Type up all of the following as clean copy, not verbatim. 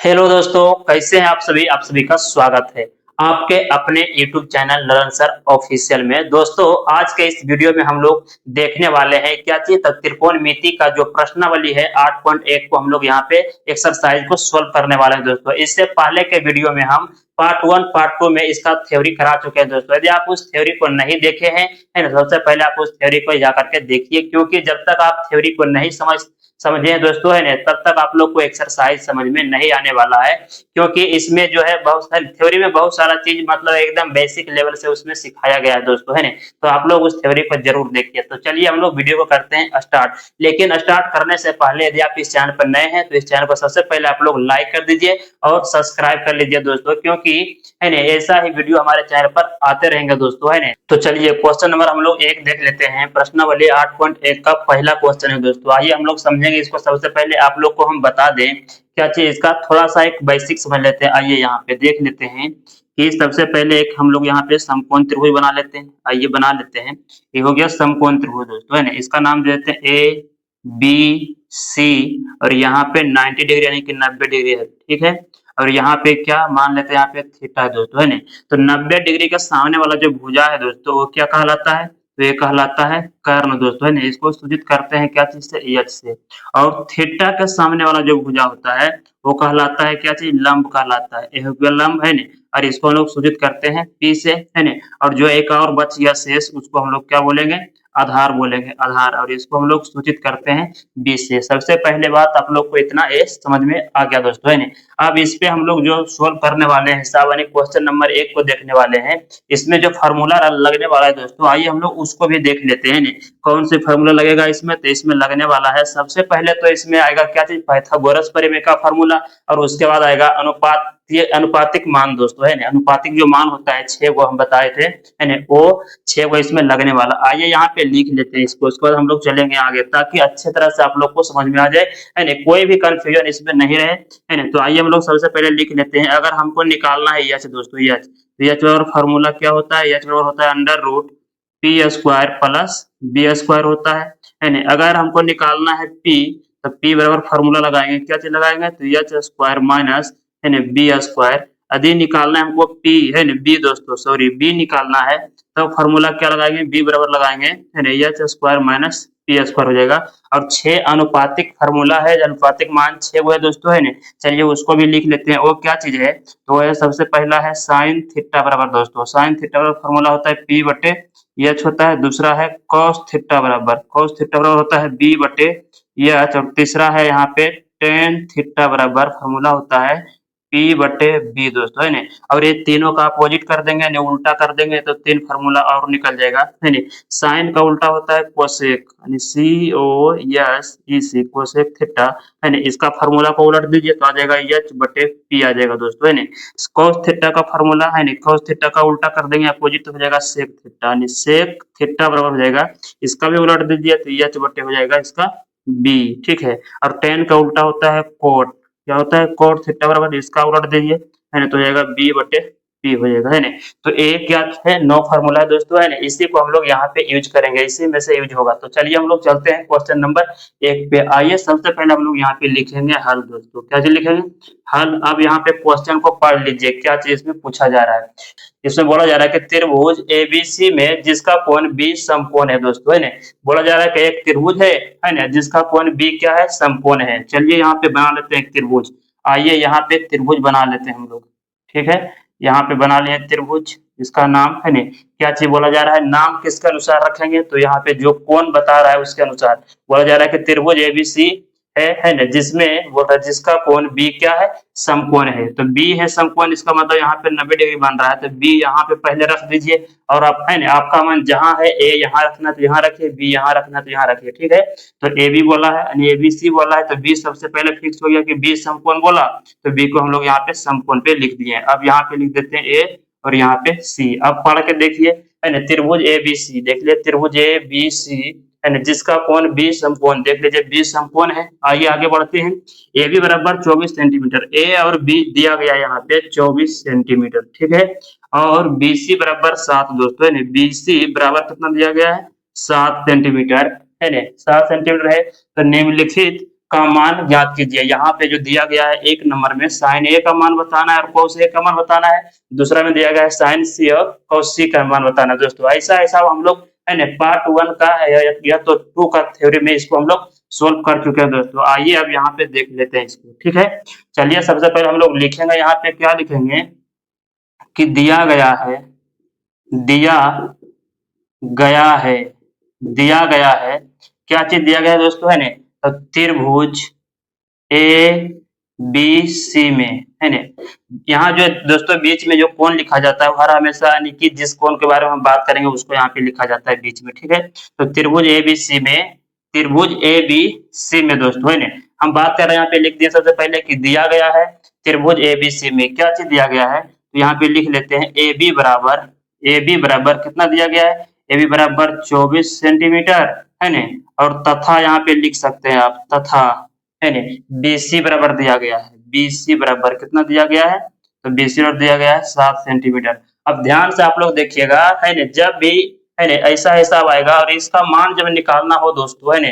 Hello दोस्तों, कैसे हैं आप सभी का स्वागत है आपके अपने YouTube channel Lalan sir official में। दोस्तों, आज के इस वीडियो में हम लोग देखने वाले हैं क्या चीज, तो त्रिकोणमिति का जो प्रश्नावली है 8.1 को हम लोग यहाँ पे एक्सरसाइज को सोल्व करने वाले हैं। दोस्तों, इससे पहले के वीडियो में हम पार्ट 1 पार्ट 2 में इसका थ्योरी करा चुके हैं। दोस्तों, यदि आप उस थ्योरी को नहीं देखे हैं, है ना, सबसे पहले आप उस थ्योरी को जाकर के देखिए, क्योंकि जब तक आप थ्योरी को नहीं समझे हैं दोस्तों, है ना, तब तक आप लोग को एक्सरसाइज समझ में नहीं आने वाला है। क्योंकि इसमें जो है बहुत सारी थ्योरी में बहुत सारा चीज मतलब एकदम बेसिक लेवल से उसमें सिखाया गया है दोस्तों, है ना। तो आप लोग उस थ्योरी को जरूर देखिए। तो चलिए हम लोग वीडियो को करते हैं स्टार्ट। लेकिन स्टार्ट करने से पहले यदि आप इस चैनल पर नए हैं तो इस चैनल को सबसे पहले आप लोग लाइक कर दीजिए और सब्सक्राइब कर लीजिए दोस्तों, क्योंकि है ना ऐसा ही वीडियो हमारे चैनल पर आते रहेंगे दोस्तों, है ना। तो चलिए क्वेश्चन नंबर हम लोग 1 देख लेते हैं। प्रश्नावली 8.1 का पहला क्वेश्चन है दोस्तों। आइए हम लोग समझेंगे इसको। सबसे पहले आप लोग को हम बता दें क्या चीज, इसका थोड़ा सा एक बेसिक समझ लेते हैं। आइए यहाँ पे देख लेते हैं कि सबसे पहले एक हम लोग यहाँ पे समकोण त्रिभुज बना लेते हैं। आइए बना लेते हैं। ये हो गया समकोण त्रिभुज दोस्तों, है ना। इसका नाम देते हैं ए बी सी और यहाँ पे 90 डिग्री यानी कि 90 डिग्री है, ठीक है। और यहाँ पे क्या मान लेते हैं, यहाँ पे थीटा है दोस्तों, है ना। तो 90 डिग्री का सामने वाला जो भुजा है दोस्तों वो क्या कहलाता है, तो ये कहलाता है कर्ण दोस्तों, है ना। इसको सूचित करते हैं क्या चीज से, एच से। और थीटा के सामने वाला जो भुजा होता है वो कहलाता है क्या चीज, लंब कहलाता है। ये हो गया लंब, है ना। और इसको हम लोग सूचित करते हैं पी से, है ना। और जो एक और बच गया शेष उसको हम लोग क्या बोलेंगे, आधार बोलेंगे, आधार। और इसको हम लोग सूचित करते हैं बी से। सबसे पहले बात आप लोग को इतना ए समझ में आ गया दोस्तों, है ना। अब इस पे हम लोग जो सोल्व करने वाले हैं हिसाब यानी क्वेश्चन नंबर 1 को देखने वाले हैं। इसमें जो फार्मूला लगने वाला है दोस्तों, आइए हम लोग उसको भी देख लेते हैं। कौन से फार्मूला लगेगा इसमें, तो इसमें लगने वाला है सबसे पहले तो इसमें आएगा क्या चीज, पाइथागोरस प्रमेय का फार्मूला। और उसके बाद आएगा अनुपात, ये अनुपातिक मान दोस्तों, है ना। अनुपातिक जो मान होता है 6 को हम बताए थे, है ना, वो 6 को इसमें लगने वाला। आइए यहाँ पे लिख लेते हैं इसको, उसके बाद हम लोग चलेंगे आगे ताकि अच्छे तरह से आप लोग को समझ में आ जाए, है ना, कोई भी कंफ्यूजन इसमें नहीं रहे, है ना। तो आइए हम लोग सबसे पहले लिख लेते हैं। अगर हमको निकालना है एच दोस्तों, एच, तो एच बराबर फार्मूला क्या होता है, एच बराबर होता है under root P square plus B square होता है ना। अगर हमको निकालना है पी, तो पी बराबर फार्मूला लगाएंगे, क्या चीज लगाएंगे, तो एच स्क्वायर माइनस, है ना, बी स्क्वायर। यदि निकालना है हमको पी, है ना, बी दोस्तों सॉरी बी निकालना है तो फार्मूला क्या लगाएंगे, बी बराबर लगाएंगे, है ना, H square minus P square हो जाएगा। और 6 अनुपातिक फार्मूला है, अनुपातिक मान 6 वो है दोस्तों, है ना। चलिए उसको भी लिख लेते हैं। वो क्या चीज है, तो है सबसे पहला है साइन थीटा बराबर दोस्तों, साइन थीटा बराबर फार्मूला होता है पी बटे एच होता है। दूसरा है कॉस थीटा बराबर, कॉस थीटा बराबर होता है बी बटे एच। और तीसरा है यहाँ पे टेन थीटा बराबर फार्मूला होता है पी बटे बी दोस्तों, है ना। और ये तीनों का अपोजिट कर देंगे यानी उल्टा कर देंगे तो 3 फार्मूला और निकल जाएगा, है ना। साइन का उल्टा होता है कोसेक यानी सी ओ एस ई सी, कोसेक थीटा, है ना। इसका फार्मूला को उलट दीजिए तो आ जाएगा एच बटे पी आ जाएगा दोस्तों, है ना। cos थीटा का फार्मूला है ना, cos थीटा का उल्टा कर देंगे अपोजिट तो हो जाएगा sec थीटा, यानी sec थीटा बराबर हो जाएगा, इसका भी उलट दीजिए तो एच बटे हो जाएगा इसका बी, ठीक है। और tan का उल्टा होता है cot, क्या होता है cot थीटा बराबर, इसका उलट दीजिए, है ना, तो हो जाएगा बी बटे पी हो जाएगा, है ना। तो एक क्या है, नो फार्मूला है दोस्तों, है ना। इसी को हम लोग यहाँ पे यूज करेंगे, इसी में से यूज होगा। तो चलिए हम लोग चलते हैं क्वेश्चन नंबर 1 पे। आइए सबसे पहले हम लोग यहाँ पे लिखेंगे हल दोस्तों, क्या चीज लिखेंगे, हल। अब यहाँ पे क्वेश्चन को पढ़ लीजिए, क्या चीज इसमें पूछा जा रहा है। इसमें बोला जा रहा है कि त्रिभुज एबीसी में जिसका कोण बी समकोण है दोस्तों, है ना। बोला जा रहा है कि एक त्रिभुज है ना, जिसका कोण बी क्या है, समकोण है। चलिए यहाँ पे बना लेते हैं एक त्रिभुज। आइए यहाँ पे त्रिभुज बना लेते हैं हम लोग, ठीक है। यहाँ पे बना लिए त्रिभुज, इसका नाम, है ना, क्या चीज बोला जा रहा है, नाम किसके अनुसार रखेंगे, तो यहाँ पे जो कोण बता रहा है उसके अनुसार बोला जा रहा है कि त्रिभुज एबीसी है ना, जिसमें बोल रहा है जिसका कोण बी क्या है, समकोण है। तो बी है समकोण, इसका मतलब यहाँ पे 90 डिग्री बन रहा है, तो बी यहाँ पे पहले रख दीजिए। और आप, है ना, आपका मन जहाँ है ए यहाँ रखना तो यहाँ रखिए, बी यहाँ रखना तो यहाँ रखिए, ठीक है। तो ए बी बोला है यानी ए बी सी बोला है, तो बी सबसे पहले फिक्स हो गया कि बी समकोण बोला, तो बी को हम लोग यहाँ पे समकोण पे लिख दिए। अब यहाँ पे लिख देते हैं ए और यहाँ पे सी। अब पढ़ के देखिए, है ना, त्रिभुज ए बी सी देख लिया, त्रिभुज ए बी सी, है ना, जिसका कोण बी समकोण, देख लीजिए बी समकोण है। आइए आगे बढ़ते हैं। ए बी बराबर 24 सेंटीमीटर, ए और बी दिया गया यहाँ पे 24 सेंटीमीटर, ठीक है। और बी सी बराबर 7 दोस्तों, है ना, बी सी बराबर कितना दिया गया है, 7 सेंटीमीटर, है ना, 7 सेंटीमीटर है। तो निम्नलिखित का मान ज्ञात कीजिए। यहाँ पे जो दिया गया है एक नंबर में साइन ए का मान बताना है और कॉस ए का मान बताना है, दूसरा में दिया गया है साइन सी और कॉस सी का मान बताना है दोस्तों। ऐसा ऐसा हम लोग है ना पार्ट 1 का या तो 2 का थ्योरी में इसको हम लोग सोल्व कर चुके हैं दोस्तों। आइए अब यहाँ पे देख लेते हैं इसको, ठीक है। चलिए सबसे पहले हम लोग लिखेंगे, यहाँ पे क्या लिखेंगे कि दिया गया है, दिया गया है, दिया गया है, क्या चीज दिया गया है दोस्तों, है ना, तो त्रिभुज ए बी सी में, है ना। यहाँ जो दोस्तों बीच में जो कोण लिखा जाता है हर हमेशा यानी कि जिस कोण के बारे में हम बात करेंगे उसको यहाँ पे लिखा जाता है बीच में, ठीक है। तो त्रिभुज ए बी सी में, त्रिभुज ए बी सी में दोस्तों, है ना, हम बात कर रहे हैं, यहाँ पे लिख दिया सबसे पहले कि दिया गया है त्रिभुज ए बी सी में क्या चीज दिया गया है, तो यहाँ पे लिख लेते हैं ए बी बराबर कितना दिया गया है, ए बी बराबर 24 सेंटीमीटर, है ना, और तथा यहाँ पे लिख सकते हैं आप तथा, है ना, बीसी बराबर दिया गया है, बीसी बराबर कितना दिया गया है, तो बीसी बराबर दिया गया है 7 सेंटीमीटर। अब ध्यान से आप लोग देखिएगा, है ना, जब भी है ना ऐसा हिसाब आएगा और इसका मान जब निकालना हो दोस्तों, है ना,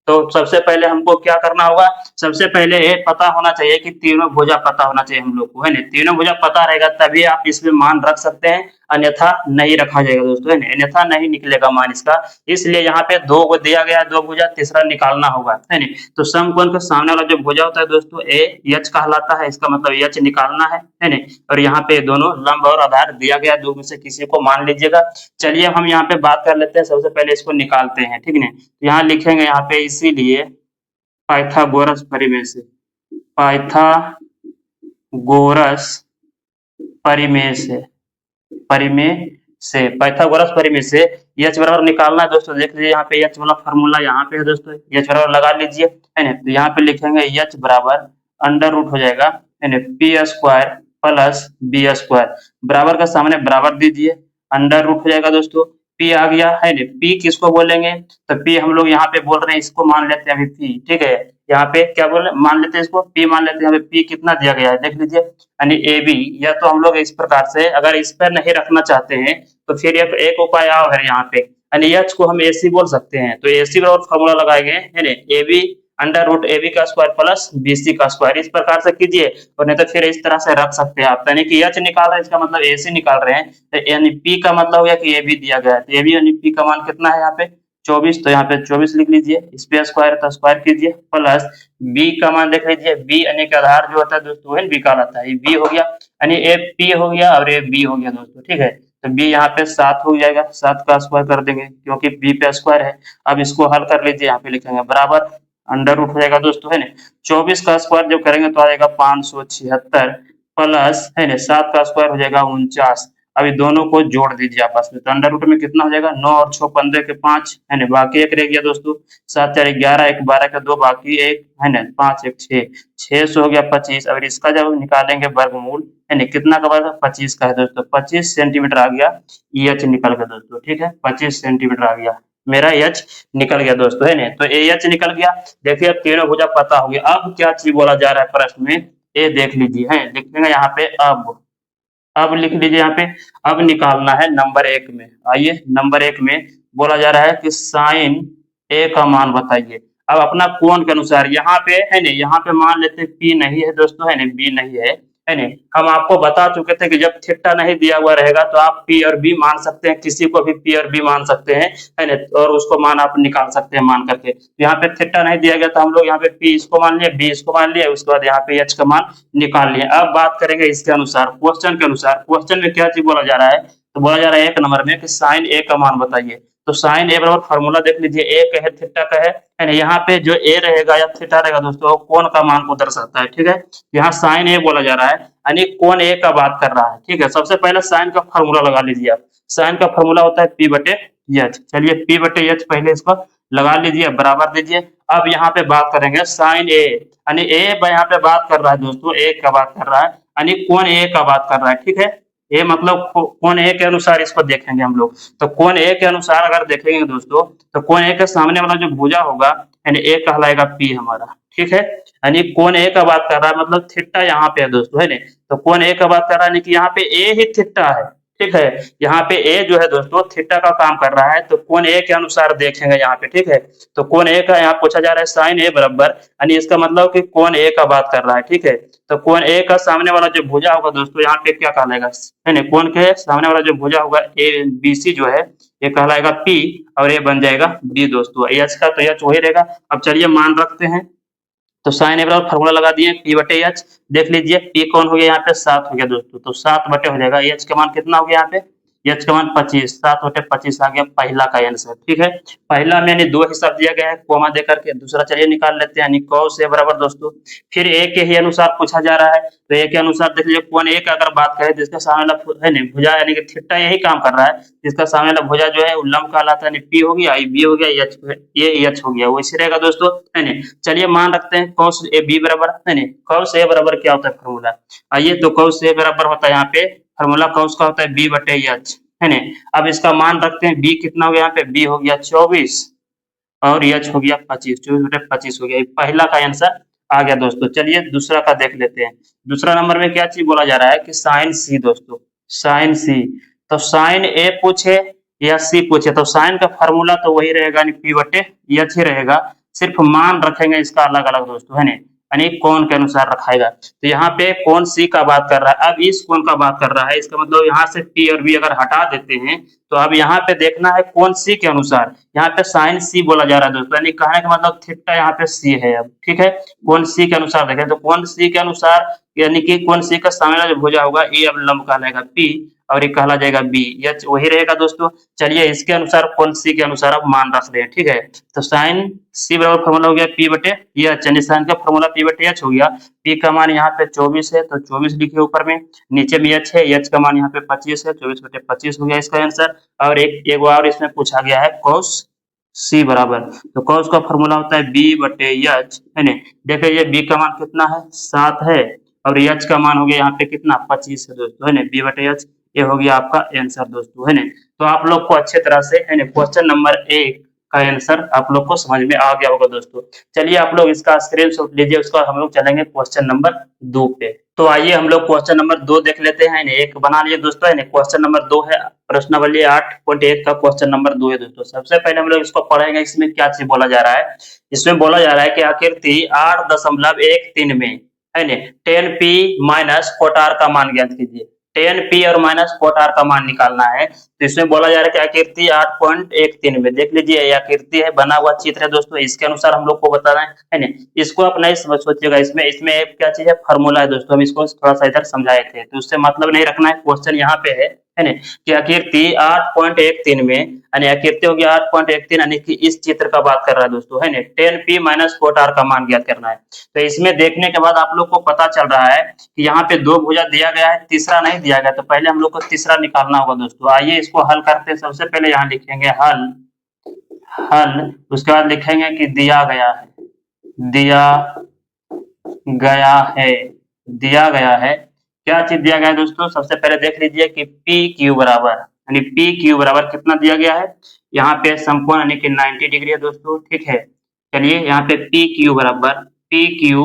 तो सबसे पहले हमको क्या करना होगा, सबसे पहले ये पता होना चाहिए कि तीनों भुजा पता होना चाहिए हम लोग को, है ना, तीनों भुजा पता रहेगा तभी आप इसमें मान रख सकते हैं, अन्यथा नहीं रखा जाएगा दोस्तों, है ना, अन्यथा नहीं निकलेगा मान इसका। इसलिए यहाँ पे दो को दिया गया है, दो भुजा, तीसरा निकालना होगा, है ना। तो समकोण के सामने वाला जो भुजा होता है दोस्तों ए एच कहलाता है, इसका मतलब एच निकालना है ना। और यहाँ पे दोनों लंब और आधार दिया गया, दो में से किसी को मान लीजिएगा। चलिए हम यहाँ पे बात कर लेते हैं, सबसे पहले इसको निकालते हैं, ठीक है। यहाँ लिखेंगे यहाँ पे इसीलिए पाइथागोरस परिमेय से, पाइथागोरस परिमेय से, परिमेय से, पाइथागोरस परिमेय से एच बराबर निकालना है दोस्तों। देख लीजिए यहाँ पे एच वाला फार्मूला यहाँ पे है दोस्तों, एच बराबर लगा लीजिए, है ना। तो यहाँ पे लिखेंगे एच बराबर अंडर रूट हो जाएगा, है ना, P square plus B square, बराबर का सामने बराबर दीजिए, अंडर रूट हो जाएगा दोस्तों। पी आ गया, है ना, पी किसको बोलेंगे, तो पी हम लोग यहाँ पे बोल रहे हैं, इसको मान लेते हैं अभी पी, ठीक है। यहाँ पे क्या बोले, मान लेते हैं इसको पी मान लेते हैं, यहाँ पे पी कितना दिया गया है देख लीजिए, यानी ए बी। या तो हम लोग इस प्रकार से अगर इस पर नहीं रखना चाहते हैं तो फिर एक उपाय और है यहाँ पे, यानी एच को हम एसी बोल सकते हैं, तो एसी बराबर फॉर्मूला लगाएंगे, है ना, A B under root A B का स्क्वायर प्लस बी सी का स्क्वायर, इस प्रकार से कीजिए। और नहीं तो फिर इस तरह से रख सकते हैं आप, यानी कि एच निकाल रहे हैं इसका मतलब ए सी निकाल रहे हैं, तो यानी पी का मतलब हो गया कि ए बी दिया गया है, तो ए बी यानी पी का मान कितना है यहाँ पे 24, तो यहाँ पे 24 लिख लीजिए, इस पे स्क्वायर तो स्क्वायर कीजिए, प्लस बी का मान देख लीजिए, बी यानी कि आधार जो होता है दोस्तों है बी का आता है, बी हो गया, यानी ए पी हो गया और ए बी हो गया दोस्तों, ठीक है। तो बी यहाँ पे 7 हो जाएगा, 7 का स्क्वायर कर देंगे क्योंकि बी पे स्क्वायर है। अब इसको हल कर लीजिए, यहाँ पे लिखेंगे बराबर अंडर रूट हो जाएगा दोस्तों, है ना, 24 का स्क्वायर जब करेंगे तो आ जाएगा 576 प्लस, है ना, 7 का स्क्वायर हो जाएगा 49। अभी दोनों को जोड़ दीजिए आपस में, तो अंडर रूट में कितना हो जाएगा 9 और 6 15 के 5, है ना, बाकी एक रह गया दोस्तों, 7 4 11, 1 12 का 2, बाकी एक, है ना, 5 1 6, 6 से हो गया 25। अब इसका जब निकालेंगे वर्गमूल, है ना, कितना का वर्ग 25 का है दोस्तों, 25 सेंटीमीटर आ गया, एच निकल गया दोस्तों, ठीक है, 25 सेंटीमीटर आ गया, मेरा एच निकल गया दोस्तों, है ना। तो एच निकल गया, देखिए अब तीनों भुजा पता हो गया। अब क्या चीज बोला जा रहा है प्रश्न में, ये देख लीजिए, है, लिखेंगे यहाँ पे अब लिख लीजिए यहाँ पे, अब निकालना है नंबर 1 में। आइए नंबर 1 में बोला जा रहा है कि साइन ए का मान बताइए। अब अपना कोण के अनुसार यहाँ पे, है ना, यहाँ पे मान लेते हैं पी नहीं है दोस्तों, है ना, बी नहीं है ना। हम आपको बता चुके थे कि जब थीटा नहीं दिया हुआ रहेगा तो आप पी और बी मान सकते हैं, किसी को भी पी और बी मान सकते हैं, है ना, और उसको मान आप निकाल सकते हैं मान करके। यहाँ पे थीटा नहीं दिया गया तो हम लोग यहाँ पे पी इसको मान लिया, बी इसको मान लिया, उसके बाद यहाँ पे एच का मान निकाल लिया। अब बात करेंगे इसके अनुसार, क्वेश्चन के अनुसार, क्वेश्चन में क्या चीज बोला जा रहा है, तो बोला जा रहा है 1 नंबर में कि साइन ए का मान बताइए। तो साइन ए बराबर फार्मूला देख लीजिए, ए का है थीटा का है ना, यहाँ पे जो ए रहेगा या थीटा रहेगा दोस्तों कोण का मान को दर्शाता है, ठीक है। यहाँ साइन ए बोला जा रहा है यानी कोण ए का बात कर रहा है, ठीक है। सबसे पहले साइन का फार्मूला लगा लीजिए आप, साइन का फार्मूला होता है पी बटे एच। चलिए पी बटे एच पहले इसको लगा लीजिए, बराबर दीजिए। अब यहाँ पे बात करेंगे साइन ए, यानी ए यहाँ पे बात कर रहा है दोस्तों, ए का बात कर रहा है, यानी कोण ए का बात कर रहा है, ठीक है। ए मतलब कोण ए के अनुसार इसको देखेंगे हम लोग, तो कोण ए के अनुसार अगर देखेंगे दोस्तों तो कोण ए के सामने वाला जो भुजा होगा यानी ए कहलाएगा पी हमारा, ठीक है। यानी कोण ए का बात कर रहा है, मतलब थीटा यहाँ पे है दोस्तों, है ना। तो कोण ए का बात कर रहा है कि यहाँ पे ए ही थीटा है, ठीक है। यहाँ पे ए जो है दोस्तों थीटा का काम कर रहा है, तो कोण ए के अनुसार देखेंगे यहाँ पे, ठीक है। तो कोण ए का यहाँ पूछा जा रहा है साइन ए बराबर, यानी इसका मतलब कि कोण ए का बात कर रहा है, ठीक है। तो कोण ए का सामने वाला जो भुजा होगा दोस्तों यहाँ पे क्या कहलाएगा, है ना, कोण के सामने वाला जो भुजा होगा ए बी सी जो है ये कहलाएगा पी, और ये बन जाएगा बी दोस्तों। एच का तो एच वही रहेगा। अब चलिए मान रखते हैं, तो साइन ए बराबर फॉर्मूला लगा दिए पी बटे एच। देख लीजिए पी कौन हो गया यहाँ पे 7 हो गया दोस्तों, तो 7 बटे हो जाएगा एच का मान कितना हो गया यहाँ पे, एच का मान 25, 7 बटे 25 आ गया पहला का आंसर, ठीक है। पहला में यानी 2 हिसाब दिया गया है कोमा दे करके, दूसरा चलिए निकाल लेते हैं, यानी cos ए बराबर दोस्तों फिर ए के ही अनुसार पूछा जा रहा है, तो ए के अनुसार देख लीजिए कोण ए का अगर बात करें जिसका सामने वाला है ना भुजा यानी कि थीटा यही काम कर रहा है, जिसका सामने वाला भुजा जो है लंब कहलाता है, यानी पी हो गया, आई बी हो गया, एच ये एच हो गया, वैसे रहेगा दोस्तों, है ना। चलिए मान रखते हैं cos ए बी बराबर, है ना, cos ए बराबर क्या होता है फॉर्मूला, आइए तो cos ए बराबर होता है यहाँ पे फॉर्मूला cos का होता है बी बटे एच, है ना। अब इसका मान रखते हैं बी कितना हो गया यहाँ पे, बी हो गया 24 और एच हो गया 25, 24 बटे 25 हो गया, पहला का आंसर आ गया दोस्तों। चलिए दूसरा का देख लेते हैं। दूसरा नंबर में क्या चीज बोला जा रहा है कि साइन सी दोस्तों, साइन सी। तो साइन ए पूछे या सी पूछे तो साइन का फॉर्मूला तो वही रहेगा, पी बटे एच ही रहेगा, सिर्फ मान रखेंगे इसका अलग अलग दोस्तों, है ना, यानी कोण के अनुसार रखाएगा। तो यहाँ पे कोण सी का बात कर रहा है, अब इस कोण का बात कर रहा है, इसका मतलब यहाँ से पी और बी अगर हटा देते हैं तो अब यहाँ पे देखना है कोण सी के अनुसार, यहाँ पे साइन सी बोला जा रहा है दोस्तों, यानी कहने का मतलब थीटा यहाँ पे सी है अब, ठीक है। कोण सी के अनुसार देखें तो कोण सी के अनुसार यानी कि कोण सी का सामने वाला जो भुजा होगा ये अब लंब कहलाएगा पी और ये कहला जाएगा बी, एच वही रहेगा दोस्तों। चलिए इसके अनुसार कोण सी के अनुसार अब मान रख रहे हैं, ठीक है। तो साइन सी बराबर फॉर्मूला हो गया पी बटे एच, यानी साइन का फॉर्मूला पी बटे एच हो गया। पी का मान यहाँ पे 24 है तो 24 लिखे ऊपर में, नीचे में एच है, एच का मान यहाँ पे 25 है, 24 बटे 25 हो गया इसका आंसर। और एक और इसमें पूछा गया है cos सी बराबर, तो cos का फॉर्मूला होता है बी बटे एच, है ना। देखिए ये बी का मान कितना है 7 है और एच का मान हो गया यहाँ पे कितना 25 है दोस्तों, है ना, बी बटे एच ये हो गया आपका आंसर दोस्तों, है ना। तो आप लोग को अच्छे तरह से है ना क्वेश्चन नंबर 1 का आंसर आप लोग को समझ में आ गया होगा दोस्तों। चलिए आप लोग इसका स्क्रीनशॉट लीजिए, उसका हम लोग चलेंगे क्वेश्चन नंबर 2 पे। तो आइए हम लोग क्वेश्चन नंबर 2 देख लेते हैं, एक बना लिए दोस्तों, है ना। क्वेश्चन नंबर 2 है प्रश्नावली 8.1 का क्वेश्चन नंबर 2 है दोस्तों। सबसे पहले हम लोग इसको पढ़ेंगे, इसमें क्या चीज बोला जा रहा है। इसमें बोला जा रहा है कि आकृति 8.13 में, है ना, 10p माइनस कोटार का मान ज्ञात कीजिए। 10p और माइनस कोटार का मान निकालना है। तो इसमें बोला जा रहा है कि आकृति 8.13 में देख लीजिए, ये आकृति है, बना हुआ चित्र है दोस्तों, इसके अनुसार हम लोग को बताना है ना। इसको आप नहीं समझ सोचिएगा, इसमें क्या चीज है, फॉर्मूला है दोस्तों, हम इसको थोड़ा सा इधर समझाए थे, तो उससे मतलब नहीं रखना है, क्वेश्चन यहाँ पे है ना, कि आकृति 8.13 में, यानी आकृति हो गया 8.13, यानी कि इस चित्र का बात कर रहा है दोस्तों, है ना। 10p माइनस कोटार का मान ज्ञात करना है। तो इसमें देखने के बाद आप लोग को पता चल रहा है कि यहाँ पे 2 भुजा दिया गया है, तीसरा नहीं दिया गया, तो पहले हम लोग को तीसरा निकालना होगा दोस्तों। आइए इसको हल करते हैं। सबसे पहले यहाँ लिखेंगे हल, उसके बाद लिखेंगे कि दिया गया है, दिया गया है। क्या चीज दिया गया है दोस्तों, सबसे पहले देख लीजिए कि पी क्यू बराबर, यानी पी क्यू बराबर कितना दिया गया है, यहाँ पे समकोण यानी कि 90 डिग्री है दोस्तों, ठीक है। चलिए यहाँ पे पी क्यू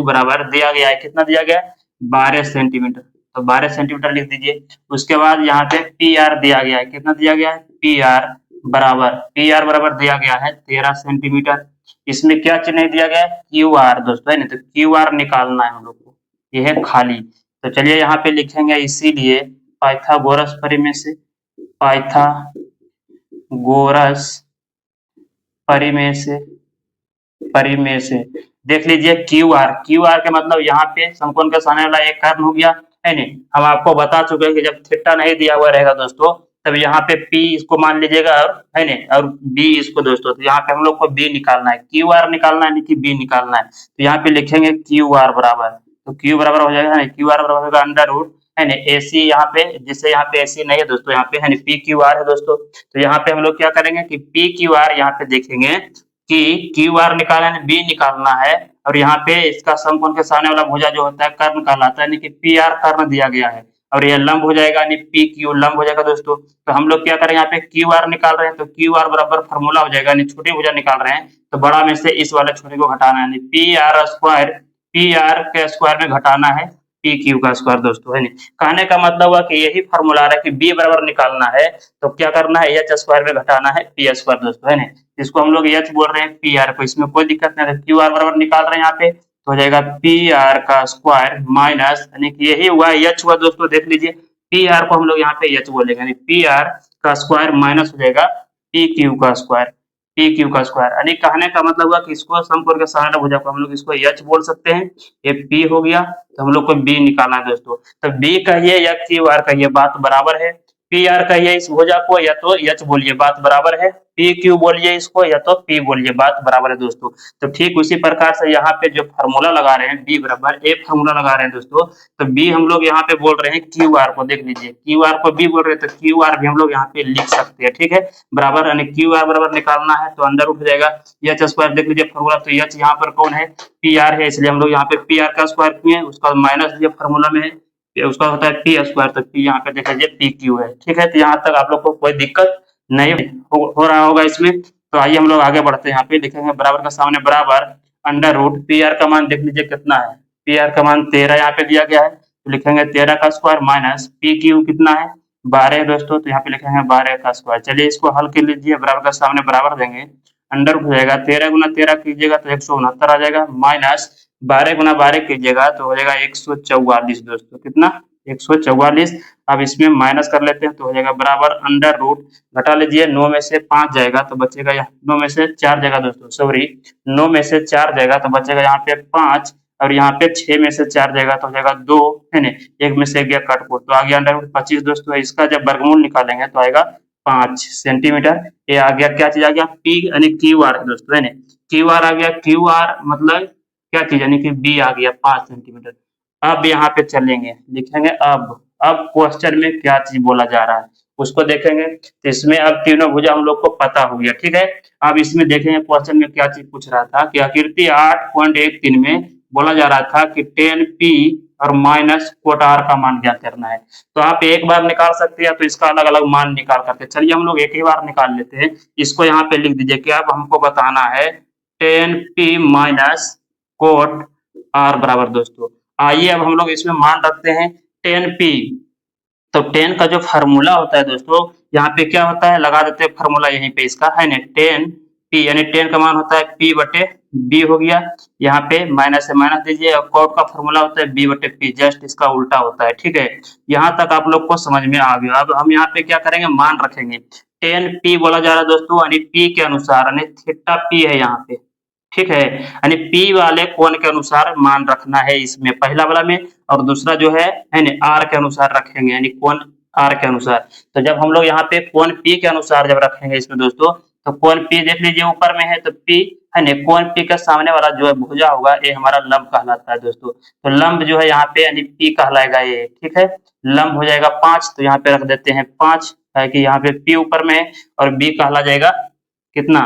बराबर दिया गया है, कितना दिया गया है 12 सेंटीमीटर, तो 12 सेंटीमीटर लिख दीजिए। उसके बाद यहाँ पे पी आर दिया गया है, कितना दिया गया है पी आर बराबर दिया गया है 13 सेंटीमीटर। इसमें क्या चिन्ह दिया गया है क्यू आर दोस्तों, है ना, तो क्यू आर निकालना है हम लोग को, ये है खाली। तो चलिए यहाँ पे लिखेंगे इसीलिए पाइथागोरस परिमेय से देख लीजिए क्यू आर के मतलब यहाँ पे समकोण के सामने वाला एक कर्ण हो गया, है नहीं। हम आपको बता चुके हैं कि जब थीटा नहीं दिया हुआ रहेगा दोस्तों, तब यहाँ पे P इसको मान लीजिएगा, और है नहीं, और B इसको दोस्तों, तो यहाँ पे हम लोग को B निकालना है, क्यू आर निकालना है, नहीं कि B निकालना है। तो यहाँ पे लिखेंगे क्यू आर बराबर, तो क्यू बराबर हो जाएगा, क्यू आर बराबर होगा अंडर रूट, है ना, AC यहाँ पे, जिससे यहाँ पे AC नहीं है दोस्तों, यहाँ पे है पी क्यू आर है दोस्तों। तो यहाँ पे हम लोग क्या करेंगे कि पी क्यू आर यहाँ पे देखेंगे कि क्यू आर निकालना है, बी निकालना है, और यहाँ पे इसका समकोण के सामने वाला भुजा जो होता है कर्ण कहलाता है, यानी कि पी आर कर्ण दिया गया है, और ये लंब हो जाएगा, यानी पी क्यू लंब हो जाएगा दोस्तों। तो हम लोग क्या करें, यहाँ पे क्यू आर निकाल रहे हैं, तो क्यू आर बराबर फॉर्मूला हो जाएगा, यानी छोटी भुजा निकाल रहे हैं तो बड़ा में से इस वाले छोटे को घटाना है, यानी पी आर के स्क्वायर में घटाना है, पी क्यू का स्क्वायर दोस्तों, है नहीं। कहने का मतलब हुआ कि यही फॉर्मूला आ रहा है कि बी बराबर निकालना है तो क्या करना है, एच स्क्वायर में घटाना है पी स्क्वायर दोस्तों, है नहीं। इसको हम लोग एच बोल रहे हैं पी आर को, इसमें कोई दिक्कत नहीं है। क्यू आर बराबर निकाल रहे हैं यहाँ पे तो हो जाएगा पी आर का स्क्वायर माइनस, यानी कि यही हुआ एच हुआ दोस्तों, देख लीजिए पी आर को हम लोग यहाँ पे एच बोलेंगे, यानी पी आर का स्क्वायर माइनस हो जाएगा पी क्यू का स्क्वायर, पी क्यू का स्क्वायर। यानी कहने का मतलब हुआ कि इसको समकोण के साधारण भुजा को हम लोग इसको एच बोल सकते हैं, ये पी हो गया तो हम लोग को बी निकालना है दोस्तों। तो बी कहिए या क्यू आर कहिए बात बराबर है, पी आर कहिए इस भुजा को या तो एच बोलिए बात बराबर है, पी क्यू बोलिए इसको या तो पी बोलिए बात बराबर है दोस्तों। तो ठीक उसी प्रकार से यहाँ पे जो फार्मूला लगा रहे हैं बी बराबर ए फार्मूला लगा रहे हैं दोस्तों, तो बी हम लोग यहाँ पे बोल रहे हैं क्यू आर को, देख लीजिए क्यू आर को बी बोल रहे हैं तो क्यू आर भी हम लोग यहाँ पे लिख सकते हैं, ठीक है बराबर, यानी क्यू आर बराबर निकालना है तो अंदर उठ जाएगा एच स्क्वायर, देख लीजिए फार्मूला, तो एच यहाँ पर कौन है, पी आर है, इसलिए हम लोग यहाँ पे पी आर का स्क्वायर किए, उसका माइनस जो फार्मूला में है उसका होता है पी स्क्वायर, तो पी यहाँ पे देख लीजिए पी क्यू है, ठीक है। तो यहाँ तक आप लोग को कोई दिक्कत नहीं हो रहा होगा इसमें। तो आइए हम लोग आगे बढ़ते हैं, यहाँ पे लिखेंगे बराबर का सामने बराबर अंडर रूट पी आर का मान देख लीजिए कितना है, पी आर का मान 13 यहाँ पे दिया गया है तो लिखेंगे 13 का स्क्वायर माइनस पी क्यू कितना है 12 दोस्तों, तो यहाँ पे लिखेंगे 12 का स्क्वायर। चलिए इसको हल कर लीजिए, बराबर का सामने बराबर देंगे, अंडर रूट हो जाएगा 13 गुना 13 कीजिएगा तो 169 आ जाएगा, माइनस 12 गुना 12 कीजिएगा तो हो जाएगा 144 दोस्तों, कितना 144। अब इसमें माइनस कर लेते हैं तो हो जाएगा बराबर अंडर रूट, घटा लीजिए 9 में से 5 जाएगा तो बचेगा 9 में से 4 जाएगा दोस्तों, सॉरी 9 में से 4 जाएगा तो बचेगा यहाँ पे 5 और यहाँ पे 6 में से 4 जाएगा तो हो जाएगा 2, है ना, एक में से गया कट को तो आ गया अंडर रूट 25 दोस्तों। इसका जब वर्गमूल निकालेंगे तो आएगा 5 सेंटीमीटर। ये आ गया क्या चीज आ गया, पी यानी क्यू आर दोस्तों, है ना, क्यू आर आ गया, क्यू आर मतलब क्या चीज यानी कि बी आ गया 5 सेंटीमीटर। अब यहाँ पे चलेंगे लिखेंगे अब क्वेश्चन में क्या चीज बोला जा रहा है उसको देखेंगे, तो इसमें अब तीनों भुजा हम लोग को पता हो गया, ठीक है। अब इसमें देखेंगे क्वेश्चन में क्या चीज पूछ रहा था कि आकृति 8.13 में बोला जा रहा था कि 10p और माइनस कोट आर का मान ज्ञात करना है। तो आप एक बार निकाल सकते हैं तो इसका अलग अलग मान निकाल करके, चलिए हम लोग एक ही बार निकाल लेते हैं। इसको यहाँ पे लिख दीजिए कि अब हमको बताना है 10p माइनस कोट आर बराबर दोस्तों। आइए अब हम लोग इसमें मान रखते हैं 10p, तो 10 का जो फार्मूला होता है दोस्तों यहाँ पे क्या होता है, लगा देते हैं फार्मूला यहीं पे इसका, है ना, 10p यानी 10 का मान होता है p बटे b हो गया, यहाँ पे माइनस से माइनस दीजिए, और कॉट का फार्मूला होता है b बटे p, जस्ट इसका उल्टा होता है, ठीक है। यहाँ तक आप लोग को समझ में आ गया। अब हम यहाँ पे क्या करेंगे, मान रखेंगे 10p बोला जा रहा है दोस्तों, यानी p के अनुसार, यानी थीटा p है यहाँ पे, ठीक है, यानी P वाले कोण के अनुसार मान रखना है इसमें पहला वाला में, और दूसरा जो है ना R के अनुसार रखेंगे, यानी कोण R के अनुसार। तो जब हम लोग यहाँ पे कोण P के अनुसार जब रखेंगे इसमें दोस्तों, तो कोण P देख लीजिए ऊपर में है तो P है ना, कोण P के सामने वाला जो है भुजा होगा ये हमारा लंब कहलाता है दोस्तों। तो लंब जो है यहाँ पे यानी P कहलाएगा ये, ठीक है, लंब हो जाएगा 5, तो यहाँ पे रख देते हैं 5, है कि यहाँ पे P ऊपर में है और B कहला जाएगा कितना,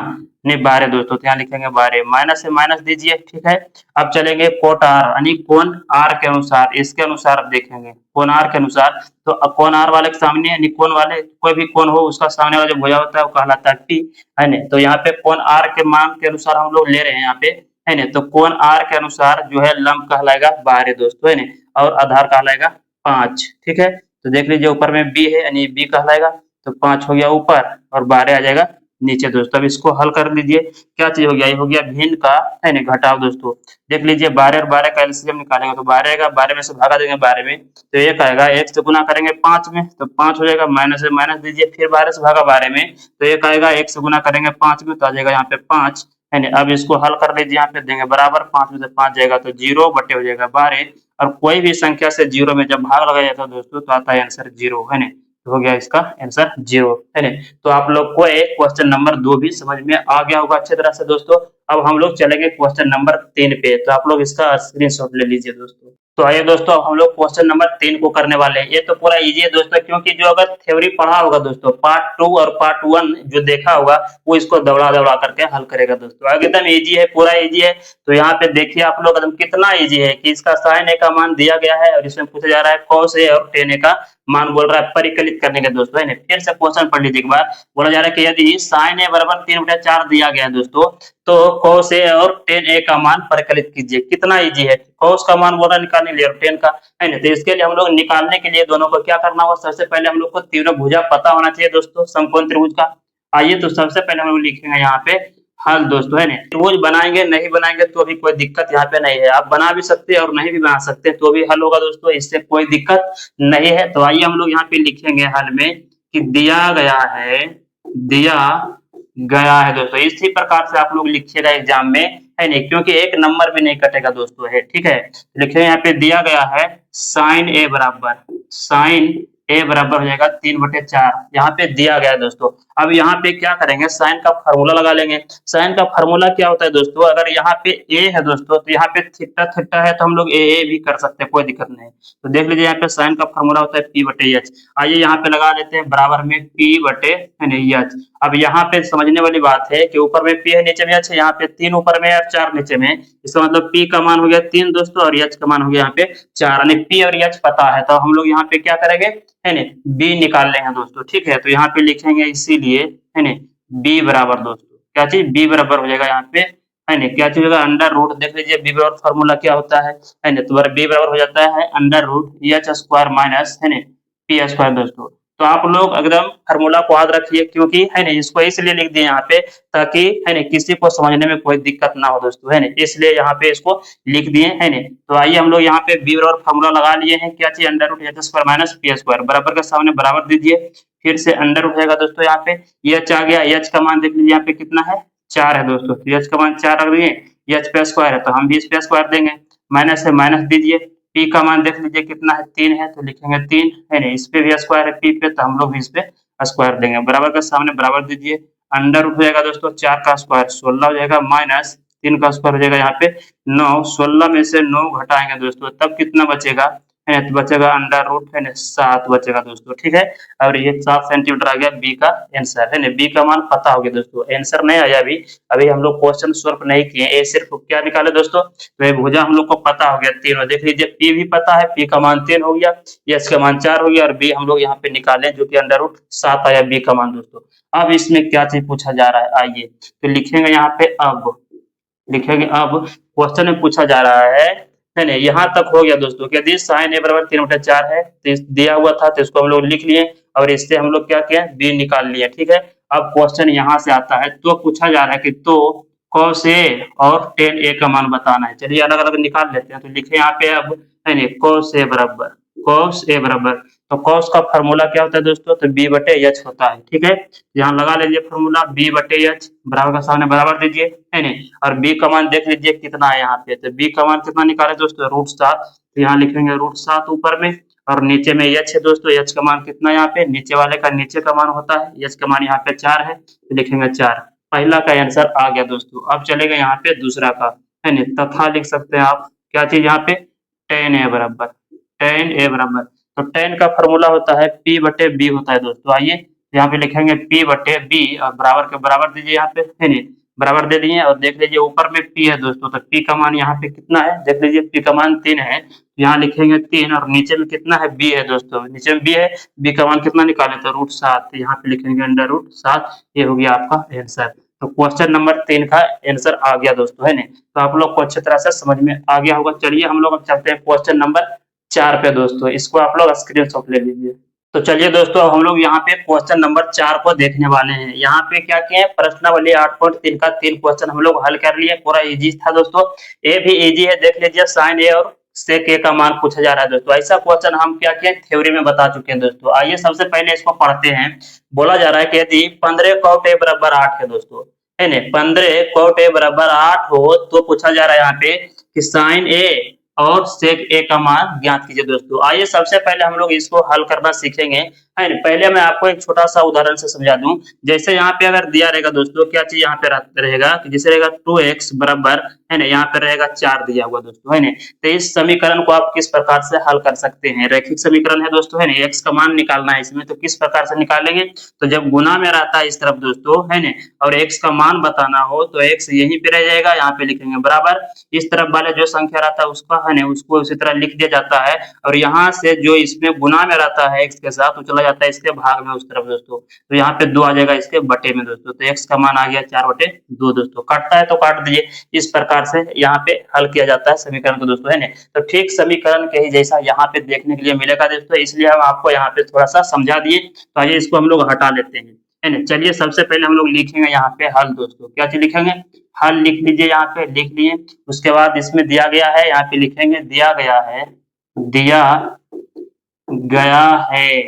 नहीं 12 दोस्तों, तो यहाँ लिखेंगे 12, माइनस से माइनस दीजिए, ठीक है। अब चलेंगे कोट आर यानी कोण आर के अनुसार, इसके अनुसार अब देखेंगे कोण आर के अनुसार, तो कोण आर वाले के सामने यानी कोण वाले कोई भी कोण हो उसका सामने वाला जो भुजा होता है वो कहलाता है टी, है ना। तो यहाँ पे कोण आर के मान के अनुसार हम लोग ले रहे हैं यहाँ पे, है ना, तो कोण आर के अनुसार जो है लंब कहलाएगा 12 दोस्तों, है ना, और आधार कहलाएगा 5, ठीक है। तो देख लीजिए ऊपर में बी है यानी बी कहलाएगा, तो 5 हो गया ऊपर और 12 आ जाएगा नीचे दोस्तों। अब इसको हल कर लीजिए, क्या चीज हो गया, ये हो गया भिन्न का, है ना, घटाव दोस्तों। देख लीजिए 12 और 12 का एलसीएम निकालेंगे तो 12 आएगा, 12 में से भागा देंगे 12 में तो 1 आएगा, 1 से गुना करेंगे 5 में तो 5 हो जाएगा, माइनस से माइनस दीजिए, फिर 12 से भागा 12 में तो 1 आएगा, 1 से गुना करेंगे 5 में तो आ जाएगा यहाँ पे 5, है ना। अब इसको हल कर लीजिए, यहाँ पे देंगे बराबर 5 में से 5 जाएगा तो 0 बटे हो जाएगा 12, और कोई भी संख्या से 0 में जब भाग लगाया जाता है दोस्तों तो आता है आंसर 0, है ना, हो गया इसका आंसर 0, है ना। तो आप लोग को एक क्वेश्चन नंबर 2 भी समझ में आ गया होगा अच्छी तरह से दोस्तों। अब हम लोग चलेंगे क्वेश्चन नंबर 3 पे, तो आप लोग इसका स्क्रीनशॉट ले लीजिए दोस्तों। तो आइए दोस्तों हम लोग क्वेश्चन नंबर 3 को करने वाले हैं। ये तो पूरा इजी है दोस्तों, क्योंकि जो अगर थ्योरी पढ़ा होगा दोस्तों पार्ट 2 और पार्ट 1 जो देखा होगा वो इसको दौड़ा दौड़ा करके हल करेगा दोस्तों, एकदम इजी है, पूरा इजी है। तो यहाँ पे देखिए आप लोग एकदम कितना इजी है कि इसका sin a का मान दिया गया है और इसमें पूछा जा रहा है cos a और tan a का मान बोल रहा है परिकलित करने के दोस्तों, है ना। फिर से क्वेश्चन पढ़ लीजिए एक बार, बोला जा रहा है कि यदि sin a बराबर 3/4 दिया गया है दोस्तों, तो cos a और tan a का मान परिकलित कीजिए। कितना इजी है, cos का मान बोला निकालने के लिए और tan का, है ना। तो इसके लिए हम लोग निकालने के लिए दोनों को क्या करना होगा, सबसे पहले हम लोग को तीनों भुजा पता होना चाहिए दोस्तों, समकोण त्रिभुज का। आइए तो सबसे पहले हम लोग लिखेंगे यहाँ पे हल दोस्तों, है ना। त्रिभुज बनाएंगे नहीं बनाएंगे तो भी कोई दिक्कत यहाँ पे नहीं है, आप बना भी सकते हैं और नहीं भी बना सकते तो भी हल होगा दोस्तों, इससे कोई दिक्कत नहीं है। तो आइए हम लोग यहाँ पे लिखेंगे हल में कि दिया गया है दोस्तों। इसी प्रकार से आप लोग लिखिएगा एग्जाम में, है नहीं, क्योंकि एक नंबर भी नहीं कटेगा दोस्तों, है ठीक है। लिखिए यहाँ पे दिया गया है साइन ए बराबर हो जाएगा 3/4, यहाँ पे दिया गया है दोस्तों। अब यहाँ पे क्या करेंगे, साइन का फार्मूला लगा लेंगे। साइन का फार्मूला क्या होता है दोस्तों, अगर यहाँ पे ए है दोस्तों तो यहाँ पे थीटा थीटा है तो हम लोग ए भी कर सकते हैं, कोई दिक्कत नहीं। तो देख लीजिए यहाँ पे साइन का फार्मूला होता है P/H। आइए यहाँ पे लगा लेते हैं बराबर में P/H। अब यहाँ पे समझने वाली बात है कि ऊपर में P है नीचे में H है, यहाँ पे 3 ऊपर में और 4 नीचे में, इसका मतलब P का मान हो गया 3 दोस्तों और H का मान हो गया यहाँ पे 4, यानी P और H पता है तो हम लोग यहाँ पे क्या करेंगे, है ना, B निकाल लेंगे दोस्तों, ठीक है। तो यहाँ पे लिखेंगे इसीलिए, है ना, B बराबर दोस्तों क्या चीज, B बराबर हो जाएगा यहाँ पे, है ना, क्या चीज होगा, अंडर रूट। देख लीजिए B बराबर फार्मूला क्या होता है ना, तो B बराबर हो जाता है अंडर रूट H² माइनस, है ना, P² दोस्तों। तो आप लोग एकदम फार्मूला को याद रखिए, क्योंकि है ना इसको इसलिए लिख दिए यहाँ पे ताकि, है ना, किसी को समझने में कोई दिक्कत ना हो दोस्तों, है ना, इसलिए यहाँ पे इसको लिख दिए, है ना। तो आइए हम लोग यहाँ पे B बराबर फार्मूला लगा लिए हैं, क्या चाहिए, under root H² minus P² बराबर के सामने बराबर दीजिए, फिर से अंडर रूट जाएगा दोस्तों। यहाँ पे H आ गया, H का मान देख लीजिए यहाँ पे कितना है, 4 है दोस्तों, तो H का मान 4 रख दिए, H पे स्क्वायर है तो हम भी इस पे स्क्वायर देंगे, माइनस है माइनस दीजिए, P का मान देख लीजिए कितना है, 3 है तो लिखेंगे 3, है ना, इस पे भी स्क्वायर है P पे तो हम लोग भी इस पे स्क्वायर देंगे, बराबर के सामने बराबर दीजिए, अंडर रूट हो जाएगा दोस्तों 4 का स्क्वायर 16 हो जाएगा, माइनस 3 का स्क्वायर हो जाएगा यहाँ पे 9, 16 में से 9 घटाएंगे दोस्तों तब कितना बचेगा, है ना, तो बचेगा अंडर रूट, है ना, 7 बचेगा दोस्तों, ठीक है। और ये 7 सेंटीमीटर आ गया बी का आंसर, है ना, बी का मान पता हो गया दोस्तों, आंसर नहीं आया अभी हम लोग क्वेश्चन सॉल्व नहीं किए, ए सिर्फ क्या निकाले दोस्तों, तो ये भुजा हम लोग को पता हो गया तीनों, देख लीजिए पी भी पता है, पी का मान 3 हो गया, एच का मान 4 हो गया और बी हम लोग यहाँ पे निकाले जो कि अंडर रूट 7 आया बी का मान दोस्तों। अब इसमें क्या चीज पूछा जा रहा है, आइए तो लिखेंगे यहाँ पे, अब लिखेंगे, अब क्वेश्चन में पूछा जा रहा है ना, यहाँ तक हो गया दोस्तों कि यदि साइन ए बराबर 3/4 है तो दिया हुआ था तो इसको हम लोग लिख लिए और इससे हम लोग क्या किए, बी निकाल लिए, ठीक है। अब क्वेश्चन यहाँ से आता है, तो पूछा जा रहा है कि तो cos a और tan a का मान बताना है। चलिए अलग अलग निकाल लेते हैं, तो लिखे यहाँ पे अब, है ना, cos a बराबर, तो cos का फार्मूला क्या होता है दोस्तों, तो B/H होता है, ठीक है। यहाँ लगा लीजिए फार्मूला B/H, बराबर का सामने बराबर दीजिए, है ना, और B का मान देख लीजिए कितना है यहाँ पे, तो B का मान कितना निकाले दोस्तों, √7, तो यहाँ लिखेंगे √7 ऊपर में और नीचे में H है दोस्तों, H का मान कितना यहाँ पे, नीचे वाले का नीचे का मान होता है, H का मान यहाँ पे 4 है तो लिखेंगे 4, पहला का आंसर आ गया दोस्तों। अब चलेगा यहाँ पे दूसरा का, है ना, तथा लिख सकते हैं आप, क्या चीज यहाँ पे, tan a बराबर, तो tan का फार्मूला होता है P/B होता है दोस्तों। आइए यहाँ पे लिखेंगे P/B और बराबर के बराबर दीजिए यहाँ पे, है ना, बराबर दे दिए और देख लीजिए ऊपर में P है दोस्तों, तो P का मान यहाँ पे कितना है, देख लीजिए P का मान 3 है, यहाँ लिखेंगे 3 और नीचे में कितना है, B है दोस्तों, नीचे में B है, B का मान कितना निकाले तो √7, यहाँ पे लिखेंगे अंडर रूट 7, ये हो गया आपका आंसर। तो क्वेश्चन नंबर 3 का आंसर आ गया दोस्तों, है ना, तो आप लोग को अच्छी तरह से समझ में आ गया होगा। चलिए हम लोग अब चलते हैं क्वेश्चन नंबर 4 पे दोस्तों, इसको आप लोग स्क्रीनशॉट ले लीजिए। तो चलिए दोस्तों अब हम लोग यहाँ पे क्वेश्चन नंबर 4 को देखने वाले हैं। यहाँ पे क्या किए हैं, प्रश्नावली 8.3 का 3 क्वेश्चन हम लोग हल कर लिए, पूरा इजी था दोस्तों, ए भी इजी है, देख लीजिए साइन ए और सेक ए का मान पूछा जा रहा है दोस्तों। ऐसा क्वेश्चन हम क्या किए, थ्योरी में बता चुके हैं दोस्तों। आइए सबसे पहले इसको पढ़ते हैं। बोला जा रहा है कि यदि 15 cot a बराबर 8 है दोस्तों, है ना, 15 cot a बराबर 8 हो तो पूछा जा रहा है यहाँ पे कि साइन ए और सेक ए का मान ज्ञात कीजिए दोस्तों। आइए सबसे पहले हम लोग इसको हल करना सीखेंगे, है ना। पहले मैं आपको एक छोटा सा उदाहरण से समझा दूं, जैसे यहाँ पे अगर दिया रहेगा दोस्तों, क्या चीज यहाँ पे रहेगा कि जैसे रहेगा 2x बराबर, है ना, यहाँ पे रहेगा 4 दिया हुआ दोस्तों, है ना। तो इस समीकरण को आप किस प्रकार से हल कर सकते हैं, रैखिक समीकरण है दोस्तों, है ना, x का मान निकालना है इसमें, तो किस प्रकार से निकालेंगे, तो जब गुना में रहता है इस तरफ दोस्तों, है ना, और x का मान बताना हो तो x यहीं पे रह जाएगा, यहाँ पे लिखेंगे बराबर, इस तरफ वाले जो संख्या रहता है उसका है ना उसको उसी तरह लिख दिया जाता है और यहाँ से जो इसमें गुना में रहता है x के साथ वो चला जाता है इसके भाग में उस तरफ दोस्तों। तो यहाँ पे 2 आ जाएगा इसके बटे में दोस्तों। तो x का मान आ गया 4/2 दोस्तों। काटता है तो काट दीजिए। इस प्रकार से यहाँ पे हल किया जाता है समीकरण को दोस्तों, है ना। तो ठीक समीकरण के ही जैसा यहाँ पे देखने के लिए मिलेगा दोस्तों, इसलिए हम आपको यहाँ पे थोड़ा सा समझा दिए। तो आइए इसको हम लोग हटा लेते हैं, है ना। चलिए सबसे पहले हम लोग लिखेंगे यहाँ पे हल दोस्तों। क्या चीज लिखेंगे? हल लिख लीजिए, यहाँ पे लिख लिए। उसके बाद इसमें दिया गया है, यहाँ पे लिखेंगे दिया गया है, दिया गया है।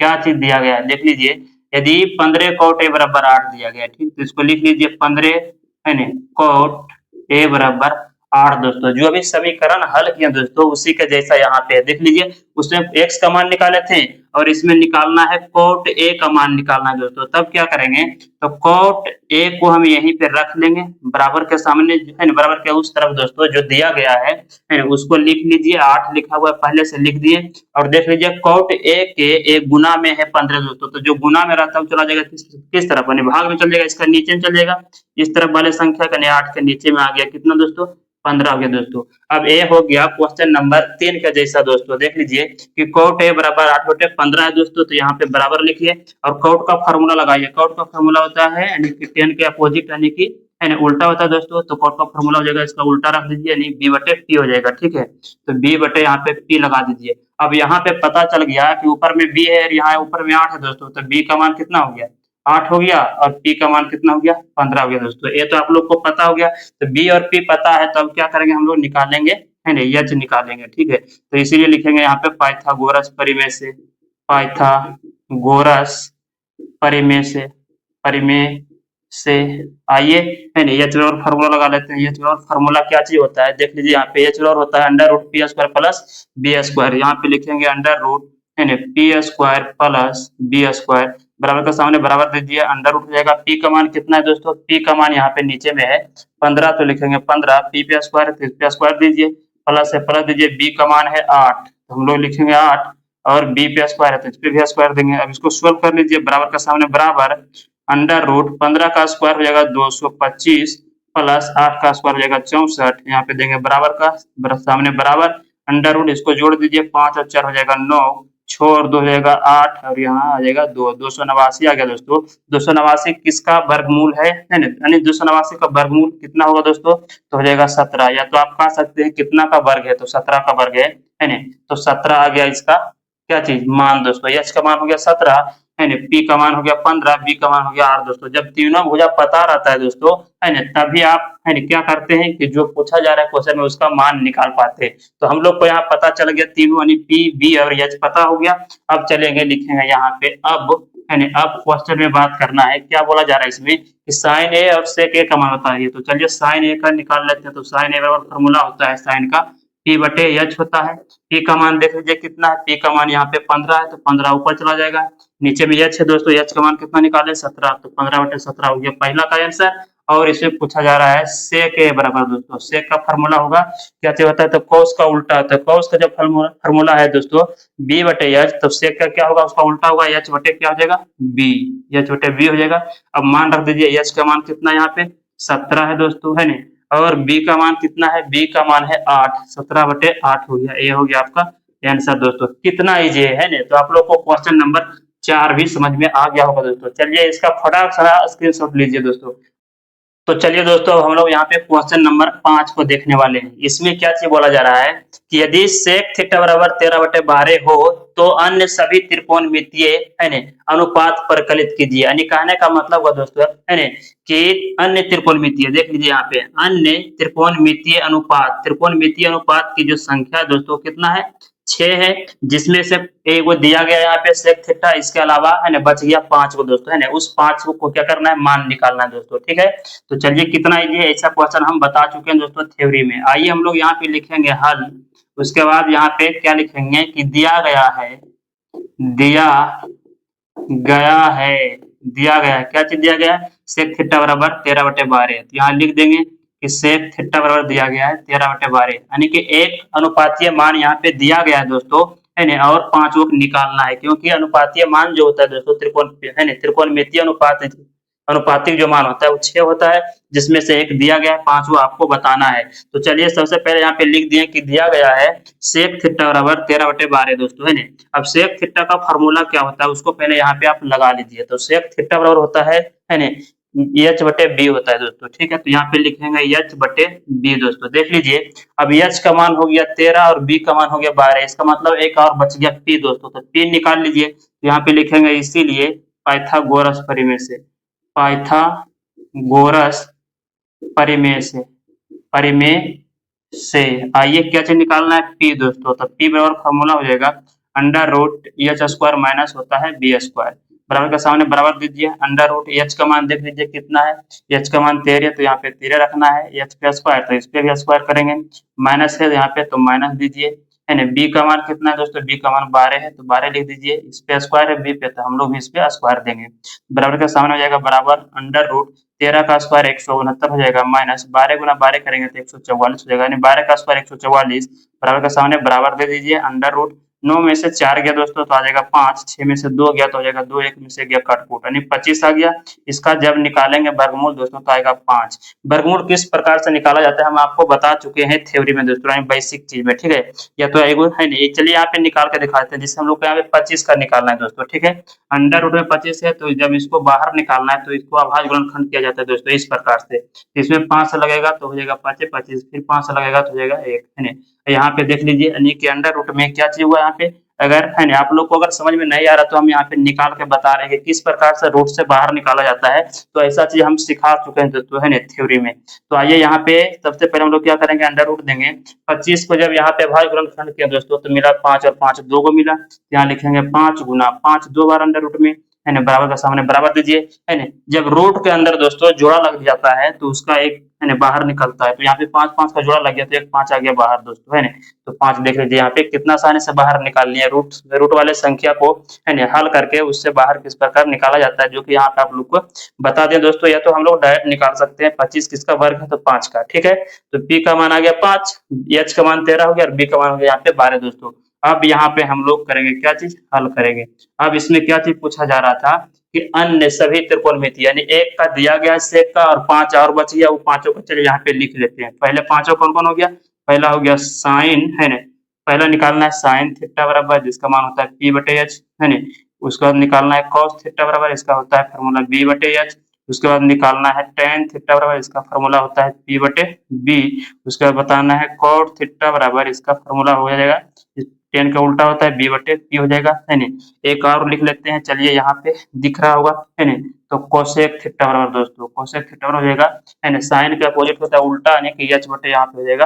क्या चीज दिया गया है देख लीजिए। यदि 15 कोट a बराबर 8 दिया गया, ठीक, तो इसको लिख लीजिए 15 है ना कोट a बराबर 8 दोस्तों। जो अभी समीकरण हल किया दोस्तों उसी के जैसा यहाँ पे देख लीजिए। उसमें x का मान निकाले थे और इसमें निकालना है कोट a का मान निकालना है दोस्तों। तब क्या करेंगे, तो कोट a को हम यहीं पे रख लेंगे बराबर के सामने, है ना, बराबर के उस तरफ दोस्तों जो दिया गया है ना, उसको लिख लीजिए। 8 लिखा हुआ है पहले से लिख दिए। और देख लीजिए कोट a के एक गुना में है 15 दोस्तों। तो जो गुना में रहता है वो चला जाएगा किस तरफ, यानी भाग में चल जाएगा, इसका नीचे में चल जाएगा। इस तरफ वाले संख्या का 8 के नीचे में आ गया कितना दोस्तों, 15 हो गया दोस्तों। अब ए हो गया क्वेश्चन नंबर 3 का जैसा दोस्तों। देख लीजिए कि कोट ए बराबर 8/15 है दोस्तों। तो यहाँ पे बराबर लिखिए और कोट का फार्मूला लगाइए। कोट का फार्मूला होता है यानी कि 10 के अपोजिट यानी कि है ना उल्टा होता है दोस्तों। तो कोट का फार्मूला हो जाएगा, इसका उल्टा रख दीजिए यानी b/p हो जाएगा, ठीक है। तो b/ यहाँ पे p लगा दीजिए। अब यहाँ पे पता चल गया कि ऊपर में b है और यहाँ ऊपर में 8 है दोस्तों। तो b का मान कितना हो गया, 8 हो गया और p का मान कितना हो गया, 15 हो गया दोस्तों। ये तो आप लोग को पता हो गया। तो b और p पता है, तो अब क्या करेंगे हम लोग निकालेंगे, है ना, h निकालेंगे, ठीक है। तो इसीलिए लिखेंगे यहाँ पे पाइथागोरस परिमेय से, पाइथागोरस परिमेय से आइए, है ना, h और फार्मूला लगा लेते हैं। h और फार्मूला क्या चीज होता है देख लीजिए। यहाँ पे h और होता है √p² प्लस b²। यहाँ पे लिखेंगे √ है ना p² प्लस b² बराबर का सामने बराबर दीजिए, अंडर रूट हो जाएगा। p का मान कितना है दोस्तों, p का मान यहाँ पे नीचे में है 15। तो लिखेंगे 15, p² दीजिए, प्लस है प्लस दीजिए, b का मान है 8। तो हम लोग लिखेंगे 8 और b² है तो इस पे भी स्क्वायर देंगे। अब इसको सोल्व कर लीजिए, बराबर का सामने बराबर, √ 15 का स्क्वायर हो जाएगा 225 प्लस 8 का स्क्वायर हो जाएगा 64। यहाँ पे देंगे बराबर का सामने बराबर, √ इसको जोड़ दीजिए, 5 और 4 हो जाएगा 9, 6 और 2 हो जाएगा 8 और यहाँ आ जाएगा 2, 289 आ गया दोस्तों। 289 किसका वर्गमूल है ना, यानी 289 का वर्गमूल कितना होगा दोस्तों, तो हो जाएगा 17। या तो आप कह सकते हैं कितना का वर्ग है, तो 17 का वर्ग है ना। तो 17 आ गया इसका क्या चीज, मान दोस्तों। h का मान हो गया 17, है ना, p का मान हो गया 15, b का मान हो गया 8 दोस्तों। जब तीनों भुजा पता रहता है दोस्तों, है ना, तभी आप है ना क्या करते हैं कि जो पूछा जा रहा है क्वेश्चन में उसका मान निकाल पाते हैं। तो हम लोग को यहाँ पता चल गया तीनों यानी p, b और h पता हो गया। अब चलेंगे लिखेंगे यहाँ पे, अब है ना, अब क्वेश्चन में बात करना है क्या बोला जा रहा है इसमें कि साइन ए और सेक ए का मान होता है। तो चलिए साइन ए का निकाल लेते हैं। तो साइन ए बराबर फॉर्मूला होता है साइन का p/h होता है। p का मान देख लीजिए कितना है, p का मान यहाँ पे 15 है तो 15 ऊपर चला जाएगा। नीचे में h है दोस्तों, h का मान कितना निकाले 17, तो 15/17 हो गया पहला का आंसर। और इसमें पूछा जा रहा है सेक ए बराबर दोस्तों, सेक का फार्मूला होगा क्या चीज होता है, तो कॉस का उल्टा होता है। कॉस का जब फार्मूला है दोस्तों b/h, तो सेक का क्या होगा, उसका उल्टा होगा h बटे क्या हो जाएगा b, h/b हो जाएगा। अब मान रख दीजिए, h का मान कितना यहाँ पे 17 है दोस्तों, है ना, और b का मान कितना है, b का मान है 8, 17/8 हो गया। ये हो गया आपका आंसर दोस्तों। कितना इजी है ना। तो आप लोग को क्वेश्चन नंबर 4 भी समझ में आ गया होगा दोस्तों। चलिए इसका फटाक सा स्क्रीनशॉट लीजिए दोस्तों। तो चलिए दोस्तों हम लोग यहाँ पे क्वेश्चन नंबर 5 को देखने वाले हैं। इसमें क्या चीज बोला जा रहा है कि यदि सेक थीटा बराबर 13/12 हो तो अन्य सभी त्रिकोणमितीय है ना अनुपात परिकलित कीजिए। यानी कहने का मतलब हुआ दोस्तों है ना कि अन्य त्रिकोणमितीय, देख लीजिए यहाँ पे अन्य त्रिकोणमितीय अनुपात की जो संख्या दोस्तों कितना है, 6 है, जिसमें से एक वो दिया गया यहाँ पे सेक थीटा, इसके अलावा है ना बच गया 5 को दोस्तों, है ना। उस 5 को क्या करना है, मान निकालना है दोस्तों, ठीक है। तो चलिए कितना इजी है, ऐसा क्वेश्चन हम बता चुके हैं दोस्तों थ्योरी में। आइए हम लोग यहाँ पे लिखेंगे हल। उसके बाद यहाँ पे क्या लिखेंगे कि दिया गया है, क्या चीज दिया गया है, सेक थीटा बराबर 13/12। तो यहाँ लिख देंगे कि सेक थीटा बराबर दिया गया है 13/12, यानी कि एक अनुपातीय मान यहाँ पे दिया गया है दोस्तों, है ना, और 5 को निकालना है। क्योंकि अनुपातीय मान जो होता है दोस्तों त्रिकोण है ना त्रिकोणमितीय अनुपात अनुपातिक जो मान होता है वो 6 होता है, जिसमें से एक दिया गया है 5, वो आपको बताना है। तो चलिए सबसे पहले यहाँ पे लिख दिए कि दिया गया है सेक थीटा बराबर 13/12 दोस्तों, है ना। अब सेक थीटा का फार्मूला क्या होता है उसको पहले यहाँ पे आप लगा लीजिए। तो सेक थीटा बराबर होता है ना, एच बटे बी होता है दोस्तों, ठीक है। तो यहाँ पे लिखेंगे एच बटे बी दोस्तों, देख लीजिए। अब एच का मान हो गया 13 और बी का मान हो गया 12, इसका मतलब एक और बच गया पी दोस्तों। तो पी निकाल लीजिए। तो यहाँ पे लिखेंगे इसीलिए पाइथागोरस परिमेय से, पाइथागोरस परिमेय से आइए क्या चीज निकालना है, पी दोस्तों। तो पी बराबर फॉर्मूला हो जाएगा under root H square minus होता है बी स्क्वायर, बराबर का सामने बराबर दीजिए। अंडर रूट एच का मान देख लीजिए कितना है, एच का मान 13, तो यहाँ पे 13 रखना है। एच पे स्क्वायर तो इस पे भी स्क्वायर करेंगे, माइनस है यहाँ पे तो माइनस दीजिए, है ना। बी का मान कितना है दोस्तों, बी का मान 12 है तो 12 लिख दीजिए। इस पे स्क्वायर है बी पे, तो हम लोग भी इस पे स्क्वायर देंगे। बराबर का सामने हो जाएगा बराबर अंडर रूट 13 का स्क्वायर 169 हो जाएगा, माइनस 12 गुना 12 करेंगे तो 144 हो जाएगा, यानी 12 का स्क्वायर 144। बराबर का सामने बराबर दे दीजिए। अंडर रूट 9 में से 4 गया दोस्तों तो आ जाएगा 5, 6 में से 2 गया तो हो जाएगा 2, 1 में से गया कटपुट, यानी 25 आ गया। इसका जब निकालेंगे वर्गमूल दोस्तों तो आएगा 5। वर्गमूल किस प्रकार से निकाला जाता है हम आपको बता चुके हैं थ्योरी में दोस्तों, यानी बेसिक चीज में, ठीक है। या तो एगो है नहीं, चलिए यहाँ पे निकाल के दिखाते हैं, जिससे हम लोग को यहाँ पे 25 का निकालना है दोस्तों, ठीक है। अंडर रूट में 25 है तो जब इसको बाहर निकालना है तो इसको अभाज्य गुणनखंड किया जाता है दोस्तों इस प्रकार से। इसमें 5 से लगेगा तो हो जाएगा 5 25, फिर 5 से लगेगा तो हो जाएगा 1, है ना। यहाँ पे देख लीजिए यानी कि अंडर रूट में क्या चीज हुआ यहाँ पे, अगर है ना आप लोग को अगर समझ में नहीं आ रहा तो हम यहाँ पे निकाल के बता रहे हैं कि किस प्रकार से रूट से बाहर निकाला जाता है। तो ऐसा चीज हम सिखा चुके हैं दोस्तों, है ना, थ्योरी में। तो आइए यहाँ पे सबसे पहले हम लोग क्या करेंगे, अंडर रूट देंगे। 25 को जब यहाँ पे अभाज्य गुणनखंड किया दोस्तों तो मिला 5 और 5 2 को मिला, यहाँ लिखेंगे 5 गुना 5 2 बार अंडर रूट में, है ना। बराबर का सामने बराबर दीजिए, है ना। जब रूट के अंदर दोस्तों जोड़ा लग जाता है तो उसका एक है ना बाहर निकलता है, तो यहाँ पे 5 5 का जोड़ा लग गया तो एक 5 आ गया बाहर दोस्तों, है ना। तो 5 देख लीजिए यहाँ पे कितना आसानी से बाहर निकाल लिया। रूट वाले संख्या को है ना हल करके उससे बाहर किस प्रकार निकाला जाता है, जो कि यहाँ पे आप लोग को बता दें दोस्तों। या तो हम लोग डायरेक्ट निकाल सकते हैं, 25 किसका वर्ग है तो 5 का, ठीक है। तो पी का मान आ गया 5, एच का मान 13 हो गया और बी का मान हो गया यहाँ पे 12 दोस्तों। अब यहाँ पे हम लोग करेंगे क्या चीज, हल करेंगे। अब इसमें क्या चीज पूछा जा रहा था कि अन्य सभी त्रिकोणमिति, यानी एक का दिया गया सेक का और 5 और बच गया, वो पांचों को चलिए यहाँ पे लिख लेते हैं। पहले पांचों कौन कौन हो गया, पहला हो गया साइन, है ना। पहला निकालना है साइन थीटा बराबर जिसका मान होता है पी बटे एच, है ना। उसके बाद निकालना है कॉस थीटा बराबर, इसका होता है फॉर्मूला बी बटे एच। उसके बाद निकालना है टेन थीटा बराबर, इसका फॉर्मूला होता है पी बटे बी। उसके बाद बताना है कॉट थीटा बराबर, इसका फॉर्मूला हो जाएगा, टेन का उल्टा होता है बी बटे पी हो जाएगा, है ना। एक और लिख लेते हैं, चलिए यहाँ पे दिख रहा होगा, है ना। तो कोसेक थीटा बराबर दोस्तों, कोसेक थीटा बराबर हो जाएगा, है ना। साइन का अपोजिट होता है उल्टा, यानी कि एच बटे यहाँ पे हो जाएगा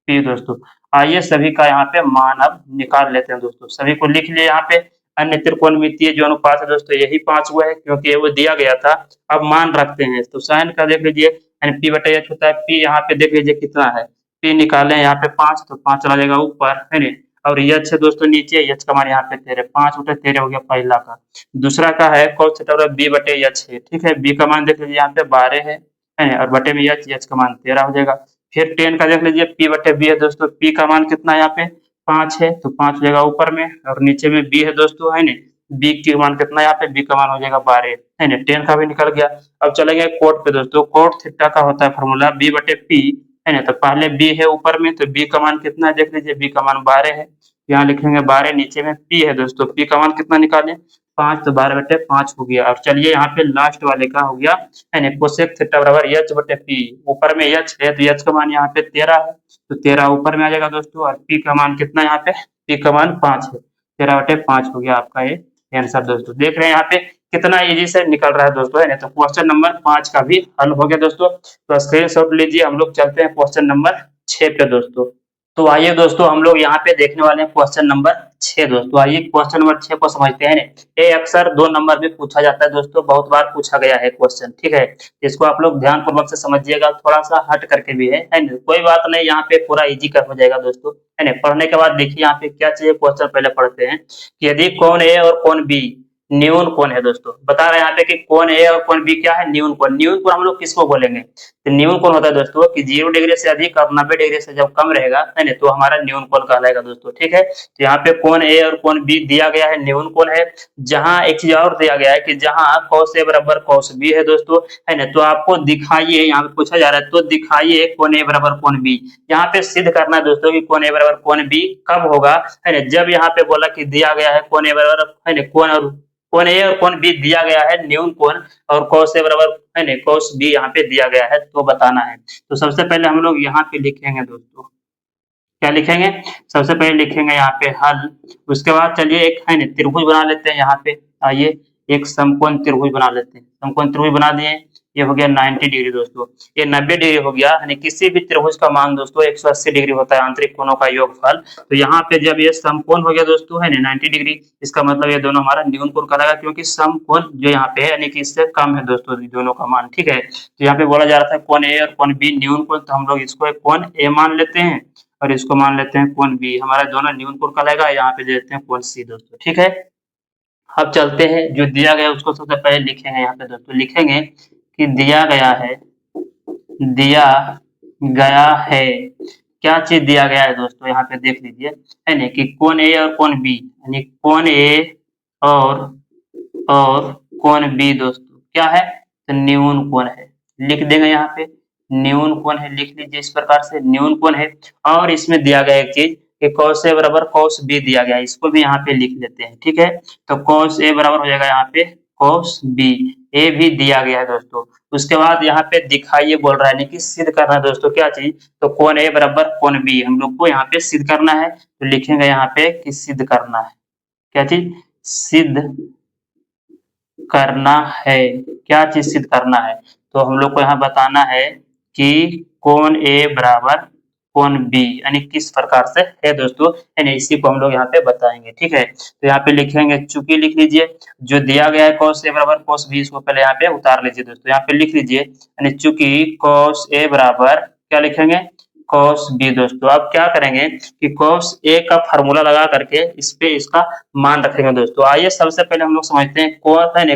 पी दोस्तों। आइए सभी का यहाँ पे मान अब निकाल लेते हैं दोस्तों, सभी को लिख लिए। यहाँ पे अन्य त्रिकोणमितीय जो अनुपात है दोस्तों यही 5 हुआ है क्योंकि वो दिया गया था। अब मान रखते हैं तो साइन का देख लीजिए, यानी पी बटे एच होता है, पी यहाँ पे देख लीजिए कितना है, पी निकाले यहाँ पे 5 तो 5 चला जाएगा ऊपर, है ना। और एच है दोस्तों नीचे, एच का मान यहाँ पे 13, 5 उठे 13 हो गया पहला का। दूसरा का है cos थीटा बराबर बी बटे एच है, ठीक है। बी का मान देख लीजिए यहाँ पे 12 है और बटे में एच का मान 13 हो जाएगा। फिर 10 का देख लीजिए पी बटे बी है दोस्तों, पी का मान कितना है यहाँ पे 5 है तो 5 हो जाएगा ऊपर में, और नीचे में बी है दोस्तों, है ना। बी के मान कितना है यहाँ पे, बी का मान हो जाएगा 12, है ना। 10 का भी निकल गया। अब चलेंगे कोट पे दोस्तों, कोट थीटा का होता है फॉर्मूला बी बटे पी, है ना। तो पहले बी है ऊपर में, तो बी का मान कितना है देख लीजिए, बी का मान 12 है, यहाँ लिखेंगे 12, नीचे में पी है दोस्तों, पी का मान कितना निकालें 5, तो 12 बटे 5 हो गया। और चलिए यहाँ पे लास्ट वाले का हो गया, है ना, कोसेक थीटा बराबर एच बटे पी। ऊपर में एच है तो एच का मान यहाँ पे 13 है, तो 13 ऊपर में आ जाएगा दोस्तों, और पी का मान कितना यहाँ पे, पी का मान 5 है, 13 बटे 5 हो गया आपका ये आंसर दोस्तों। देख रहे हैं यहाँ पे कितना इजी से निकल रहा है दोस्तों, है ना। तो क्वेश्चन नंबर 5 का भी हल हो गया दोस्तों। तो स्क्रीनशॉट लीजिए, हम लोग चलते हैं क्वेश्चन नंबर 6 पे दोस्तों। तो आइए दोस्तों हम लोग यहाँ पे देखने वाले हैं क्वेश्चन नंबर 6 दोस्तों। आइए क्वेश्चन नंबर 6 को समझते हैं। ये अक्सर 2 नंबर में पूछा जाता है दोस्तों, बहुत बार पूछा गया है क्वेश्चन, ठीक है। इसको आप लोग ध्यान पूर्वक से समझिएगा, थोड़ा सा हट करके भी है ना, कोई बात नहीं, यहाँ पे पूरा इजी कर हो जाएगा दोस्तों, है ना। पढ़ने के बाद देखिए यहाँ पे क्या चाहिए, क्वेश्चन पहले पढ़ते हैं कि यदि कौन ए और कौन बी न्यून कोण है दोस्तों। बता रहे हैं यहाँ पे कि कोण ए और कोण बी क्या है, न्यून कोण। न्यून कोण हम लोग किसको बोलेंगे, तो न्यून कोण होता है दोस्तों कि 0 डिग्री से अधिक और 90 डिग्री से जब कम रहेगा है ना, तो हमारा न्यून कोण कहलाएगा दोस्तों। ठीक है, तो यहाँ पे कोण ए और कोण बी दिया गया है, न्यून कोण है। जहां एक चीज और दिया गया है कि जहां cos ए बराबर cos बी है दोस्तों, है ना, तो आपको दिखाइए, यहाँ पे पूछा जा रहा है तो दिखाइए कोण ए बराबर कोण बी। यहाँ पे सिद्ध करना है दोस्तों कि कोण ए बराबर कोण बी कब होगा, है ना, जब यहाँ पे बोला कि दिया गया है कोण ए बराबर, है ना, कोण ए और कोण बी दिया गया है न्यून कोण, और cos ए बराबर, है ना, cos बी यहाँ पे दिया गया है, तो बताना है। तो सबसे पहले हम लोग यहाँ पे लिखेंगे दोस्तों, क्या लिखेंगे, सबसे पहले लिखेंगे यहाँ पे हल। उसके बाद चलिए एक, है ना, त्रिभुज बना लेते हैं। यहाँ पे आइए एक समकोण त्रिभुज बना लेते हैं। समकोण त्रिभुज बना दिए, ये हो गया 90 डिग्री दोस्तों, ये 90 डिग्री हो गया, यानी किसी भी त्रिभुज का मान दोस्तों 180 डिग्री होता है, आंतरिक कोणों का योगफल। तो यहाँ पे जब ये समकोण हो गया दोस्तों, है ना, 90 डिग्री, इसका मतलब ये दोनों हमारा न्यून कोण कहलाएगा, क्योंकि समकोण जो यहाँ पे है यानी कि इससे कम है दोस्तों दोनों का मान। ठीक है, तो यहाँ पे बोला जा रहा था कोण ए और कोण बी न्यून कोण, तो हम लोग इसको कोण ए मान लेते हैं और इसको मान लेते हैं कोण बी, हमारा दोनों न्यून कोण कहलाएगा। यहाँ पे दे देते हैं कोण सी दोस्तों। ठीक है, अब चलते हैं, जो दिया गया उसको सबसे पहले लिखेंगे। यहाँ पे दोस्तों लिखेंगे कि दिया गया है, दिया गया है, क्या चीज दिया गया है दोस्तों, यहाँ पे देख लीजिए, है ना, कि कोण ए और कोण बी, यानी कोण ए और कोण बी दोस्तों क्या है, तो न्यून कोण है। लिख देंगे यहाँ पे न्यून कोण है, लिख लीजिए इस प्रकार से न्यून कोण है। और इसमें दिया गया एक चीज कि cos ए बराबर cos बी दिया गया है, इसको भी यहाँ पे लिख लेते हैं। ठीक है, तो cos ए बराबर हो जाएगा यहाँ पे cos बी, ए भी दिया गया है दोस्तों। उसके बाद यहाँ पे दिखाइए बोल रहा है, यानी कि सिद्ध करना है दोस्तों क्या चीज, तो कोण ए बराबर कोण बी हम लोग को यहाँ पे सिद्ध करना है। तो लिखेंगे यहाँ पे कि सिद्ध करना है, क्या चीज, सिद्ध करना है। क्या चीज सिद्ध करना है, तो हम लोग को यहाँ बताना है कि कोण ए बराबर कोण बी, यानी किस प्रकार से है दोस्तों, है ना, इसी को हम लोग यहाँ पे बताएंगे। ठीक है, तो यहाँ पे लिखेंगे, चूंकि लिख लीजिए जो दिया गया है cos ए बराबर cos बी, इसको पहले यहाँ पे उतार लीजिए दोस्तों। यहाँ पे लिख लीजिए, यानी चूंकि cos ए बराबर क्या लिखेंगे, cos बी दोस्तों। अब क्या करेंगे कि cos ए का फार्मूला लगा करके इस पे इसका मान रखेंगे दोस्तों। आइए सबसे पहले हम लोग समझते हैं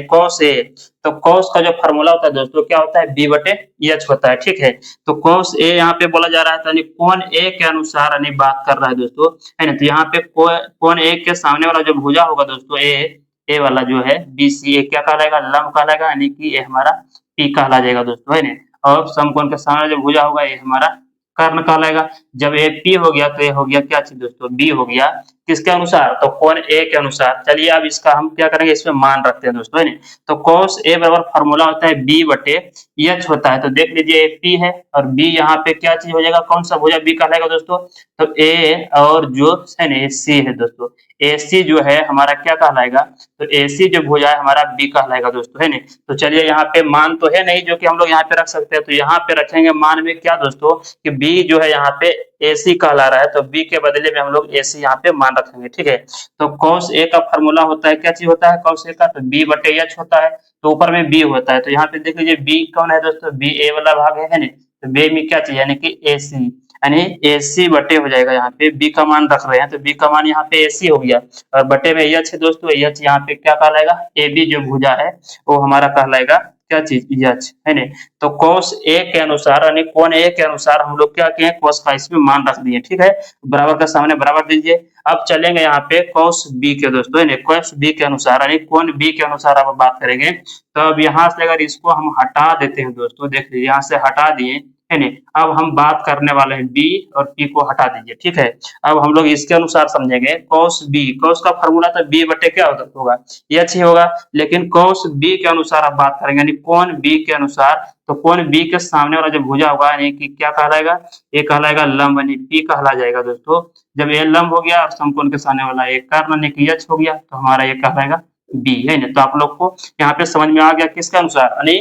cos ए, तो cos का जो फार्मूला होता है दोस्तों क्या होता है, b बटे एच होता है। ठीक है, तो cos ए यहाँ पे बोला जा रहा है, यानी कोण ए के अनुसार यानी बात कर रहा है दोस्तों, है ना। तो यहाँ पे कोण ए के सामने वाला जो भुजा होगा दोस्तों, ए वाला जो है BC, क्या कहलाएगा, लंब कहलाएगा, यानी कि ये हमारा P कहला जाएगा दोस्तों, है ना। और समकोण के सामने जो भुजा होगा ये हमारा कर्ण कहलाएगा। जब ए पी हो गया तो ये हो गया क्या चीज दोस्तों, बी हो गया, किसके अनुसार, तो कोण ए के अनुसार। चलिए अब इसका हम क्या करेंगे, इसमें मान रखते हैं दोस्तों, है ना। तो cos ए बराबर फार्मूला होता है बी बटे एच होता है। तो देख लीजिए ए पी है और बी यहाँ पे क्या चीज हो जाएगा, कौन सा भुजा बी कहलाएगा दोस्तों, तो ए और जो है ना सी है दोस्तों, ए सी जो है हमारा क्या कहलाएगा, तो ए सी जो भुजा है हमारा बी कहलाएगा दोस्तों, है ना। तो चलिए यहाँ पे मान तो है नहीं जो कि हम लोग यहाँ पे रख सकते हैं, तो यहाँ पे रखेंगे मान में क्या दोस्तों, कि बी जो है यहाँ पे AC कहला रहा है, तो B के बदले में हम लोग AC यहाँ पे मान रखेंगे। ठीक है, तो cos A का फार्मूला होता है, क्या चीज होता है cos A का, तो B बटे H होता है, तो ऊपर में B होता है। तो यहाँ पे देख लीजिए B कौन है दोस्तों, B A वाला भाग है ना, तो B में क्या चीज यानी कि AC, यानी AC बटे हो जाएगा, यहाँ पे B का मान रख रहे हैं तो B का मान यहाँ पे AC हो गया, और बटे में H है दोस्तों, H यहाँ पे क्या कहलाएगा, AB जो भुजा है वो हमारा कहलाएगा क्या चीज, एच, है ना। तो cos ए के अनुसार यानी कोण ए के अनुसार हम लोग क्या किए, cos का इसमें मान रख दिए। ठीक है, बराबर का सामने बराबर दीजिए। अब चलेंगे यहाँ पे cos बी के दोस्तों, है ना, cos बी के अनुसार यानी कोण बी के अनुसार अब बात करेंगे। तो अब यहाँ से अगर इसको हम हटा देते हैं दोस्तों, देख लीजिए यहाँ से हटा दिए, है नहीं, अब हम बात करने वाले हैं बी और पी को हटा दीजिए। ठीक है, अब हम लोग इसके अनुसार समझेंगे cos बी, cos का फॉर्मूला तो बी बटे क्या होगा, एच ही होगा, लेकिन cos बी के अनुसार अब बात करेंगे यानी कोण बी के अनुसार। तो कोण बी के सामने वाला जो भुजा होगा यानी कि क्या कहलाएगा, ये कहलाएगा लंब, यानी पी कहला जाएगा दोस्तों। जब ये लंब हो गया और समकोण के सामने वाला एक कर्ण यानी कि एच हो गया, तो हमारा ये कहलाएगा बी, है ना। तो आप लोग को यहाँ पे समझ में आ गया किसके अनुसार, यानी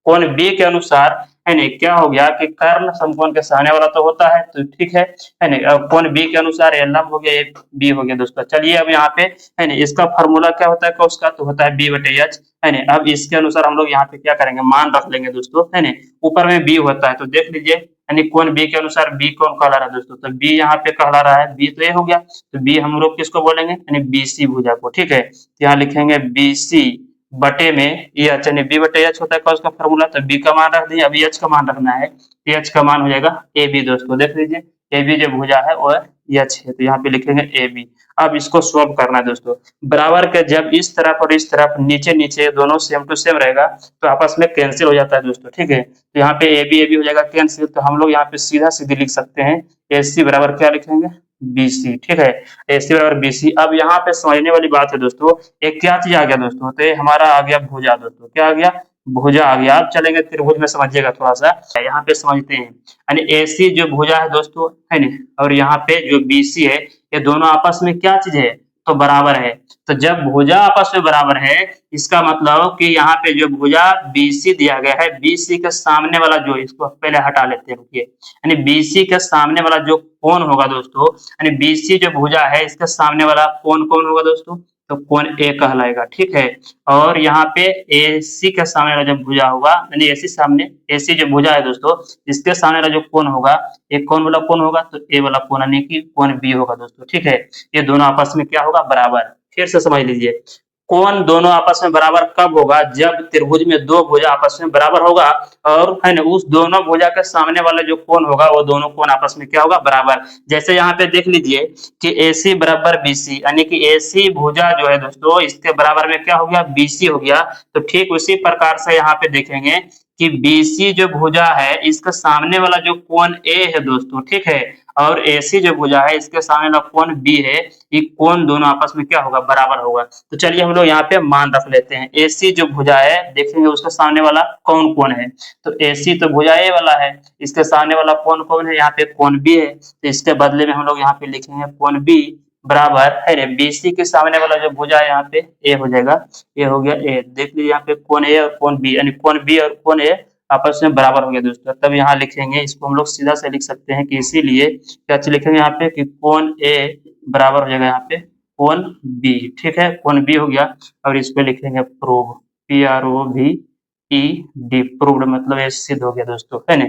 कोण बी के अनुसार है ना, क्या हो गया कि कर्ण समकोण के सामने वाला तो होता है, तो ठीक है ना। अब कोण बी के अनुसार ये लंब हो गया, ये बी हो गया दोस्तों। चलिए अब यहाँ पे है ना, इसका फार्मूला क्या होता है कॉस का, तो होता है बी बटे एच, है ना। अब इसके अनुसार हम लोग यहाँ पे क्या करेंगे, मान रख लेंगे दोस्तों, है ना। ऊपर में बी होता है तो देख लीजिए, यानी कोण बी के अनुसार बी कौन कहला रहा है दोस्तों, तो बी यहाँ पे कहला रहा है, बी तो ये हो गया, तो बी हम लोग किसको बोलेंगे, यानी बीसी भुजा को, ठीक है। तो यहाँ लिखेंगे बीसी बटे में एच, यानी बी बटे एच होता है कॉस का फॉर्मूला, तो बी का मान रख दिए, अभी एच का मान रखना है, एच का मान हो जाएगा ए बी दोस्तों। देख लीजिए ए बी जो भुजा है वो एच है, तो यहाँ पे लिखेंगे ए बी। अब इसको सॉल्व करना है दोस्तों, बराबर के जब इस तरफ और इस तरफ नीचे नीचे दोनों सेम टू सेम रहेगा तो आपस में कैंसिल हो जाता है दोस्तों, ठीक है। तो यहाँ पे ए बी हो जाएगा कैंसिल, तो हम लोग यहाँ पे सीधा सीधी लिख सकते हैं ए सी बराबर क्या लिखेंगे, बी सी, ठीक है। ए सी बराबर बी सी। अब यहाँ पे समझने वाली बात है दोस्तों, एक क्या चीज आ गया दोस्तों, तो ये हमारा आ गया भुजा दोस्तों, क्या आ गया, भुजा आ गया। अब चलेंगे त्रिभुज में, समझिएगा थोड़ा सा, यहाँ पे समझते हैं, यानी ए सी जो भुजा है दोस्तों, है ना, और यहाँ पे जो बी सी है, ये दोनों आपस में क्या चीज है, तो बराबर है। तो जब भुजा आपस में बराबर है, इसका मतलब कि यहाँ पे जो भुजा BC दिया गया है, BC के सामने वाला जो, इसको पहले हटा लेते हैं, रुकिए, यानी BC के सामने वाला जो कोण होगा दोस्तों, यानी BC जो भुजा है इसके सामने वाला कोण कौन होगा दोस्तों, तो कोण A कहलाएगा, ठीक है। और यहाँ पे AC के सामने वाला जो भुजा होगा, यानी AC सामने, AC जो भुजा है दोस्तों, इसके सामने वाला जो कोण होगा, एक कौन वाला कोण होगा, तो A वाला कोण, यानी कि कोण B होगा दोस्तों, ठीक है। ये दोनों आपस में क्या होगा, बराबर। फिर से समझ लीजिए, कोण दोनों आपस में बराबर कब होगा, जब त्रिभुज में दो भुजा आपस में बराबर होगा, और है ना, उस दोनों भुजा के सामने वाला जो कोण होगा वो दोनों कोण आपस में क्या होगा, बराबर। जैसे यहाँ पे देख लीजिए कि AC बराबर BC, यानी कि AC भुजा जो है दोस्तों, इसके बराबर में क्या हो गया, BC हो गया। तो ठीक उसी प्रकार से यहाँ पे देखेंगे कि BC जो भुजा है इसके सामने वाला जो कोण A है दोस्तों, ठीक है, और AC जो भुजा है इसके सामने वाला कोण B है, ये कोण दोनों आपस में क्या होगा, बराबर होगा। तो चलिए हम लोग यहाँ पे मान रख लेते हैं, AC जो भुजा है देखेंगे उसके सामने वाला कौन कोण है, तो AC तो भुजा A वाला है, इसके सामने वाला कोण कौन है, यहाँ पे कोण B है, तो इसके बदले में हम लोग यहाँ पे लिखेंगे कोण B बराबर है ना, BC के सामने वाला जो भुजा है यहाँ पे A हो जाएगा, ये हो गया A। देख लीजिए यहाँ पे कोण A और कोण B, यानी कोण B और कोण A आपस में बराबर हो गया दोस्तों। तब यहाँ लिखेंगे, इसको हम लोग सीधा से लिख सकते हैं कि इसीलिए क्या चीज लिखेंगे यहाँ पे कि कोण A बराबर हो जाएगा यहाँ पे कोण B, ठीक है, कोण B हो गया। और इसको लिखेंगे प्रूव, PROVED, प्रूव्ड, मतलब ये सिद्ध हो गया दोस्तों, है ना।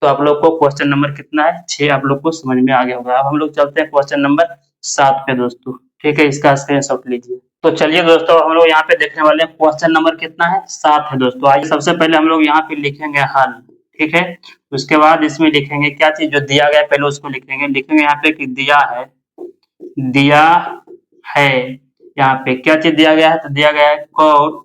तो आप लोग को क्वेश्चन नंबर कितना है, 6 आप लोग को समझ में आ गया होगा। अब हम लोग चलते हैं क्वेश्चन नंबर 7 पे दोस्तों, ठीक है, इसका स्क्रीनशॉट लीजिए। तो चलिए दोस्तों हम लोग यहाँ पे देखने वाले हैं क्वेश्चन नंबर कितना है, 7 है दोस्तों। आइए सबसे पहले हम लोग यहाँ पे लिखेंगे हल, ठीक है। उसके बाद इसमें लिखेंगे क्या चीज जो दिया गया है, पहले उसको लिखेंगे यहाँ पे कि दिया है, यहाँ पे क्या चीज दिया गया है, तो दिया गया है cot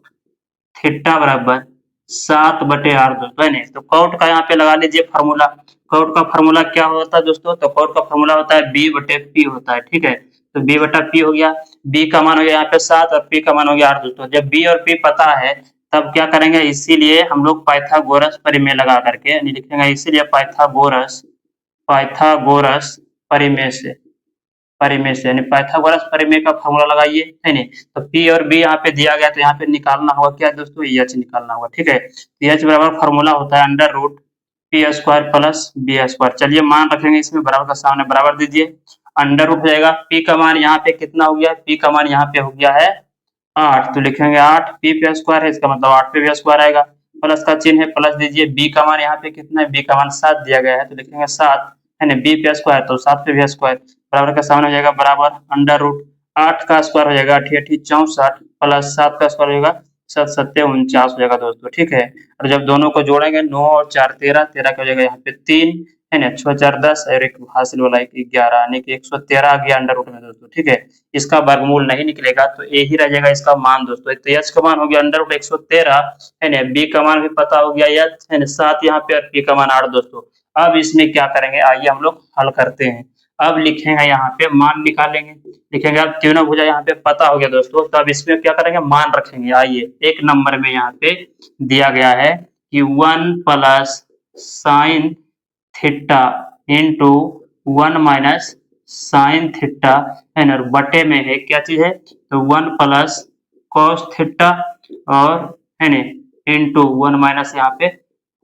थीटा बराबर 7/8 दोस्तों, है ना। तो कॉट का यहाँ पे लगा लीजिए फार्मूला। कॉट का फार्मूला क्या होता है दोस्तों, तो कॉट का फार्मूला होता है B/P होता है, ठीक है। तो B/P हो गया, B का मान हो गया यहाँ पे 7 और P का मान हो गया 8 दोस्तों। जब B और P पता है तब क्या करेंगे, इसीलिए हम लोग पाइथागोरस परिमेय लगा करके लिखेंगे, इसीलिए पाइथागोरस परिमेय से यानी पाइथागोरस परिमेय का फॉर्मूला लगाइए, है नहीं। तो P और B यहाँ पे दिया गया, तो यहाँ पे निकालना होगा क्या दोस्तों, H निकालना होगा, ठीक है। H बराबर फॉर्मूला होता है under root P² plus B²। चलिए मान रखेंगे, इसमें बराबर का सामने बराबर दीजिए, अंडर रूट हो जाएगा। P का मान यहाँ पे कितना हो गया, P का मान यहाँ पे हो गया है 8, तो लिखेंगे 8, P² है, इसका मतलब 8 पे भी² आएगा, प्लस का चिन्ह है, प्लस दीजिए। B का मान यहाँ पे कितना है, B का मान 7 दिया गया है, तो लिखेंगे 7, है ना, B² तो 7 पे भी² बराबर का सामने हो जाएगा बराबर अंडर रूट 8 का स्क्वायर हो जाएगा 8 8 64 प्लस 7 का स्क्वायर हो जाएगा 7 7 49 हो जाएगा दोस्तों, ठीक है। और जब दोनों को जोड़ेंगे 9 और 4 13 13 का हो जाएगा यहाँ पे 3, है ना, 6 4 10 और एक हासिल वाला 11, यानी कि 113 आ गया अंडर रूट में दोस्तों, ठीक है। इसका वर्गमूल नहीं निकलेगा तो ए ही रह जाएगा इसका मान दोस्तों। तो एच का मान हो गया अंडर रूट 113, है ना, बी का मान भी पता हो गया एच, है ना, 7 यहाँ पे, और पी का मान 8 दोस्तों। अब इसमें क्या करेंगे, आइए हम लोग हल करते हैं। अब लिखेंगे यहाँ पे मान निकालेंगे, लिखेंगे अब तीनों भुजा यहाँ पे पता हो गया दोस्तों। तो अब इसमें क्या करेंगे, मान रखेंगे। आइए एक नंबर में यहाँ पे दिया गया है कि 1 plus sine theta into 1 minus sine theta, है ना, बटे में है क्या चीज है, तो 1 प्लस कॉस थीटा और, है ना, इंटू 1 माइनस यहाँ पे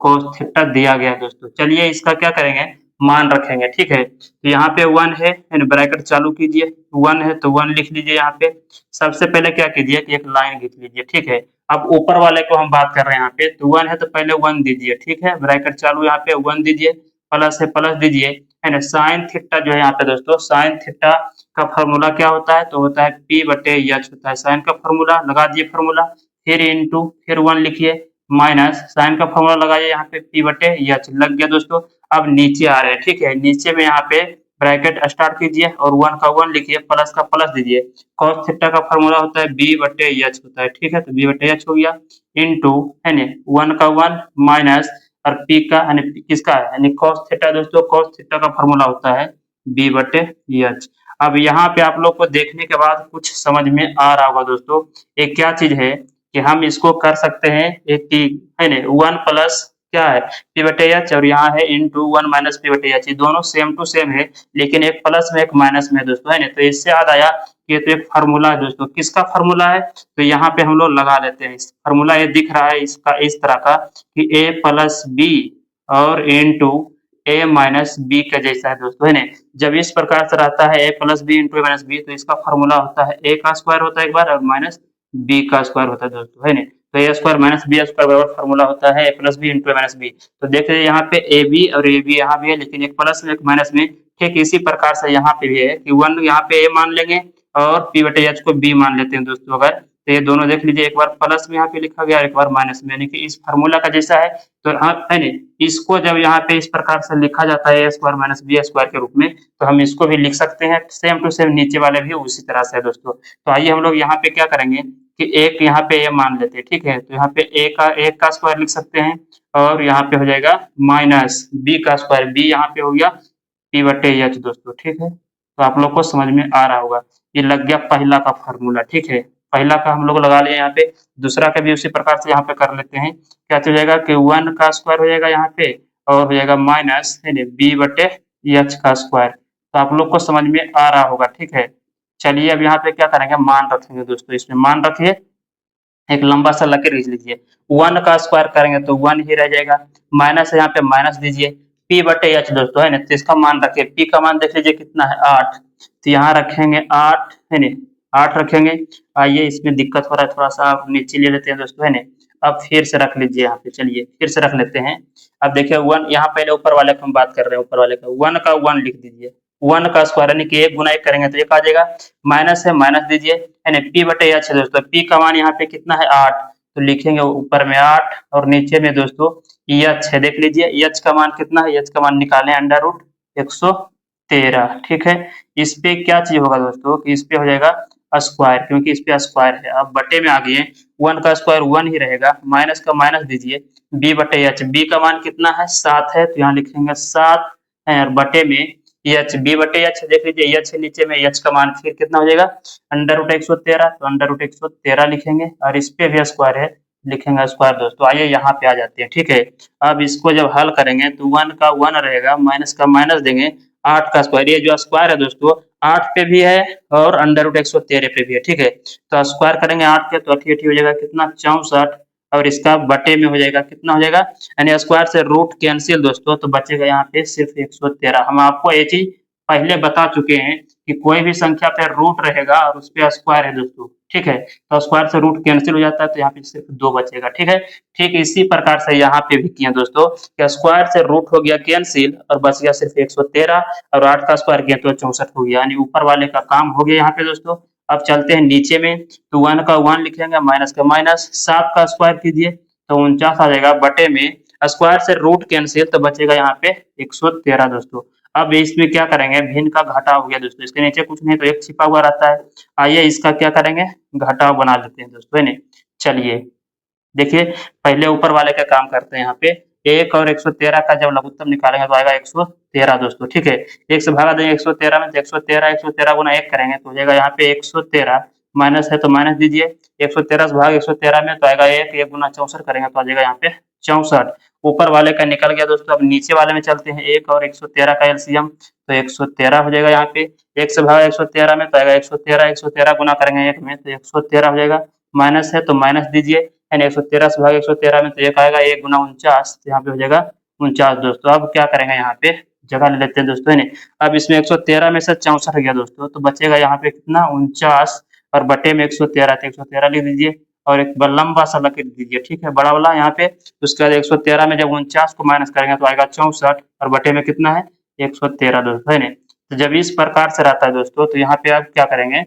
cos थीटा दिया गया दोस्तों। चलिए इसका क्या करेंगे, मान रखेंगे, ठीक है। तो यहाँ पे 1 है, यानी ब्रैकेट चालू कीजिए, 1 है तो 1 लिख लीजिए यहाँ पे। सबसे पहले क्या कीजिए कि एक लाइन खींच लीजिए, ठीक है। अब ऊपर वाले को हम बात कर रहे हैं यहाँ पे, तो 1 है तो पहले 1 दीजिए, ठीक है। ब्रैकेट चालू यहाँ पे 1 दीजिए, प्लस है प्लस दीजिए, है ना। साइन थीटा जो है यहाँ पे दोस्तों, साइन थीटा का फॉर्मूला क्या होता है, तो होता है P/H होता है। साइन का फॉर्मूला लगा दिए फॉर्मूला, फिर इनटू, फिर 1 लिखिए, माइनस साइन का फॉर्मूला लगाइए यहाँ पे P/H लग गया दोस्तों। अब नीचे आ रहे हैं, ठीक है। नीचे में यहाँ पे ब्रैकेट स्टार्ट कीजिए और 1 का 1 लिखिए, प्लस का प्लस दीजिए। cos थीटा का फॉर्मूला होता है B/H होता है, ठीक है। तो B/H हो गया, इनटू, है ना, 1 का 1 माइनस और P का यानी किसका है, यानी cos थीटा दोस्तों। cos थीटा का फॉर्मूला होता है B/H। अब यहाँ पे आप लोग को देखने के बाद कुछ समझ में आ रहा होगा दोस्तों, ये क्या चीज है कि हम इसको कर सकते हैं एक की, है ना, 1 प्लस क्या है P/H और यहाँ है इनटू 1 माइनस P/H। ये दोनों सेम टू सेम है, लेकिन एक प्लस में एक माइनस में दोस्तों, है ना। तो इससे याद आया कि ये तो एक फार्मूला है दोस्तों। किसका फार्मूला है, तो यहाँ पे हम लोग लगा लेते हैं। फार्मूला ये दिख रहा है इसका इस तरह का कि A प्लस बी और इनटू A माइनस बी का जैसा है दोस्तों, है ना। जब इस प्रकार से रहता है A plus B into minus B, तो इसका फॉर्मूला होता है A का स्क्वायर होता है एक बार और माइनस बी का स्क्वायर होता है दोस्तों, है ना। तो A square minus B square बराबर फॉर्मूला होता है A plus B into minus B. तो देख रहे यहाँ पे ए बी और ए बी यहाँ भी है, लेकिन एक प्लस में एक माइनस में। ठीक इसी प्रकार से यहाँ पे भी है कि 1 यहाँ पे A मान लेंगे और P/H को B मान लेते हैं दोस्तों। अगर तो ये दोनों देख लीजिए, एक बार प्लस में यहाँ पे लिखा गया और एक बार माइनस में, यानी कि इस फार्मूला का जैसा है। तो हाँ, है ना, इसको जब यहाँ पे इस प्रकार से लिखा जाता है A square minus B square के रूप में, तो हम इसको भी लिख सकते हैं सेम टू सेम। नीचे वाले भी उसी तरह से है दोस्तों। तो आइए हम लोग यहाँ पे क्या करेंगे कि एक यहाँ पे A मान लेते हैं, ठीक है। तो यहाँ पे A का स्क्वायर लिख सकते हैं और यहाँ पे हो जाएगा माइनस B का स्क्वायर। B यहाँ पे हो गया P/H दोस्तों, ठीक है। तो आप लोग को समझ में आ रहा होगा, ये लग गया पहला का फार्मूला, ठीक है। पहला का हम लोग लगा लिया यहाँ पे, दूसरा का भी उसी प्रकार से यहाँ पे कर लेते हैं। क्या हो जाएगा कि 1 का स्क्वायर हो जाएगा यहाँ पे और हो जाएगा माइनस, है ना, B/H का स्क्वायर। तो आप लोग को समझ में आ रहा होगा, ठीक है। चलिए अब यहाँ पे क्या करेंगे, मान रखेंगे दोस्तों। इसमें मान रखिए, एक लंबा सा लकीर खींच लीजिए। 1 का स्क्वायर करेंगे तो 1 ही रह जाएगा, माइनस यहाँ पे माइनस दीजिए। P/H दोस्तों, है ना, तो इसका मान रखिए। P का मान देख लीजिए कितना है, 8। तो यहाँ रखेंगे 8, है ना, 8 रखेंगे। आइए इसमें दिक्कत हो रहा है, थोड़ा सा नीचे ले लेते हैं दोस्तों, है ना। अब फिर से रख लीजिए यहाँ पे, चलिए फिर से रख लेते हैं। अब देखिए 1 यहाँ पहले ऊपर वाले को हम बात कर रहे हैं, ऊपर वाले का 1 का 1 लिख दीजिए। 1 का स्क्वायर यानी कि 1 गुना 1 करेंगे तो 1 आ जाएगा, माइनस है माइनस दीजिए, है ना। P/H है दोस्तों, P का मान यहाँ पे कितना है, 8। तो लिखेंगे ऊपर में 8 और नीचे में दोस्तों H है, देख लीजिए H का मान कितना है। H का मान निकालें अंडर रूट 113, ठीक है। इस पे क्या चीज होगा दोस्तों कि इस पे हो जाएगा स्क्वायर, क्योंकि इस पे स्क्वायर है। अब बटे में आ गए, 1 का स्क्वायर 1 ही रहेगा, माइनस का माइनस दीजिए। B/H, B का मान कितना है, 7 है, तो यहाँ लिखेंगे 7 है और बटे में H, B/H देख लीजिए, H नीचे में H का मान फिर कितना हो जाएगा, अंडर रूट 113। तो अंडर रूट 113 लिखेंगे और इस पे भी स्क्वायर है, लिखेंगे स्क्वायर दोस्तों। आइए यहाँ पे आ जाते हैं, ठीक है। अब इसको जब हल करेंगे तो 1 का 1 रहेगा, माइनस का माइनस देंगे, 8 का स्क्वायर। ये जो स्क्वायर है दोस्तों 8 पे भी है और अंडर रूट 113 पे भी है, ठीक है। तो स्क्वायर करेंगे 8 के तो 88 हो जाएगा कितना, 64। और इसका बटे में हो जाएगा कितना हो जाएगा, यानी स्क्वायर से रूट कैंसिल दोस्तों, तो बचेगा यहाँ पे सिर्फ 113। हम आपको ये चीज पहले बता चुके हैं कि कोई भी संख्या पे रूट रहेगा और उस पे स्क्वायर है दोस्तों, ठीक है। तो स्क्वायर से रूट कैंसिल हो जाता है, तो यहाँ पे सिर्फ 2 बचेगा, ठीक है। ठीक इसी प्रकार से यहाँ पे भी किया दोस्तों कि स्क्वायर से रूट हो गया कैंसिल और बच गया सिर्फ 113 और 8 का स्क्वायर किया तो 64 हो गया, यानी ऊपर वाले का काम हो गया यहाँ पे दोस्तों। अब चलते हैं नीचे में, तो 1 का 1 लिखेंगे, माइनस का माइनस, 7 का स्क्वायर कीजिए तो 49 आ जाएगा, बटे में स्क्वायर से रूट कैंसिल तो बचेगा यहाँ पे 113 दोस्तों। अब इसमें क्या करेंगे, भिन्न का घटाव हो गया दोस्तों, इसके नीचे कुछ नहीं तो 1 छिपा हुआ रहता है। आइए इसका क्या करेंगे, घटाव बना लेते हैं दोस्तों, है ना। चलिए देखिए, पहले ऊपर वाले का काम करते हैं। यहाँ पे 1 और 113 का जब लघुत्तम निकालेंगे तो आएगा 113 दोस्तों, ठीक है। 1 से भागा देंगे 113 में, तो 113 गुना 1 करेंगे तो हो जाएगा यहाँ पे 113, माइनस है तो माइनस दीजिए। 113 से भाग 113 में तो आएगा 1 गुना 64 करेंगे तो आ जाएगा यहाँ पे 64। ऊपर वाले का निकल गया दोस्तों। अब नीचे वाले में चलते हैं, 1 और 113 का एलसीएम, तो 113 हो जाएगा यहाँ पे। 1 से भागा 113 में तो आएगा 113, 113 गुना करेंगे 1 में तो 113 हो जाएगा, माइनस है तो माइनस दीजिए। यानी 113 से भागे 113 में तो 1 आएगा, 1 गुना 49, तो यहाँ पे हो जाएगा 49 दोस्तों। अब क्या करेंगे यहाँ पे जगह ले लेते हैं दोस्तों, है ना। अब इसमें 113 में से 64 गया दोस्तों, तो बचेगा यहाँ पे कितना 49 और बटे में 113, तो 113 लिख दीजिए और एक लंबा सा लकीर दीजिए, ठीक है, बड़ा वाला यहाँ पे। उसके बाद 113 में जब 49 को माइनस करेंगे तो आएगा 64 और बटे में कितना है 113 दोस्तों, है ना। तो जब इस प्रकार से रहता है दोस्तों, तो यहाँ पे आप क्या करेंगे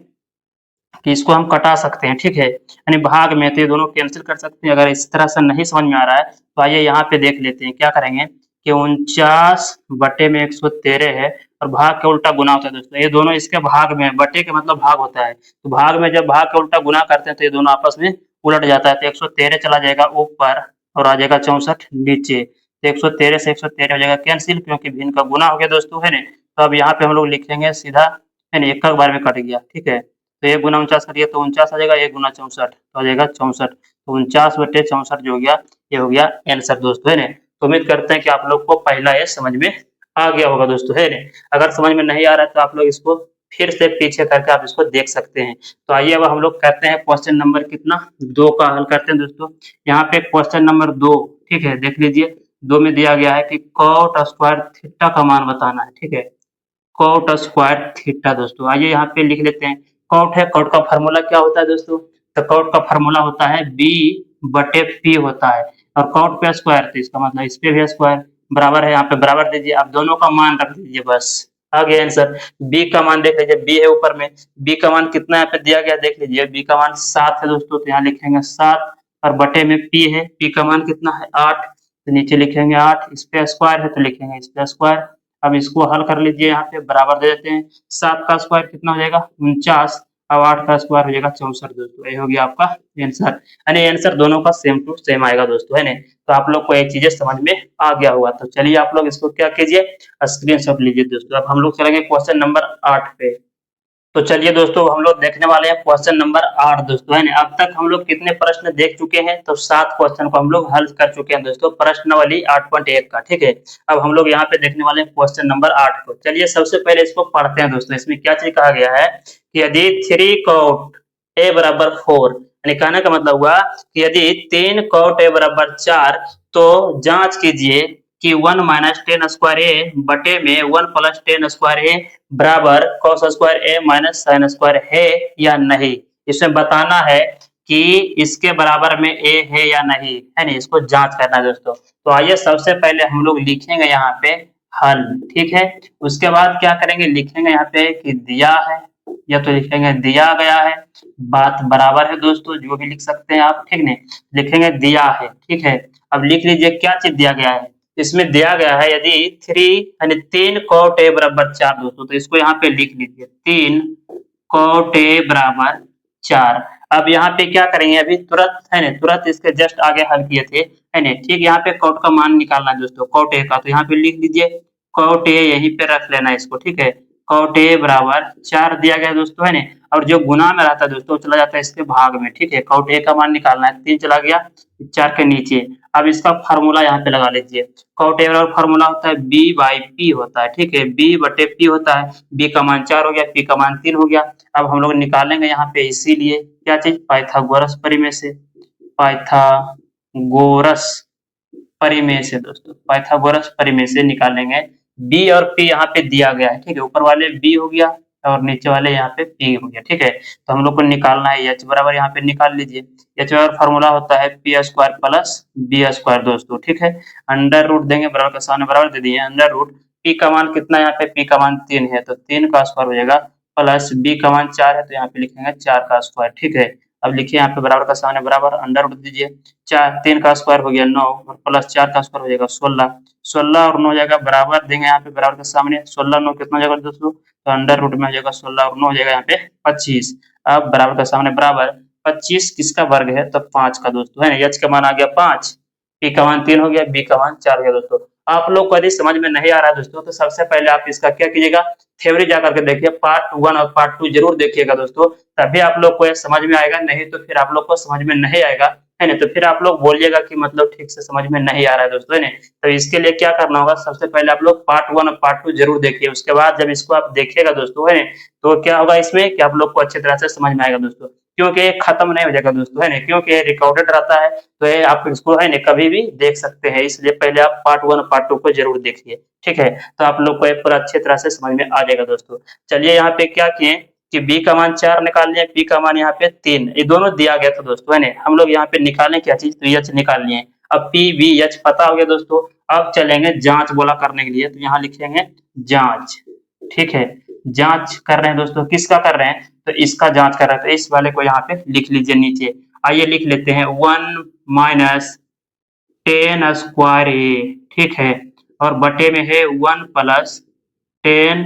कि इसको हम कटा सकते हैं, ठीक है, यानी भाग में, तो ये दोनों कैंसिल कर सकते हैं। अगर इस तरह से नहीं समझ में आ रहा है तो आइए यहाँ पे देख लेते हैं। क्या करेंगे कि 49 बटे में 113 है और भाग के उल्टा गुना होता है दोस्तों, ये दोनों इसके भाग में, बटे के मतलब भाग होता है, तो भाग में जब भाग के उल्टा गुना करते हैं तो ये दोनों आपस में उलट जाता है, तो 113 चला जाएगा ऊपर और आ जाएगा 64 नीचे, तो 113 से 113 हो जाएगा कैंसिल, क्योंकि भिन्न का गुना हो गया दोस्तों, है ना। तो अब यहाँ पे हम लोग लिखेंगे सीधा, है ना, एक बार में कट गया, ठीक है, तो 1 गुना 49 करिए तो 49 आ जाएगा, 1 गुना 64 तो आ जाएगा 64, तो 49 बटे 64 जो हो गया, ये हो गया आंसर दोस्तों, है ना। तो उम्मीद करते हैं कि आप लोग को पहला ये समझ में आ गया होगा दोस्तों, है ना। अगर समझ में नहीं आ रहा है तो आप लोग इसको फिर से पीछे करके आप इसको देख सकते हैं। तो आइए अब हम लोग करते हैं क्वेश्चन नंबर कितना 2 का हल करते हैं दोस्तों। यहाँ पे क्वेश्चन नंबर 2, ठीक है, देख लीजिए 2 में दिया गया है कि कॉट स्क्वायर थीटा का मान बताना है, ठीक है, कॉट स्क्वायर थीटा दोस्तों। आइए यहाँ पे लिख लेते हैं। कॉट है, कॉट का फार्मूला क्या होता है दोस्तों, तो कॉट का फार्मूला होता है बी बटे पी होता है, और कॉट पे स्क्वायर, तो इसका मतलब इस पे भी स्क्वायर बराबर है, यहाँ पे बराबर दीजिए, आप दोनों का मान रख दीजिए, बस आ गया आंसर। बी का मान देख लीजिए, बी है ऊपर में, बी का मान कितना यहाँ पे दिया गया देख लीजिए, बी का मान 7 है दोस्तों, तो यहाँ लिखेंगे 7 और बटे में पी है, पी का मान कितना है 8, तो नीचे लिखेंगे 8, इस पे स्क्वायर है तो लिखेंगे इस पे स्क्वायर। अब इसको हल कर लीजिए, यहाँ पे बराबर दे देते हैं, 7 का स्क्वायर कितना हो जाएगा 49, अब 8 का स्क्वायर हो जाएगा 64 दोस्तों, ये हो गया आपका आंसर, यानी आंसर दोनों का सेम टू सेम आएगा दोस्तों, है ना। तो आप लोग को एक चीजें समझ में आ गया होगा, तो चलिए आप लोग इसको क्या कीजिए स्क्रीनशॉट लीजिए दोस्तों। अब हम लोग चलेंगे क्वेश्चन नंबर 8 पे। तो चलिए दोस्तों हम लोग देखने वाले हैं क्वेश्चन नंबर 8 दोस्तों, है ना। अब तक हम लोग कितने प्रश्न देख चुके हैं, तो 7 क्वेश्चन को हम लोग हल कर चुके हैं दोस्तों, प्रश्नावली 8.1 का, ठीक है। अब हम लोग यहाँ पे देखने वाले हैं क्वेश्चन नंबर 8 को। चलिए सबसे पहले इसको पढ़ते हैं दोस्तों। इसमें क्या चीज कहा गया है कि यदि 3 कॉट ए बराबर 4, यानी कहने का मतलब हुआ कि यदि 3 कॉट ए बराबर 4, तो जांच कीजिए कि 1 माइनस टेन स्क्वायर ए बटे में 1 प्लस टेन स्क्वायर ए बराबर cos स्क्वायर ए माइनस साइन स्क्वायर है या नहीं। इसमें बताना है कि इसके बराबर में ए है या नहीं, है नहीं, इसको जांच करना है दोस्तों। तो आइए सबसे पहले हम लोग लिखेंगे यहाँ पे हल, ठीक है। उसके बाद क्या करेंगे, लिखेंगे यहाँ पे कि दिया है, या तो लिखेंगे दिया गया है, बात बराबर है दोस्तों, जो भी लिख सकते हैं आप, ठीक नहीं, लिखेंगे दिया है, ठीक है। अब लिख लीजिए क्या चीज दिया गया है, इसमें दिया गया है यदि 3 यानी 3 cot a बराबर 4 दोस्तों, तो इसको यहाँ पे लिख लीजिए 3 cot a बराबर 4। अब यहाँ पे क्या करेंगे, अभी तुरंत, है ना, तुरंत इसके जस्ट आगे हल किए थे, है ना, ठीक। यहाँ पे cot का मान निकालना है दोस्तों, cot a का, तो यहाँ पे लिख लीजिए cot a, यहीं पे रख लेना है इसको, ठीक है। cot a बराबर 4 दिया गया दोस्तों, है ना, और जो गुना में रहता है दोस्तों चला जाता है इसके भाग में, ठीक है। cot a का मान निकालना है, 3 चला गया 4 के नीचे। अब इसका फार्मूला यहाँ पे लगा लीजिए, कॉट ए का फार्मूला होता है बी बाई पी होता है, ठीक है, बी बटे पी होता है, बी का मान 4 हो गया, पी का मान 3 हो गया। अब हम लोग निकालेंगे यहाँ पे इसीलिए क्या चीज, पाइथागोरस परिमेय से, पाइथागोरस परिमेय से दोस्तों, पाइथागोरस परिमेय से निकालेंगे। बी और पी यहाँ पे दिया गया है, ठीक है, ऊपर वाले बी हो गया और नीचे वाले यहाँ पे पी हो गया, ठीक है। तो हम लोग को निकालना है एच बराबर, यहाँ पे निकाल लीजिए, एच बराबर फॉर्मूला होता है P square plus B square दोस्तों, ठीक है। अंडर रूट देंगे, बराबर का सामने बराबर दे दिए, अंडर रूट पी का मान कितना है यहाँ पे, पी का मान 3 है, तो 3 का स्क्वायर हो जाएगा, प्लस बी का मान 4 है, तो यहाँ पे लिखेंगे 4 का स्क्वायर, ठीक है। अब लिखिए यहाँ पे बराबर का सामने बराबर, अंडर रूट दीजिए, 3 का स्क्वायर हो गया 9 और प्लस 4 का स्क्वायर हो जाएगा 16, 16 और 9 हो जाएगा, बराबर देंगे यहाँ पे बराबर के सामने, 16 9 कितना हो जाएगा दोस्तों, तो अंडर रूट में हो जाएगा 16 और 9 हो जाएगा यहाँ पे 25। अब बराबर का सामने बराबर 25 किसका वर्ग है, तो 5 का दोस्तों, है ना। एच का मान आ गया 5, पी का मान 3 हो गया, बी का मान 4 हो गया दोस्तों। आप लोग को यदि समझ में नहीं आ रहा है दोस्तों, तो सबसे पहले आप इसका क्या कीजिएगा, थ्योरी जा करके देखिए, पार्ट 1 और पार्ट 2 जरूर देखिएगा दोस्तों, तभी आप लोग को ये समझ में आएगा, नहीं तो फिर आप लोग को समझ में नहीं आएगा, है ना। तो फिर आप लोग बोलिएगा कि मतलब ठीक से समझ में नहीं आ रहा है दोस्तों, है ना। तो इसके लिए क्या करना होगा, सबसे पहले आप लोग पार्ट 1 और पार्ट 2 जरूर देखिए, उसके बाद जब इसको आप देखिएगा दोस्तों, है ना, तो क्या होगा इसमें कि आप लोग को अच्छी तरह से समझ में आएगा दोस्तों। क्योंकि ये खत्म नहीं हो जाएगा दोस्तों, है ना, क्योंकि ये रिकॉर्डेड रहता है, तो ये आप इसको है ना कभी भी देख सकते हैं, इसलिए पहले आप पार्ट 1 पार्ट 2 को जरूर देखिए, ठीक है, तो आप लोग को ये पूरा अच्छी तरह से समझ में आ जाएगा दोस्तों। चलिए यहाँ पे क्या किए कि बी का मान 4 निकाल लिया, पी का मान यहाँ पे 3, ये दोनों दिया गया था दोस्तों, है ना, हम लोग यहाँ पे निकालें क्या चीज, तो एच निकाल लिए। अब पी बी एच पता हो गया दोस्तों, अब चलेंगे जांच बोला करने के लिए, तो यहाँ लिखेंगे जांच, ठीक है, जांच कर रहे हैं दोस्तों, किसका कर रहे हैं, तो इसका जांच कर रहे हैं, तो इस वाले को यहाँ पे लिख लीजिए नीचे। आइए लिख लेते हैं 1 माइनस 10 स्क्वायर ए, ठीक है, और बटे में है 1 प्लस 10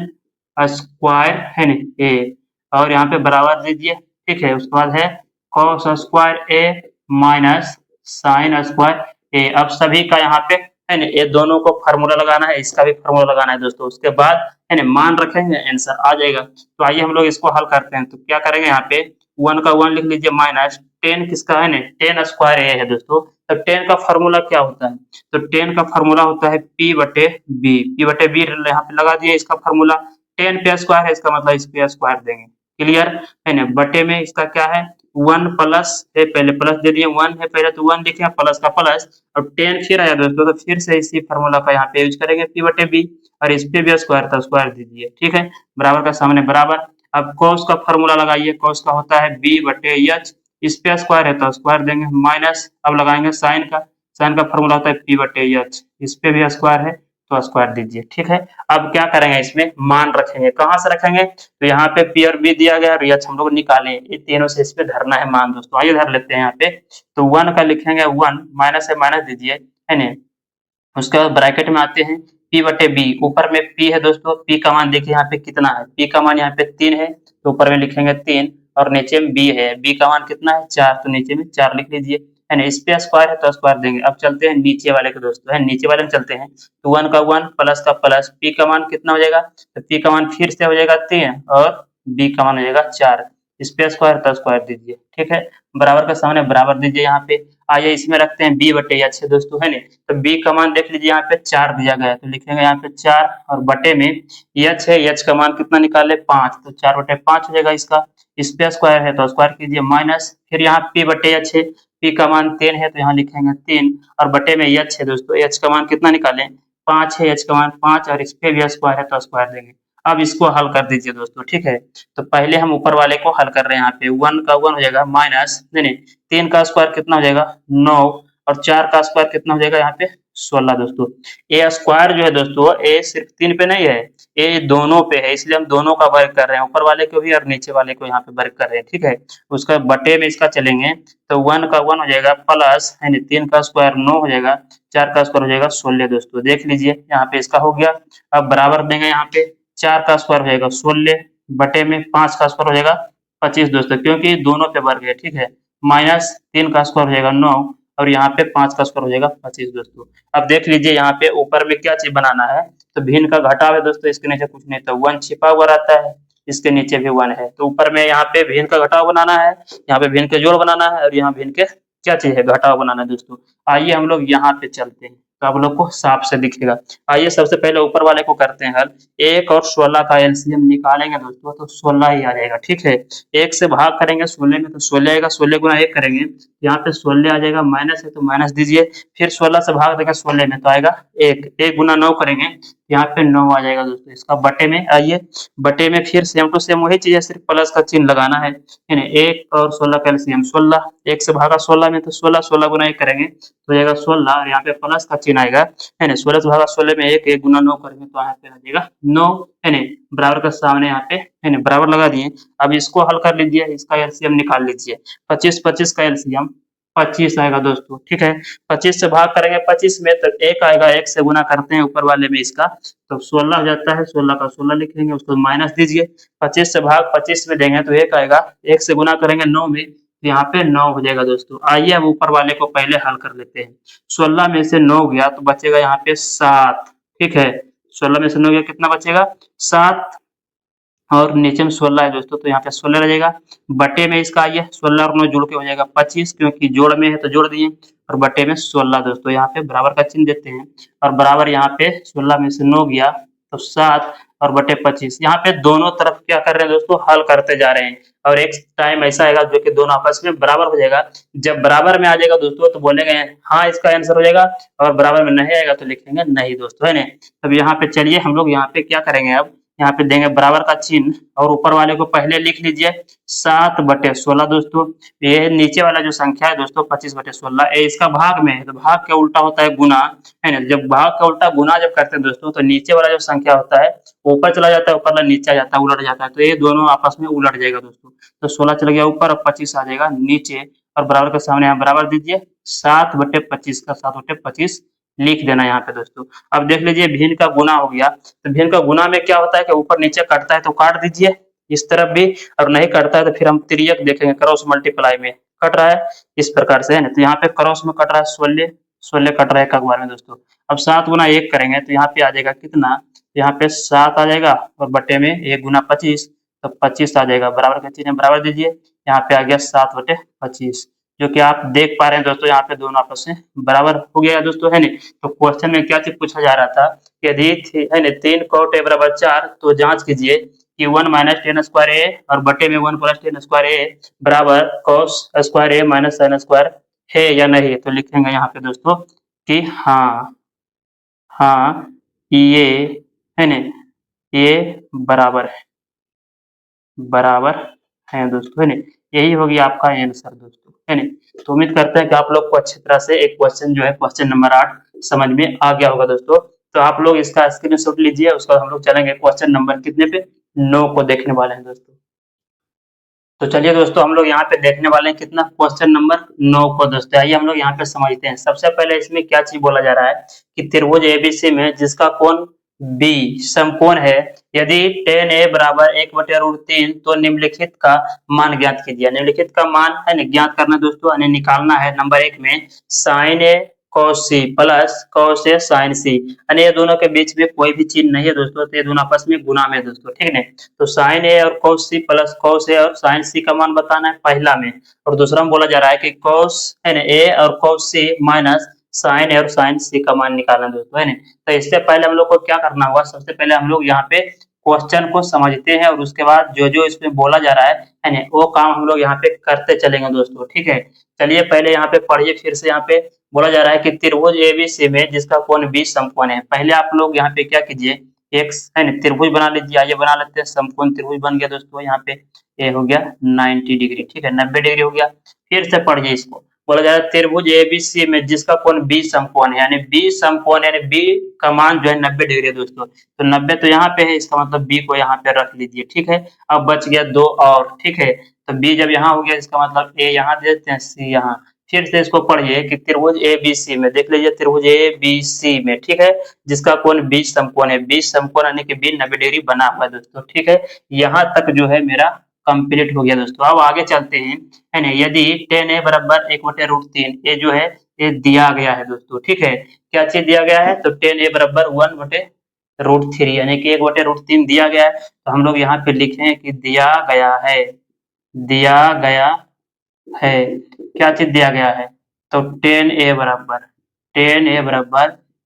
स्क्वायर, है ना, ए, और यहाँ पे बराबर दीजिए, ठीक है, उसके बाद है कॉस स्क्वायर ए माइनस साइन स्क्वायर ए। अब सभी का यहाँ पे है ना, ये दोनों को फार्मूला लगाना है, इसका भी फार्मूला लगाना है दोस्तों, उसके बाद है ना मान रखेंगे, आंसर आ जाएगा। तो आइए हम लोग इसको हल करते हैं, तो क्या करेंगे, यहाँ पे 1 का 1 लिख लीजिए माइनस 10 किसका है ना, 10 स्क्वायर ए है दोस्तों। तो 10 का फार्मूला क्या होता है, तो 10 का फार्मूला होता है पी बटे बी, पी बटे बी यहाँ पे लगा दिए इसका फार्मूला, 10 पे स्क्वायर है, इसका मतलब इस पे स्क्वायर देंगे, क्लियर है ना, बटे में इसका क्या है 1 प्लस है, पहले प्लस दे दिए, 1 है पहले तो 1 लिखे, प्लस का प्लस, और 10 फिर आया दोस्तों, तो फिर से इसी फार्मूला का यहाँ पे यूज करेंगे पी बटे बी, और इस पे भी स्क्वायर था, स्क्वायर दीजिए, ठीक है, बराबर का सामने बराबर। अब कॉस का फार्मूला लगाइए, कॉस का होता है बी बटे एच, इस पे स्क्वायर है तो स्क्वायर देंगे, माइनस अब लगाएंगे साइन का, साइन का फार्मूला होता है पी बटे एच, इस पे भी स्क्वायर है तो स्क्वायर दीजिए, ठीक है। अब क्या करेंगे, इसमें मान रखेंगे, कहाँ से रखेंगे, तो यहाँ पे पी और बी दिया गया और एच हम लोग निकाले, ये तीनों से इस पे धरना है मान दोस्तों। आइए धर लेते हैं यहाँ पे, तो 1 का लिखेंगे 1, माइनस है माइनस दीजिए, है ना, उसके बाद ब्रैकेट में आते हैं पी बटे बी, ऊपर में पी है दोस्तों, पी का मान देखिए यहाँ पे कितना है, पी का मान यहाँ पे 3 है, तो ऊपर में लिखेंगे 3, और नीचे में बी है, बी का मान कितना है 4, तो नीचे में 4 लिख लीजिए, है ना, इस पे स्क्वायर है तो स्क्वायर देंगे। अब चलते हैं नीचे वाले के दोस्तों, है नीचे वाले में चलते हैं, तो 1 का 1 प्लस का प्लस, पी का मान कितना हो जाएगा, तो पी का मान फिर से हो जाएगा 3, और बी का मान हो जाएगा 4, इस पे स्क्वायर तो स्क्वायर दीजिए, ठीक है, बराबर का सामने बराबर दीजिए यहाँ पे। आइए इसमें रखते हैं बी बटे एच है दोस्तों, है ना, तो बी का मान देख लीजिए यहाँ पे 4 दिया गया है, तो लिखेंगे यहाँ पे 4, और बटे में एच है, एच का मान कितना निकाले 5, तो 4 बटे 5 हो जाएगा इसका, इस पे स्क्वायर है तो स्क्वायर कीजिए, माइनस फिर यहाँ पी बटे एच है, पी का मान 10 है तो यहाँ लिखेंगे 3, और बटे में एच है दोस्तों, एच का मान कितना निकालें 5 है, एच का मान 5, और इस पे भी स्क्वायर है तो स्क्वायर देंगे। अब इसको हल कर दीजिए दोस्तों, ठीक है, तो पहले हम ऊपर वाले को हल कर रहे हैं, यहाँ पे 1 का 1 हो जाएगा माइनस, नहीं 3 का स्क्वायर कितना हो जाएगा 9, और 4 का स्क्वायर कितना हो जाएगा यहाँ पे 16 दोस्तों। ए स्क्वायर जो है दोस्तों, ए सिर्फ 3 पे नहीं है, ए दोनों पे है, इसलिए हम दोनों का वर्ग कर रहे हैं, ऊपर वाले को भी और नीचे वाले को यहाँ पे वर्ग कर रहे हैं, ठीक है। उसका बटे में इसका चलेंगे, तो 1 का 1 हो जाएगा प्लस, है ना, 3 का स्क्वायर 9 हो जाएगा, 4 का स्क्वायर हो जाएगा 16 दोस्तों, देख लीजिए यहाँ पे इसका हो गया। अब बराबर देंगे यहाँ पे, 4 का स्क्वायर हो जाएगा 16, बटे में 5 का स्क्वायर हो जाएगा 25 दोस्तों, क्योंकि दोनों पे वर्ग है, ठीक है, माइनस 3 का स्क्वायर हो जाएगा 9, और यहाँ पे 5 का स्क्वायर हो जाएगा 25 दोस्तों। अब देख लीजिए यहाँ पे ऊपर में क्या चीज बनाना है, तो भिन्न का घटाव है दोस्तों, इसके नीचे कुछ नहीं, तो 1 छिपा हुआ रहता है, इसके नीचे भी 1 है, तो ऊपर में यहाँ पे भिन्न का घटाव बनाना है, यहाँ पे भिन्न के जोड़ बनाना है, और यहाँ भिन्न के क्या चीज है घटाव बनाना है दोस्तों। आइए हम लोग यहाँ पे चलते हैं, तो आप लोग को साफ से दिखेगा। आइए सबसे पहले ऊपर वाले को करते हैं हल, 1 और 16 का एलसीएम निकालेंगे दोस्तों, तो 16 ही आ जाएगा, ठीक है, 1 से भाग करेंगे 16 में तो 16 आएगा, 16 गुना 1 करेंगे, यहाँ पे 16 आ जाएगा, माइनस है तो माइनस दीजिए, फिर 16 से भाग देंगे 16 में तो आएगा 1, 1 गुना 9 करेंगे, यहाँ पे 9 आ जाएगा दोस्तों, इसका बटे में, आइए बटे में फिर सेम टू सेम वही चीज है, सिर्फ प्लस का चिन्ह लगाना है ना, 1 और 16 का एलसीएम 16, 1 से भागा 16 में तो 16, 16 गुना 1 करेंगे तो जाएगा 16, और यहाँ पे प्लस का चिन्ह आएगा, है ना, 16 से भागा 16 में 1, 1 गुना 9 करेंगे तो यहाँ पे आ जाएगा 9, है ना, बराबर का सामने यहाँ पे, है ना, बराबर लगा दिए। अब इसको हल कर लीजिए, इसका एलसीएम निकाल लीजिए, 25 25 का एलसीएम 25 आएगा दोस्तों, ठीक है, 25 से भाग करेंगे 25 में तो 1 आएगा, 1 से गुना करते हैं ऊपर वाले में इसका, तो 16 हो जाता है, 16 का 16 लिखेंगे, उसको माइनस दीजिए, 25 से भाग 25 में देंगे तो 1 आएगा, 1 से गुना करेंगे 9 में, तो यहाँ पे 9 हो जाएगा दोस्तों। आइए अब ऊपर वाले को पहले हल कर लेते हैं, 16 में से 9 गया तो बचेगा यहाँ पे 7, ठीक है, 16 में से 9 गया कितना बचेगा 7, और नीचे में 16 है दोस्तों, तो यहाँ पे 16 रह जाएगा, बटे में इसका आइए 16 और 9 जुड़ के हो जाएगा 25, क्योंकि जोड़ में है तो जोड़ दिए, और बटे में 16 दोस्तों, यहाँ पे बराबर का चिन्ह देते हैं, और बराबर यहाँ पे 16 में से 9 गया तो 7, और बटे 25। यहाँ पे दोनों तरफ क्या कर रहे हैं दोस्तों, हल करते जा रहे हैं और एक टाइम ऐसा आएगा जो कि दोनों आपस में बराबर हो जाएगा। जब बराबर में आ जाएगा दोस्तों तो बोलेंगे हाँ इसका आंसर हो जाएगा, और बराबर में नहीं आएगा तो लिखेंगे नहीं दोस्तों, है ना। तब यहाँ पे चलिए हम लोग यहाँ पे क्या करेंगे, अब यहाँ पे देंगे बराबर का चिन्ह और ऊपर वाले को पहले लिख लीजिए 7/16 दोस्तों। ये नीचे वाला जो संख्या है दोस्तों 25/16, ये इसका भाग में है, तो भाग का उल्टा होता है गुना, है ना। जब भाग का उल्टा गुना जब करते हैं दोस्तों तो नीचे वाला जो संख्या होता है ऊपर चला जाता है, ऊपर वाला नीचे आ जाता है, उलट जाता है, तो ये दोनों आपस में उलट जाएगा दोस्तों। तो 16 चला गया ऊपर और 25 आ जाएगा नीचे, और बराबर के सामने यहाँ बराबर दीजिए 7/25 का 7/25 लिख देना यहाँ पे दोस्तों। अब देख लीजिए भिन्न का गुना हो गया, तो भिन्न का गुना में क्या होता है कि ऊपर नीचे कटता है तो काट दीजिए इस तरफ भी, और नहीं कटता है तो फिर हम तिर्यक देखेंगे, क्रॉस मल्टीप्लाई में कट रहा है इस प्रकार से, है ना। तो यहाँ पे क्रॉस में कट रहा है 16 16 कट रहा है एक अखबार में दोस्तों। अब 7 गुना 1 करेंगे तो यहाँ पे आ जाएगा कितना, यहाँ पे 7 आ जाएगा और बटे में 1 गुना 25, तो 25 आ जाएगा, बराबर का चिन्ह बराबर दीजिए, यहाँ पे आ गया 7/25, जो कि आप देख पा रहे हैं दोस्तों यहाँ पे दोनों आपस में बराबर हो गया दोस्तों, है नहीं। तो क्वेश्चन में क्या चीज पूछा जा रहा था, यदि है ना 3 cot a बराबर 4, तो जांच कीजिए कि 1 माइनस टेन स्क्वायर ए और बटे में 1 प्लस टेन स्क्वायर ए बराबर cos स्क्वायर ए माइनस साइन स्क्वायर है या नहीं। तो लिखेंगे यहाँ पे दोस्तों कि हाँ हाँ ये, है ना, ये बराबर है दोस्तों, है ना। यही होगी आपका आंसर दोस्तों, है ना। तो उम्मीद करते हैं कि आप लोग को अच्छी तरह से एक क्वेश्चन जो है क्वेश्चन नंबर 8 समझ में आ गया होगा दोस्तों। तो आप लोग इसका स्क्रीनशॉट लीजिए, उसका हम लोग चलेंगे क्वेश्चन नंबर कितने पे, 9 को देखने वाले हैं दोस्तों। तो चलिए दोस्तों हम लोग यहाँ पे देखने वाले हैं कितना, क्वेश्चन नंबर 9 को दोस्तों। आइए हम लोग यहाँ पे समझते हैं। सबसे पहले इसमें क्या चीज बोला जा रहा है कि त्रिभुज एबीसी में जिसका कोण बी समकोण है, यदि tan a बराबर 1/√3 तो निम्नलिखित का मान ज्ञात कीजिए। निम्नलिखित का मान है ना ज्ञात करना दोस्तों, यानी निकालना है। नंबर 1 में sin a cos c plus cos a sin c, यानी ये दोनों के बीच में कोई भी चिन्ह नहीं है दोस्तों, तो ये दोनों आपस में गुना में दोस्तों, ठीक है। तो sin a और cos c plus cos a और sin c का मान बताना है पहला में, और दूसरा में बोला जा रहा है कि cos है ना a और cos c minus sin a और sin c का मान निकालना दोस्तों, है ना। तो इससे पहले हम लोग को क्या करना होगा, सबसे पहले हम लोग यहाँ पे क्वेश्चन को समझते हैं और उसके बाद जो जो इसमें बोला जा रहा है ना, वो काम हम लोग यहाँ पे करते चलेंगे दोस्तों, ठीक है। चलिए पहले यहाँ पे पढ़िए फिर से। यहाँ पे बोला जा रहा है कि त्रिभुज एबीसी में जिसका कोण बी समकोण है। पहले आप लोग यहाँ पे क्या कीजिए, एक है ना त्रिभुज बना लीजिए। आइए बना लेते हैं, समकोण त्रिभुज बन गया दोस्तों। यहाँ पे ये हो गया 90 डिग्री, ठीक है, 90 डिग्री हो गया। फिर से पढ़िए इसको, बोला जा रहा है त्रिभुज एबीसी में जिसका कोण बी समकोण है, यानी बी समकोण यानी बी का मान जो है 90 डिग्री है दोस्तों। तो 90 तो यहाँ पे है, इसका मतलब बी को यहाँ पे रख लीजिए, ठीक है। अब बच गया 2 और, ठीक है। तो बी जब यहाँ हो गया इसका मतलब ए यहाँ दे देते हैं, सी यहाँ। फिर से इसको पढ़िए कि त्रिभुज एबीसी में, देख लीजिए त्रिभुज एबीसी में, ठीक है, जिसका कोण बी समकोण है। बी समकोण यानी कि बी 90 डिग्री बना हुआ है दोस्तों, ठीक है। यहाँ तक जो है मेरा कंप्लीट हो गया दोस्तों। अब आगे चलते हैं, है ना। यदि tan a बराबर 1/√3, ये जो है ये दिया गया है दोस्तों, ठीक है। क्या चीज दिया गया है, तो tan a बराबर 1/√3 यानी कि 1/√3 दिया गया है। तो हम लोग यहाँ पे लिखें कि दिया गया है, दिया गया है, क्या चीज दिया गया है, तो tan a बराबर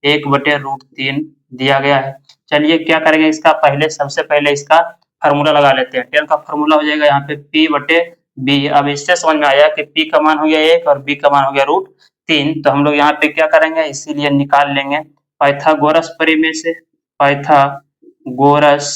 1/√3 दिया गया है। चलिए क्या करेंगे, इसका पहले सबसे पहले इसका फार्मूला लगा लेते हैं। tan का फार्मूला हो जाएगा यहाँ पे P/B। अब इससे समझ में आया कि P का मान हो गया 1 और B का मान हो गया √3। तो हम लोग यहाँ पे क्या करेंगे, इसीलिए निकाल लेंगे पाइथागोरस परिमेय से, पाइथागोरस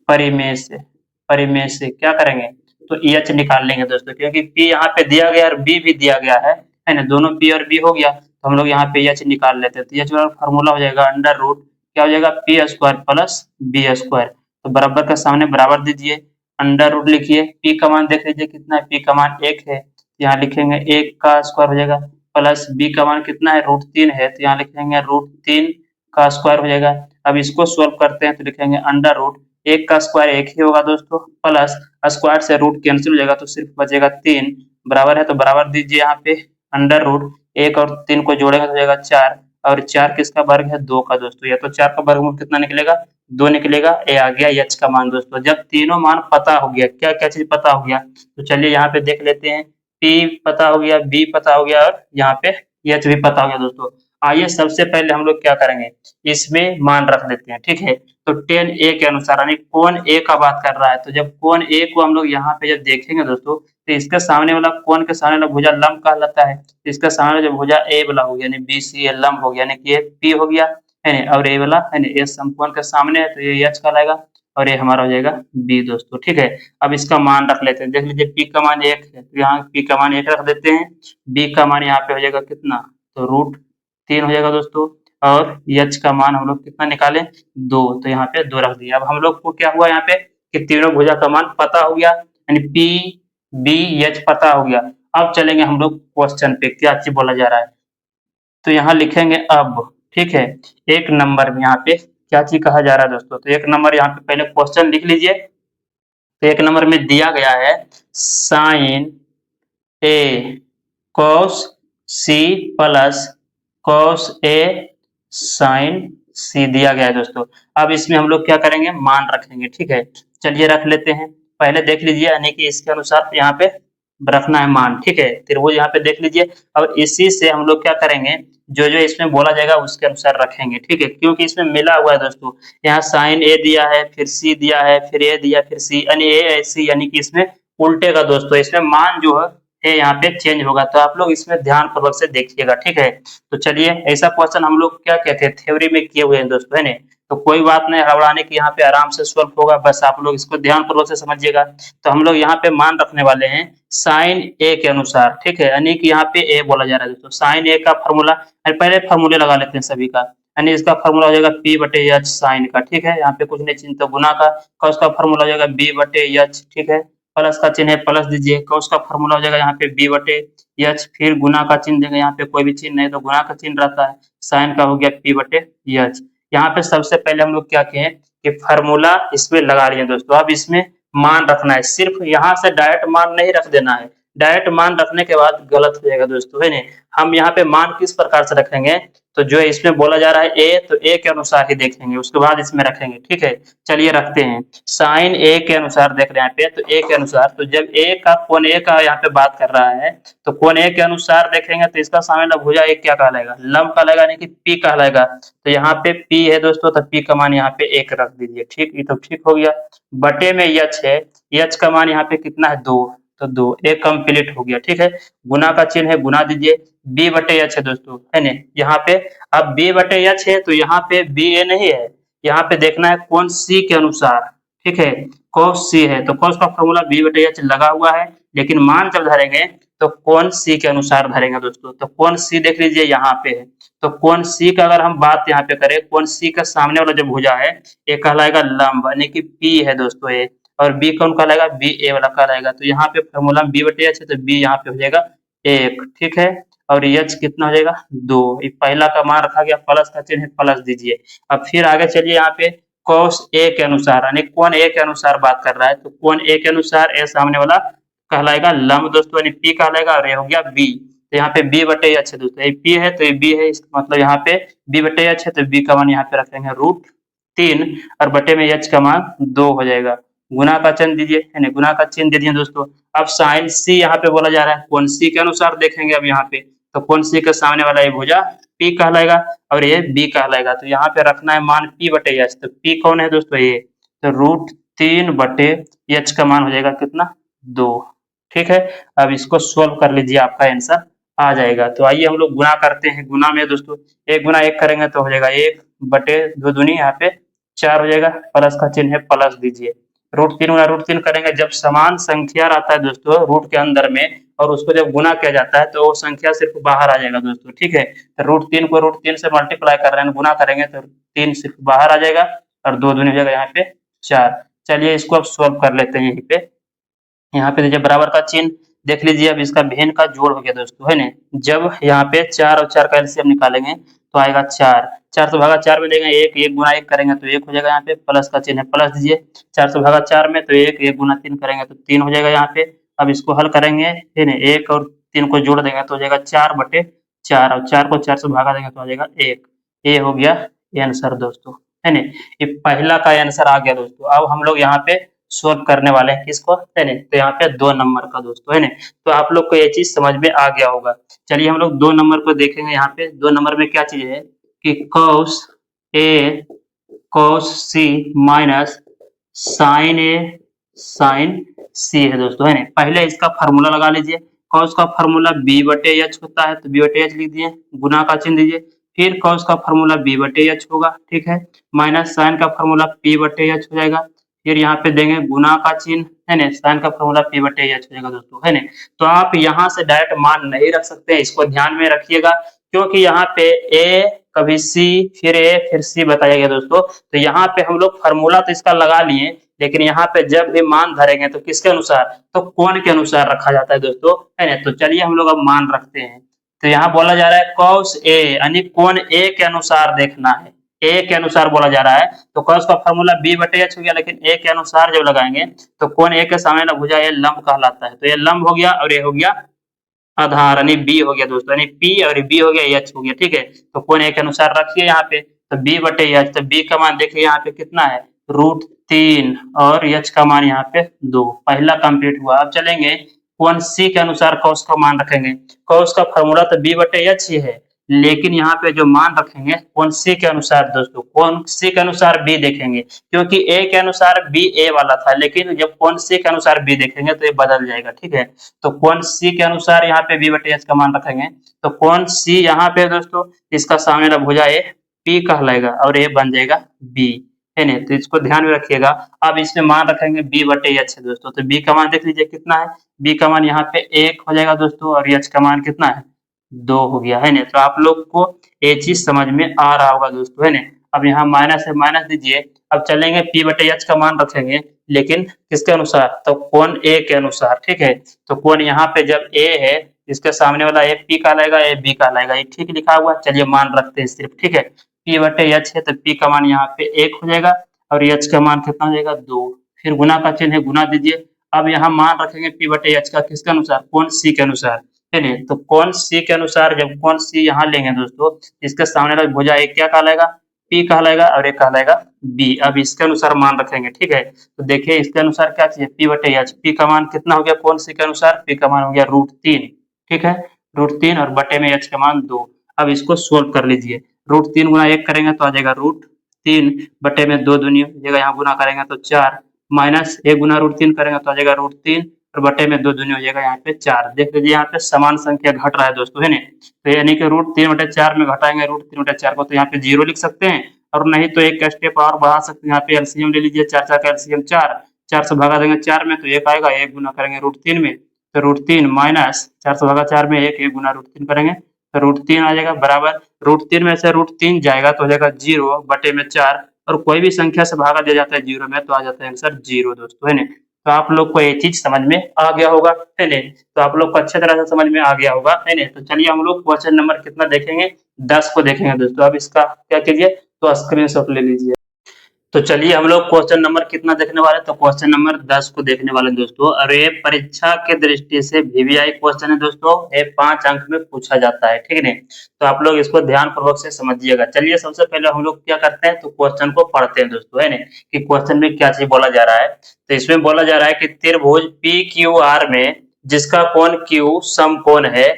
परिमेय से क्या करेंगे, तो EH निकाल लेंगे दोस्तों, क्योंकि P यहाँ पे दिया गया और B भी दिया गया है ना, दोनों P और B हो गया। तो हम लोग यहाँ पे EH निकाल लेते हैं। तो EH का फार्मूला हो जाएगा अंडर रूट क्या हो जाएगा, P² प्लस B²। तो बराबर का सामने बराबर दीजिए, अंडर रूट लिखिए। P का मान देख लीजिए कितना है, P का मान 1 है, यहाँ लिखेंगे 1 का स्क्वायर हो जाएगा, प्लस B का मान कितना है, √3 है, तो यहाँ लिखेंगे √3 का स्क्वायर हो जाएगा। अब इसको सोल्व करते हैं तो लिखेंगे अंडर रूट 1 का स्क्वायर 1 ही होगा दोस्तों, प्लस स्क्वायर से रूट कैंसिल हो जाएगा तो सिर्फ बचेगा 3, बराबर है। तो बराबर दीजिए यहाँ पे अंडर रूट 1 और 3 को जोड़ेंगे तो हो जाएगा 4, और 4 किसका वर्ग है, 2 का दोस्तों। या तो 4 का वर्गमूल कितना निकलेगा, 2 निकलेगा। ये आ गया H का मान दोस्तों। जब तीनों मान पता हो गया, क्या क्या चीज पता हो गया, तो चलिए यहाँ पे देख लेते हैं। P पता हो गया, B पता हो गया, और यहाँ पे H भी पता हो गया दोस्तों। आइए सबसे पहले हम लोग क्या करेंगे, इसमें मान रख देते हैं, ठीक है। तो टेन ए के अनुसार, यानी कोण ए का बात कर रहा है। तो जब कोण ए को हम लोग यहाँ पे जब देखेंगे दोस्तों, तो इसके सामने वाला कोण के सामने वाला भुजा लंब कहलाता है। इसके सामने जो भुजा ए वाला हो गया यानी बी सी ए लंब हो गया, यानी कि ये पी हो गया है ना, और ए वाला है ना ए समकोण के सामने है तो ये एच कहलाएगा और ये हमारा हो जाएगा बी दोस्तों। ठीक है, अब इसका मान रख लेते हैं। देख लीजिए पी का मान 1 है तो यहाँ पी का मान 1 रख देते हैं। बी का मान यहाँ पे हो जाएगा कितना, तो √3 हो जाएगा दोस्तों। और एच का मान हम लोग कितना निकालें, 2, तो यहाँ पे 2 रख दिया। अब हम लोग को क्या हुआ यहाँ पे कि तीनों भुजा का मान पता हो गया, यानी पी बी एच पता हो गया। अब चलेंगे हम लोग क्वेश्चन पे, क्या चीज बोला जा रहा है। तो यहाँ लिखेंगे अब, ठीक है, एक नंबर में यहाँ पे क्या चीज कहा जा रहा है दोस्तों। तो एक नंबर यहाँ पे पहले क्वेश्चन लिख लीजिए। तो एक नंबर में दिया गया है sign A cos C plus cos A sign सी दिया गया है दोस्तों। अब इसमें हम लोग क्या करेंगे, मान रखेंगे। ठीक है, चलिए रख लेते हैं। पहले देख लीजिए, यानी कि इसके अनुसार यहाँ पे रखना है मान। ठीक है, त्रिभुज यहाँ पे देख लीजिए। और इसी से हम लोग क्या करेंगे, जो जो इसमें बोला जाएगा उसके अनुसार रखेंगे। ठीक है, क्योंकि इसमें मिला हुआ है दोस्तों, यहाँ साइन ए दिया है, फिर सी दिया है, फिर ए दिया, फिर सी, यानी ए सी, यानी कि इसमें उल्टे का दोस्तों, इसमें मान जो है यहाँ पे चेंज होगा। तो आप लोग इसमें ध्यान पूर्वक से देखिएगा। ठीक है, तो चलिए ऐसा क्वेश्चन हम लोग क्या कहते हैं, थ्योरी में किए हुए हैं दोस्तों, है ना। तो कोई बात नहीं, घबराने की, यहाँ पे आराम से सॉल्व होगा, बस आप लोग इसको ध्यान पूर्वक से समझिएगा। तो हम लोग यहाँ पे मान रखने वाले हैं साइन ए के अनुसार। ठीक है, यानी कि यहाँ पे ए बोला जा रहा है दोस्तों। साइन ए का फॉर्मूला, पहले फॉर्मूले लगा लेते हैं सभी का, यानी इसका फॉर्मूला हो जाएगा पी बटे एच साइन का। ठीक है, यहाँ पे कुछ नहीं चिन्ह, तो गुना का cos का फॉर्मूला हो जाएगा बी बटे एच। ठीक है, प्लस का चिन्ह है, प्लस दीजिए, cos का फॉर्मूला हो जाएगा यहाँ पे बी बटे एच, फिर गुना का चिन्ह देंगे, यहाँ पे कोई भी चिन्ह नहीं तो गुना का चिन्ह रहता है, साइन का हो गया पी बटे एच। यहाँ पे सबसे पहले हम लोग क्या किए कि फार्मूला इसमें लगा लिए दोस्तों। अब इसमें मान रखना है, सिर्फ यहाँ से डायरेक्ट मान नहीं रख देना है। डायरेक्ट मान रखने के बाद गलत हो जाएगा दोस्तों, है ना। हम यहाँ पे मान किस प्रकार से रखेंगे, तो जो इसमें बोला जा रहा है ए, तो ए के अनुसार ही देखेंगे, उसके बाद इसमें रखेंगे। ठीक है, चलिए रखते हैं। साइन ए के अनुसार देख रहे हैं यहाँ पे, तो ए के अनुसार, तो जब ए का कोण ए का यहाँ पे बात कर रहा है, तो कोण ए के अनुसार देखेंगे तो इसका सामने वाला भुजा एक क्या कहलाएगा, लंब कहलाएगा, यानी कि पी कहलाएगा। तो यहाँ पे पी है दोस्तों, तो पी का मान यहाँ पे 1 रख दीजिए। ठीक, ये तो ठीक हो गया। बटे में एच है, एच का मान यहाँ पे कितना है, 2, तो 2, एक कंप्लीट हो गया। ठीक है, गुना का चिन्ह है, गुना दीजिए। बी बटे एच है दोस्तों, है ना, यहाँ पे। अब बी बटे एच है तो यहाँ पे बी ए नहीं है, यहाँ पे देखना है कोण सी के अनुसार। ठीक है, cos सी है तो cos का फॉर्मूला बी बटे एच लगा हुआ है, लेकिन मान जब धरेंगे तो कोण सी के अनुसार धरेंगे दोस्तों। तो कोण सी देख लीजिए यहाँ पे है, तो कोण सी का अगर हम बात यहाँ पे करें, कोण सी का सामने वाला जो भुजा है ये कहलाएगा लंब, यानी कि पी है दोस्तों ये, और बी कौन कहलाएगा, बी ए वाला कहलाएगा। तो यहाँ पे फॉर्मूला बी बटे एच है तो बी यहाँ पे हो जाएगा 1। ठीक है, और एच कितना हो जाएगा, 2। पहला का मान रखा गया, प्लस का चिन्ह है, प्लस दीजिए। अब फिर आगे चलिए, यहाँ पे cos ए के अनुसार, यानी कोण ए के अनुसार बात कर रहा है, तो कोण ए के अनुसार ए सामने वाला कहलाएगा लंब दोस्तों, यानी पी कहलाएगा, और ये हो गया बी। तो यहाँ पे बी बटे एच है दोस्तों, ये पी है तो ये बी है, इसका मतलब यहाँ पे बी बटे एच है तो बी का मान यहाँ पे रखेंगे √3, और बटे में एच का मान 2 हो जाएगा। गुना का चिन्ह दीजिए, है ना, गुना का चिन्ह दे दिए दोस्तों। अब साइन सी यहाँ पे बोला जा रहा है, कोण सी के अनुसार देखेंगे अब यहाँ पे, तो कोण सी के सामने वाला ये भुजा पी कहलाएगा और ये बी कहलाएगा। तो यहाँ पे रखना है मान पी बटे एच, तो पी कौन है दोस्तों, ये, तो √3 बटे एच का मान हो जाएगा कितना, 2। ठीक है, अब इसको सोल्व कर लीजिए, आपका आंसर आ जाएगा। तो आइए हम लोग गुना करते हैं। गुना में दोस्तों 1 गुना 1 करेंगे तो हो जाएगा 1 बटे 2 दूनी यहाँ पे 4 हो जाएगा, प्लस का चिन्ह है, प्लस दीजिए। √3 गुना √3 करेंगे, जब समान संख्या रहता है दोस्तों रूट के अंदर में, और उसको जब गुना किया जाता है तो वो संख्या सिर्फ बाहर आ जाएगा दोस्तों। ठीक है, तो √3 को √3 से मल्टीप्लाई कर रहे हैं, गुना करेंगे तो 3 सिर्फ बाहर आ जाएगा, और 2 दूनी हो जाएगा यहाँ पे 4। चलिए इसको अब सोल्व कर लेते हैं। यहीं पे यहाँ पे दीजिए बराबर का चिन्ह, देख लीजिए अब इसका भिन्न का जोड़ हो गया दोस्तों, है ना। जब यहाँ पे 4 और 4 का एलसीएम निकालेंगे तो आएगा 4, 4 से भागा 4 में देंगे 1, 1 गुना 1 करेंगे तो 1 हो जाएगा, यहाँ पे प्लस का चिन्ह है, प्लस दीजिए। 4 से भागा 4 में तो 1, 1 गुना 3 करेंगे तो 3 हो जाएगा यहाँ पे। अब इसको हल करेंगे, है ना, 1 और 3 को जोड़ देंगे तो हो जाएगा 4 बटे 4, और 4 को 4 से भागा देंगे तो आ जाएगा 1। ये हो गया आंसर दोस्तों, है ना। ये पहला का आंसर आ गया दोस्तों। अब हम लोग यहाँ पे सोल्व करने वाले हैं किसको, है ना, तो यहाँ पे 2 नंबर का दोस्तों, है ना। तो आप लोग को ये चीज समझ में आ गया होगा। चलिए हम लोग 2 नंबर को देखेंगे। यहाँ पे 2 नंबर में क्या चीज है कि cos ए कॉस सी माइनस साइन ए साइन सी है दोस्तों, है ना। पहले इसका फार्मूला लगा लीजिए। कॉस का फार्मूला बी बटे एच होता है, तो बी बटे एच लिख दिए, गुना का चिन्ह दीजिए। फिर कॉस का फार्मूला बी बटे एच होगा, ठीक है, माइनस साइन का फार्मूला पी बटे एच हो जाएगा। फिर यहाँ पे देंगे गुना का चिन्ह, है ना, साइन का फार्मूला पी बटे एच हो जाएगा दोस्तों, है ना। तो आप यहाँ से डायरेक्ट मान नहीं रख सकते, इसको ध्यान में रखिएगा, क्योंकि यहाँ पे ए कभी सी फिर ए फिर सी बताया गया दोस्तों। तो यहाँ पे हम लोग फार्मूला तो इसका लगा लिए, लेकिन यहाँ पे जब भी मान धरेंगे तो किसके अनुसार, तो कोण के अनुसार रखा जाता है दोस्तों, है ना। तो चलिए हम लोग अब मान रखते हैं। तो यहाँ बोला जा रहा है कॉस ए, यानी कोण ए के अनुसार देखना है, ए के अनुसार बोला जा रहा है। तो कॉस का फार्मूला बी बटे एच हो गया, लेकिन ए के अनुसार जब लगाएंगे तो कोण ए के सामने ना भुजा ये लंब कहलाता है। तो ये लंब हो गया और ये हो गया आधार, यानी बी हो गया दोस्तों, यानी पी और बी हो गया एच हो गया, ठीक है। तो कोण ए के अनुसार रखिए यहाँ पे, तो बी बटे एच, तो बी का मान देखिए यहाँ पे कितना है, √3 और एच का मान यहाँ पे 2। पहला कंप्लीट हुआ। अब चलेंगे कोण सी के अनुसार कॉस का मान रखेंगे। कॉस का फॉर्मूला तो बी बटे एच ही है, लेकिन यहाँ पे जो मान रखेंगे कोण सी के अनुसार दोस्तों, कोण सी के अनुसार बी देखेंगे, क्योंकि ए के अनुसार बी ए वाला था, लेकिन जब कोण सी के अनुसार बी देखेंगे तो ये बदल जाएगा, ठीक है। तो कोण सी के अनुसार यहाँ पे बी बटे एच का मान रखेंगे, तो कोण सी यहाँ पे दोस्तों इसका सामने वाला भुजा ए पी कहलाएगा और ये बन जाएगा बी, है ना। तो इसको ध्यान में रखिएगा। अब इसमें मान रखेंगे बी बटे एच है दोस्तों, तो बी का मान देख लीजिए कितना है, बी का मान यहाँ पे 1 हो जाएगा दोस्तों, और एच का मान कितना है, 2 हो गया, है ना। तो आप लोग को ये चीज समझ में आ रहा होगा दोस्तों, है ना। अब यहाँ माइनस है, माइनस दीजिए। अब चलेंगे पी बटे एच का मान रखेंगे, लेकिन किसके अनुसार, तो कोण ए के अनुसार, ठीक है। तो कोण यहाँ पे जब ए है, इसके सामने वाला ए पी कहलाएगा, ए बी कहलाएगा, ये ठीक लिखा हुआ है। चलिए मान रखते हैं सिर्फ, ठीक है। पी बटे एच है, तो पी का मान यहाँ पे 1 हो जाएगा और एच का मान कितना हो जाएगा, 2। फिर गुना का चिन्ह है, गुना दीजिए। अब यहाँ मान रखेंगे पी बटे एच का किसके अनुसार, कोण सी के अनुसार, है ना। तो कोण सी के अनुसार जब कोण सी यहाँ लेंगे दोस्तों, इसके सामने वाला भुजा एक क्या कहलाएगा, पी कहलाएगा और एक कहलाएगा बी। अब इसके अनुसार मान रखेंगे, ठीक है। तो देखिए इसके अनुसार क्या चाहिए, पी बटे एच, पी का मान कितना हो गया कोण सी के अनुसार, पी का मान हो गया √3, ठीक है, √3 और बटे में एच का मान 2। अब इसको सोल्व कर लीजिए। √3 गुना 1 करेंगे तो आ जाएगा √3 बटे में 2 दूनी हो जाएगा, यहाँ गुना करेंगे तो 4, माइनस 1 गुना √3 करेंगे तो आ जाएगा √3 और बटे में 2 दूनी हो जाएगा यहाँ पे 4। देख लीजिए यहाँ पे समान संख्या घट रहा है दोस्तों, है ना। तो यानी कि √3 बटे 4 में घटाएंगे √3 बटे 4 को, तो यहाँ पे 0 लिख सकते हैं, और नहीं तो एक स्टेप और बढ़ा सकते हैं। यहाँ पे एलसीएम ले लीजिए, 4 4 का एलसीएम 4, 4 से भगा देंगे 4 में तो 1 आएगा, 1 गुना करेंगे √3 में तो √3 माइनस 4 से भगा 4 में 1 गुना √3 करेंगे तो √3 आ जाएगा, बराबर √3 में से √3 जाएगा तो हो जाएगा 0 बटे में 4, और कोई भी संख्या से भागा दिया जाता है 0 में तो आ जाता है आंसर 0 दोस्तों, है ना। तो आप लोग को ये चीज समझ में आ गया होगा, है ना। तो आप लोग को अच्छे तरह से समझ में आ गया होगा, है ना। तो चलिए हम लोग क्वेश्चन नंबर कितना देखेंगे, 10 को देखेंगे दोस्तों। अब इसका क्या कीजिए, तो स्क्रीनशॉट ले लीजिए। तो चलिए हम लोग क्वेश्चन नंबर कितना देखने वाले हैं, तो क्वेश्चन नंबर 10 को देखने वाले हैं दोस्तों। और ये परीक्षा के दृष्टि से वीवीआई क्वेश्चन है दोस्तों, ये 5 अंक में पूछा जाता है, ठीक है। तो आप लोग इसको ध्यान पूर्वक से समझिएगा। चलिए सबसे पहले हम लोग क्या करते हैं, तो क्वेश्चन को पढ़ते हैं दोस्तों, है ना, कि क्वेश्चन में क्या चीज बोला जा रहा है। तो इसमें बोला जा रहा है कि त्रिभुज पी क्यू आर में जिसका कोण क्यू समकोण है,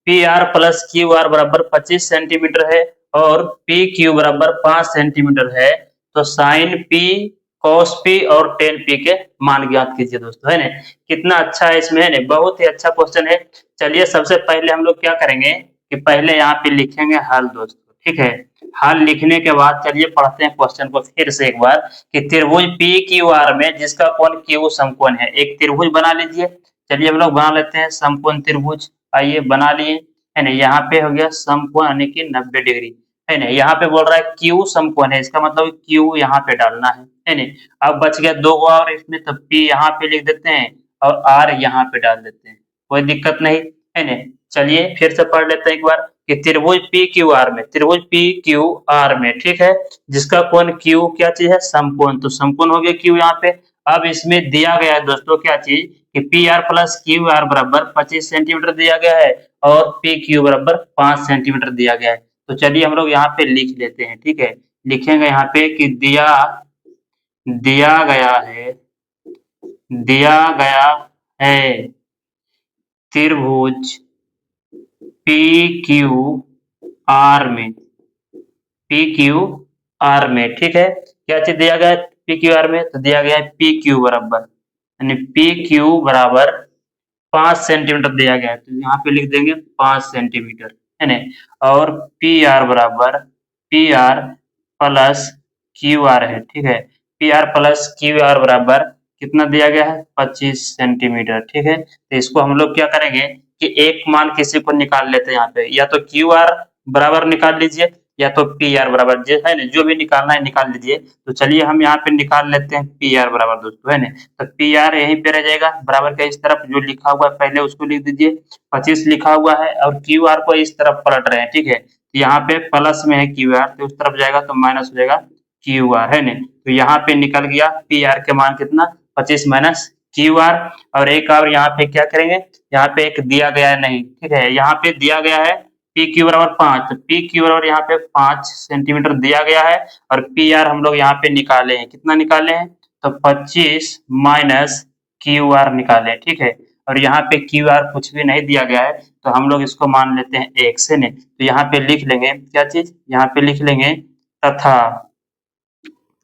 P R plus Q R बराबर 25 सेंटीमीटर है और पी क्यू बराबर 5 सेंटीमीटर है, तो साइन पी कॉस पी और टेन पी के मान ज्ञात कीजिए दोस्तों, है ना। कितना अच्छा है इसमें, है ना, बहुत ही अच्छा क्वेश्चन है। चलिए सबसे पहले हम लोग क्या करेंगे कि पहले यहाँ पे लिखेंगे हल दोस्तों, ठीक है। हल लिखने के बाद चलिए पढ़ते हैं क्वेश्चन को फिर से एक बार, कि त्रिभुज पी क्यू आर में जिसका कोण क्यू समकोण है, एक त्रिभुज बना लीजिए। चलिए हम लोग बना लेते हैं समकोण त्रिभुज, आइए बना लिए, है ना। यहाँ पे हो गया समकोण यानी कि 90 डिग्री, है ना। यहाँ पे बोल रहा है क्यू समकोण है, इसका मतलब क्यू यहाँ पे डालना है ना। अब बच गया 2 और इसमें, तो पी यहाँ पे लिख देते हैं और आर यहाँ पे डाल देते हैं, कोई दिक्कत नहीं, है ना। चलिए फिर से पढ़ लेते हैं एक बार, कि त्रिभुज पी क्यू आर में, त्रिभुज पी क्यू आर में, ठीक है, जिसका कोण क्यू क्या चीज है, समकोण, तो समकोण हो गया क्यू यहाँ पे। अब इसमें दिया गया है दोस्तों क्या चीज, कि P R plus Q R बराबर 25 सेंटीमीटर दिया गया है और पी क्यू बराबर 5 सेंटीमीटर दिया गया है। तो चलिए हम लोग यहाँ पे लिख लेते हैं, ठीक है। लिखेंगे यहाँ पे कि दिया दिया गया है दिया गया है त्रिभुज पी क्यू आर में, पी क्यू आर में, ठीक है। क्या चीज दिया गया है पी क्यू आर में, तो दिया गया है पी क्यू बराबर, यानी पी क्यू बराबर 5 सेंटीमीटर दिया गया है, तो यहाँ पे लिख देंगे 5 सेंटीमीटर, है ना। और पी आर बराबर P R plus Q R है, ठीक है। P R plus Q R बराबर कितना दिया गया है 25 सेंटीमीटर, ठीक है। तो इसको हम लोग क्या करेंगे कि एक मान किसी को निकाल लेते हैं यहाँ पे, या तो क्यू आर बराबर निकाल लीजिए या तो पी आर बराबर, जो है ना, जो भी निकालना है निकाल लीजिए। तो चलिए हम यहाँ पे निकाल लेते हैं पी आर बराबर दोस्तों, है ना। तो पी आर यहीं पे रह जाएगा, बराबर के इस तरफ जो लिखा हुआ है पहले उसको लिख दीजिए, 25 लिखा हुआ है और क्यू आर को इस तरफ पलट रहे हैं, ठीक है। तो यहाँ पे प्लस में है क्यू आर, तो उस तरफ जाएगा तो माइनस हो जाएगा क्यू आर, है ना। तो यहाँ पे निकल गया पी आर के मान कितना 25 माइनस क्यू आर। और एक और यहाँ पे क्या करेंगे, यहाँ पे एक दिया गया है नहीं, ठीक है, यहाँ पे दिया गया है पी क्यू बराबर 5, तो पी क्यू बराबर यहाँ पे 5 सेंटीमीटर दिया गया है और पी आर हम लोग यहाँ पे निकाले हैं, कितना निकाले हैं, तो 25 माइनस क्यू आर निकाले, ठीक है। और यहाँ पे क्यू आर कुछ भी नहीं दिया गया है, तो हम लोग इसको मान लेते हैं x, है ना। तो यहाँ पे लिख लेंगे क्या चीज, यहाँ पे लिख लेंगे तथा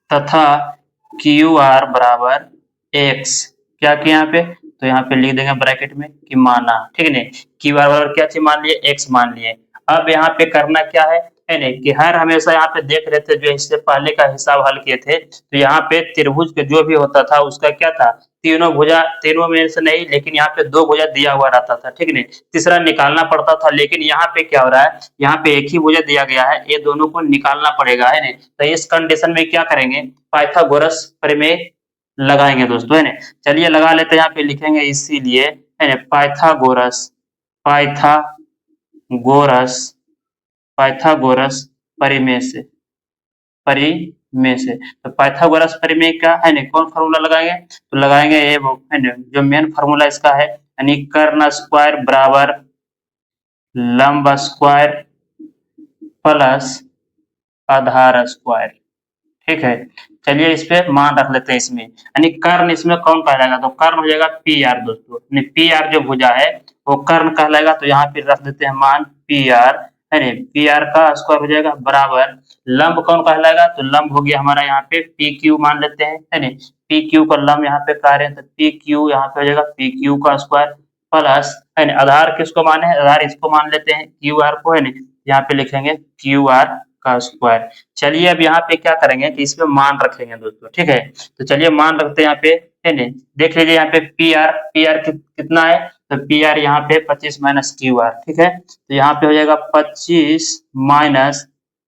तथा क्यू आर बराबर x, क्या किया यहाँ पे, तो यहाँ पे लिख देंगे ब्रैकेट में कि माना, ठीक है ना। क्यू आर बराबर क्या चीज मान लिए, x मान लिए। अब यहाँ पे करना क्या है ना, कि हर हमेशा यहाँ पे देख रहे थे जो इससे पहले का हिसाब हल किए थे, तो यहाँ पे त्रिभुज के जो भी होता था उसका क्या था, तीनों भुजा, तीनों में से नहीं, लेकिन यहाँ पे 2 भुजा दिया हुआ रहता था, ठीक है। तीसरा निकालना पड़ता था, लेकिन यहाँ पे क्या हो रहा है, यहाँ पे एक ही भुजा दिया गया है, ये दोनों को निकालना पड़ेगा, है ना। तो इस कंडीशन में क्या करेंगे, पाइथागोरस प्रमेय लगाएंगे दोस्तों, है ना। चलिए लगा लेते हैं, यहाँ पे लिखेंगे इसीलिए, है ना, पाइथागोरस पाइथागोरस पाइथागोरस परिमेय से परिमेय से। तो पाइथागोरस परिमेय का, है ना, कौन फार्मूला लगाएंगे, तो लगाएंगे ये, है ना, जो मेन फार्मूला इसका है, यानी कर्ण स्क्वायर बराबर लंब स्क्वायर प्लस आधार स्क्वायर, ठीक है। चलिए इस पे मान रख लेते हैं इसमें, यानी कर्ण इसमें कौन कहलाएगा, तो कर्ण हो जाएगा पी आर दोस्तों, यानी पी आर जो भुजा है वो कर्ण कहलाएगा, तो यहाँ पे रख देते हैं मान पी आर, है ना। पी आर का स्क्वायर हो जाएगा बराबर लंब कौन कहलाएगा, तो लंब हो गया हमारा यहाँ पे पी क्यू मान लेते हैं, है ना। पी क्यू का लंब यहाँ पे कह रहे हैं, तो पी क्यू यहाँ पे हो जाएगा पी क्यू का स्क्वायर प्लस, है ना, आधार किसको माने हैं, आधार इसको मान लेते हैं क्यू आर को, है ना। यहाँ पे लिखेंगे क्यू आर का स्क्वायर। चलिए अब यहाँ पे क्या करेंगे कि इसमें मान रखेंगे दोस्तों, ठीक है। तो चलिए मान रखते हैं यहाँ पे, है ना। देख लीजिए यहाँ पे पी आर कितना है, तो पी आर यहाँ पे 25 माइनस क्यू आर, ठीक है। तो यहाँ पे हो जाएगा 25 माइनस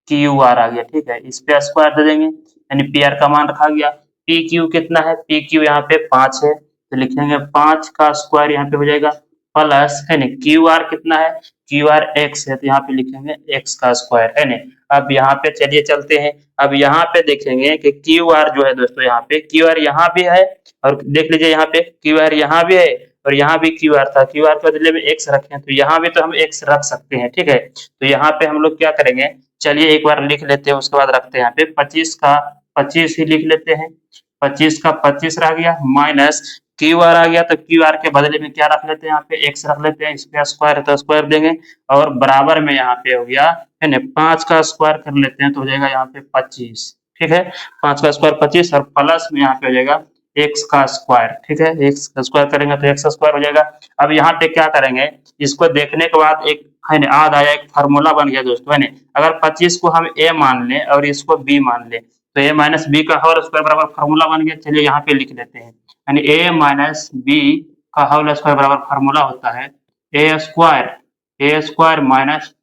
क्यू आर आ गया, ठीक है। इस पे स्क्वायर दे देंगे, यानी पी आर का मान रखा गया। पी क्यू कितना है, पी क्यू यहाँ पे 5 है, तो लिखेंगे 5 का स्क्वायर यहाँ पे हो जाएगा प्लस, है ना, क्यू आर कितना है, क्यू आर एक्स है, तो यहाँ पे लिखेंगे एक्स का स्क्वायर, है ना। अब यहाँ पे चलिए चलते हैं, अब यहाँ पे देखेंगे कि क्यू आर जो है दोस्तों, यहाँ पे क्यू आर यहाँ भी है, और देख लीजिए यहाँ पे क्यू आर यहाँ भी है और यहाँ भी क्यू आर था, क्यू आर के बदले में एक्स रखे हैं, तो यहाँ भी तो हम एक्स रख सकते हैं, ठीक है। तो यहाँ पे हम लोग क्या करेंगे, चलिए एक बार लिख लेते हैं, उसके बाद रखते हैं यहाँ पे 25 का 25 ही लिख लेते हैं, 25 का 25 रह गया माइनस क्यू आर आ गया, तो क्यू आर के बदले में क्या रख लेते हैं, यहाँ पे एक्स रख लेते हैं, इस पे स्क्वायर है तो स्क्वायर देंगे, और बराबर में यहाँ पे हो गया, है ना, 5 का स्क्वायर कर लेते हैं तो हो जाएगा यहाँ पे 25, ठीक है। 5 का स्क्वायर 25 और प्लस में यहाँ पे हो जाएगा एक्स का स्क्वायर, ठीक है। एक्स का स्क्वायर करेंगे तो एक्स स्क्वायर हो जाएगा। अब यहाँ पे क्या करेंगे, इसको देखने के बाद एक, है ना, आद आया, एक फार्मूला बन गया दोस्तों, है ना। अगर 25 को हम ए मान लें और इसको बी मान लें, तो ए माइनस बी का होल स्क्वायर बराबर फार्मूला बन गया। चलिए यहाँ पे लिख लेते हैं, यानी ए माइनस बी का होल स्क्वायर बराबर फार्मूला होता है A square minus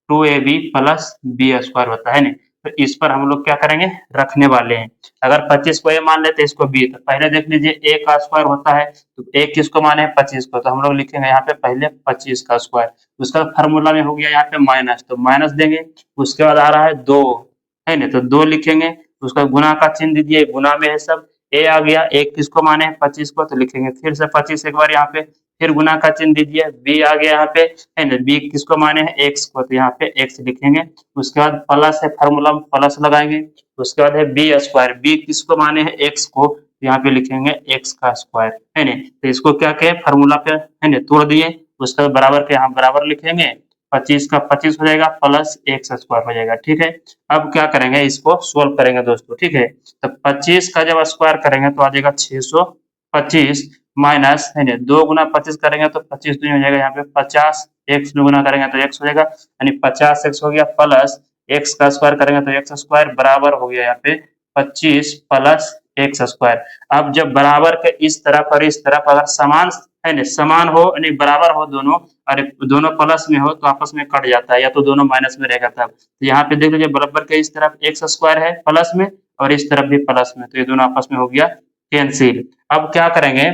2ab plus B square होता है ना। तो इस पर हम लोग क्या करेंगे, रखने वाले हैं। अगर 25 को ए मान लेते हैं, इसको बी, तो पहले देख लीजिए ए का स्क्वायर होता है, तो ए किसको माने हैं 25 को, तो हम लोग लिखेंगे यहाँ पे पहले 25 का स्क्वायर, उसका फार्मूला में हो गया यहाँ पे माइनस, तो माइनस देंगे, उसके बाद आ रहा है 2, है ना, तो 2 लिखेंगे, उसका गुना का चिन्ह दीजिए, गुना में है सब, ए आ गया, एक किसको माने 25 को, तो लिखेंगे फिर से 25 एक बार यहाँ पे, फिर गुना का चिन्ह दीजिए, बी आ गया यहाँ पे, है ना, बी किसको माने हैं एक्स को, तो यहाँ पे एक्स लिखेंगे, उसके बाद प्लस है, फार्मूला में प्लस लगाएंगे, उसके बाद है बी स्क्वायर, बी किसको माने हैं एक्स को, यहाँ पे लिखेंगे एक्स का स्क्वायर, है ना। तो इसको क्या कहे, फार्मूला पे, है ना, तोड़ दिए, उसके बाद बराबर के यहाँ बराबर लिखेंगे, 25 का 25 हो जाएगा प्लस एक्स स्क्वायर हो जाएगा। ठीक है, अब क्या करेंगे, इसको सोल्व करेंगे दोस्तों। ठीक है, तो 25 का जब स्क्वायर करेंगे तो आ जाएगा 625 माइनस है ना 2 गुना 25 करेंगे तो 25 दूनी हो जाएगा यहाँ पे 50, एक्स गुना करेंगे तो एक्स हो जाएगा, यानी 50 एक्स हो गया प्लस एक्स का स्क्वायर करेंगे तो एक्स स्क्वायर बराबर हो गया यहाँ पे 25 प्लस एक्स स्क्वायर। अब जब बराबर के इस तरफ और इस तरफ अगर समान है ना, समान हो यानी बराबर हो दोनों, और दोनों प्लस में हो तो आपस में कट जाता है, या तो दोनों माइनस में रहेगा तब। तो यहाँ पे देख लीजिए बराबर के इस तरफ एक्स स्क्वायर है प्लस में और इस तरफ भी प्लस में, तो ये दोनों आपस में हो गया कैंसिल। अब क्या करेंगे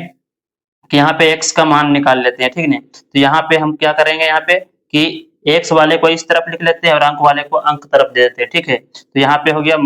कि यहाँ पे x का मान निकाल लेते हैं। ठीक है, तो यहाँ पे हम क्या करेंगे, यहाँ पे कि x वाले को इस तरफ लिख लेते हैं और अंक वाले को अंक तरफ दे देते हैं। ठीक है, तो यहाँ पे हो गया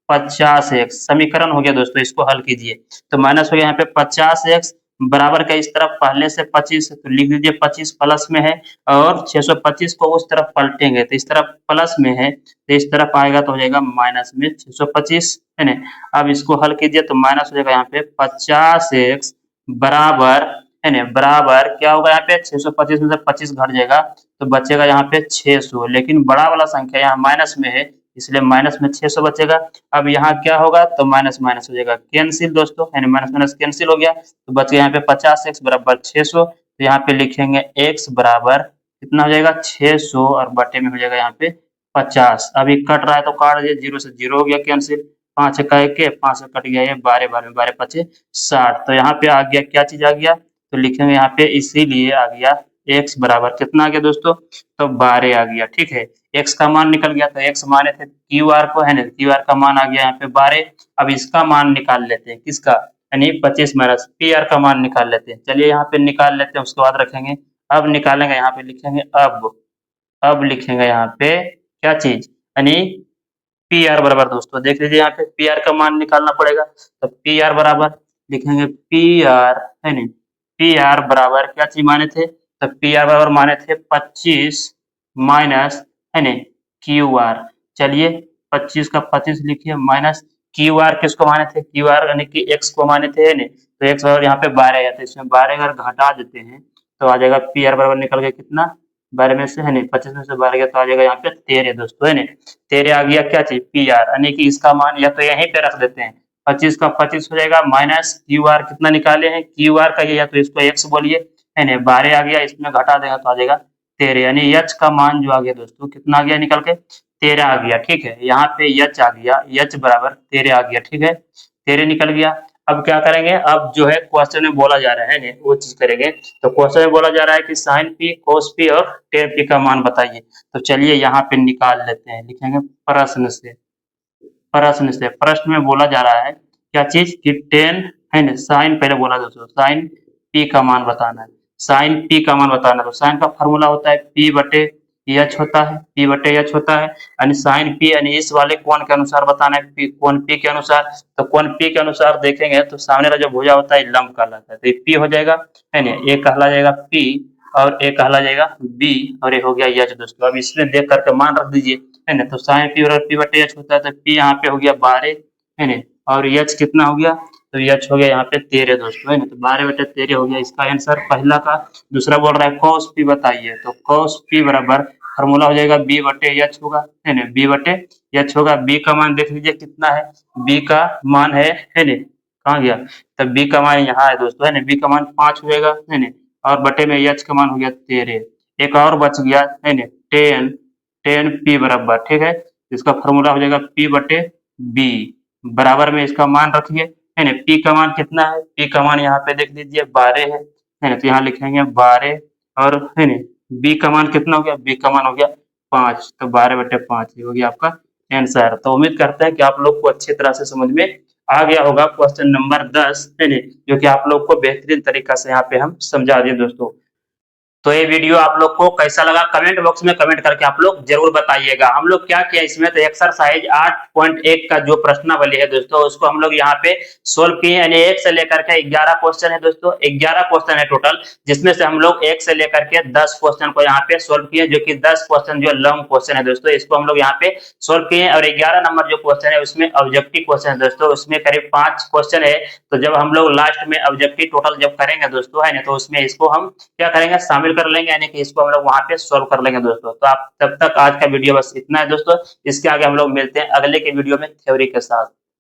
-50x, समीकरण हो गया दोस्तों, इसको हल कीजिए तो माइनस हो गया यहाँ पे 50x बराबर का इस तरफ पहले से 25 तो लिख दीजिए 25 प्लस में है, और 625 को उस तरफ पलटेंगे तो इस तरफ प्लस में है तो इस तरफ आएगा तो हो जाएगा माइनस में 625 है ना। अब इसको हल कीजिए तो माइनस हो जाएगा यहाँ पे 50x बराबर है ना, बराबर क्या होगा यहाँ पे 625 में से 25 घट जाएगा तो बचेगा यहाँ पे 600, लेकिन बड़ा वाला संख्या यहाँ माइनस में है इसलिए माइनस में 600 बचेगा। अब यहाँ क्या होगा तो माइनस माइनस हो जाएगा कैंसिल दोस्तों, है ना, माइनस माइनस कैंसिल हो गया तो बच गया यहाँ पे 50x बराबर 600, तो यहाँ पे लिखेंगे x बराबर कितना हो जाएगा 600 और बटे में हो जाएगा यहाँ पे 50। अभी कट रहा है तो काट दीजिए, 0 से 0 हो गया कैंसिल, 5 का 1 5 से कट गया, ये 12 12 में 12 5 60, तो यहाँ पे आ गया क्या चीज आ गया तो लिखेंगे यहाँ पे इसीलिए आ गया x बराबर कितना आ गया दोस्तों तो 12 आ गया। ठीक है, x का मान निकल गया तो x माने थे QR को, है ना, QR का मान आ गया यहाँ पे 12। अब इसका मान निकाल लेते हैं, किसका, यानी 25 माइनस PR का मान निकाल लेते हैं। चलिए यहाँ पे निकाल लेते हैं, उसके बाद रखेंगे। अब निकालेंगे यहाँ पे लिखेंगे अब लिखेंगे यहाँ पे क्या चीज, यानी पी आर बराबर दोस्तों देख लीजिए यहाँ पे पी आर का मान निकालना पड़ेगा, तो पी आर बराबर लिखेंगे पी आर, है नहीं, पी आर बराबर क्या चीज माने थे तो पी आर बराबर माने थे 25 माइनस, है नहीं, क्यू आर। चलिए 25 का 25 लिखिए माइनस क्यू आर, किसको माने थे क्यू आर यानी कि एक्स को माने थे, है नहीं, तो एक्स बराबर यहाँ पे 12 आया था, इसमें 12 अगर घटा देते हैं तो आ जाएगा पी आर बराबर निकल गया कितना 12 में से, है नहीं, 25 में से 12 गया तो आ जाएगा यहाँ पे 13 दोस्तों, है नहीं, 13 आ गया क्या चीज पी आर, यानी कि इसका मान या तो यहीं पे रख देते हैं 25 का 25 हो जाएगा माइनस क्यू आर कितना निकाले हैं क्यू आर का, या तो इसको एक्स बोलिए, है नहीं, 12 आ गया, इसमें घटा देगा तो आ जाएगा 13, यानी एच का मान जो आ गया दोस्तों कितना आ गया निकल के 13 आ गया। ठीक है, यहाँ पे एच आ गया, एच बराबर 13 आ गया। ठीक है, 13 निकल गया। अब क्या करेंगे, अब जो है क्वेश्चन में बोला जा रहा है ना वो चीज करेंगे, तो क्वेश्चन में बोला जा रहा है कि साइन पी कोस पी और टेन पी का मान बताइए, तो चलिए यहाँ पे निकाल लेते हैं, लिखेंगे प्रश्न में बोला जा रहा है क्या चीज कि टेन, है ना, साइन पहले बोला दोस्तों साइन पी का मान बताना है, साइन पी का मान बताना है, तो साइन का फॉर्मूला होता है पी बटे एच होता है, पी बटे एच होता है, यानी साइन पी यानी इस वाले कोण के अनुसार बताना है, पी कोण पी के अनुसार, तो कोण पी के अनुसार देखेंगे तो सामने वाला जो भुजा होता है लंब कहलाता है, तो ये पी हो जाएगा, है ना, एक कहला जाएगा पी और एक कहला जाएगा बी और ये हो गया एच दोस्तों। अब इसमें देख करके मान रख दीजिए, है ना, तो साइन पी और पी बटे एच होता है, तो पी यहाँ पे हो गया 12, है ना, और एच कितना हो गया तो एच हो गया यहाँ पे 13 दोस्तों, है ना, तो 12 बटे 13 हो गया इसका आंसर पहला का। दूसरा बोल रहा है cos p बताइए, तो cos p बराबर फॉर्मूला हो जाएगा b बटे एच होगा, है ना, b बटे एच होगा। b का मान देख लीजिए कितना है, b का मान है ना, कहाँ गया, तो b का मान यहाँ है दोस्तों, है ना, b का मान 5 हो जाएगा, है ना, और बटे में एच का मान हो गया 13, एक और बच गया, है ना, 10 p बराबर, ठीक है, इसका फॉर्मूला हो जाएगा p बटे b बराबर में इसका मान रखिए, है ना, p का मान कितना है, p का मान यहाँ पे देख लीजिए 12 है ना, तो यहाँ लिखेंगे 12 और, है ना, b का मान कितना हो गया, b का मान हो गया 5, तो 12 बटे 5 ये हो गया आपका आंसर। तो उम्मीद करते हैं कि आप लोग को अच्छी तरह से समझ में आ गया होगा क्वेश्चन नंबर 10, है ना, जो कि आप लोग को बेहतरीन तरीका से यहाँ पे हम समझा दिए दोस्तों। तो ये वीडियो आप लोग को कैसा लगा कमेंट बॉक्स में कमेंट करके आप लोग जरूर बताइएगा। हम लोग क्या किया इसमें, तो एक्सरसाइज 8.1 का जो प्रश्नावली है दोस्तों उसको हम लोग यहाँ पे सोल्व किए, यानी 1 से लेकर के 11 क्वेश्चन है दोस्तों, 11 क्वेश्चन है टोटल, जिसमें से हम लोग 1 से लेकर के 10 क्वेश्चन को यहाँ पे सोल्व किए, जो कि 10 क्वेश्चन जो लॉन्ग क्वेश्चन है दोस्तों इसको हम लोग यहाँ पे सोल्व किए, और 11 नंबर जो क्वेश्चन है उसमें ऑब्जेक्टिव क्वेश्चन है दोस्तों, उसमें करीब 5 क्वेश्चन है। तो जब हम लोग लास्ट में ऑब्जेक्टिव टोटल जब करेंगे दोस्तों, है ना, तो उसमें इसको हम क्या करेंगे शामिल शामिल कर लेंगे, यानी कि इसको हम लोग वहाँ पे सॉल्व कर लेंगे दोस्तों। तो आप तब तक आज का वीडियो बस इतना है दोस्तों, इसके आगे हम लोग मिलते हैं अगले के वीडियो में थ्योरी के साथ।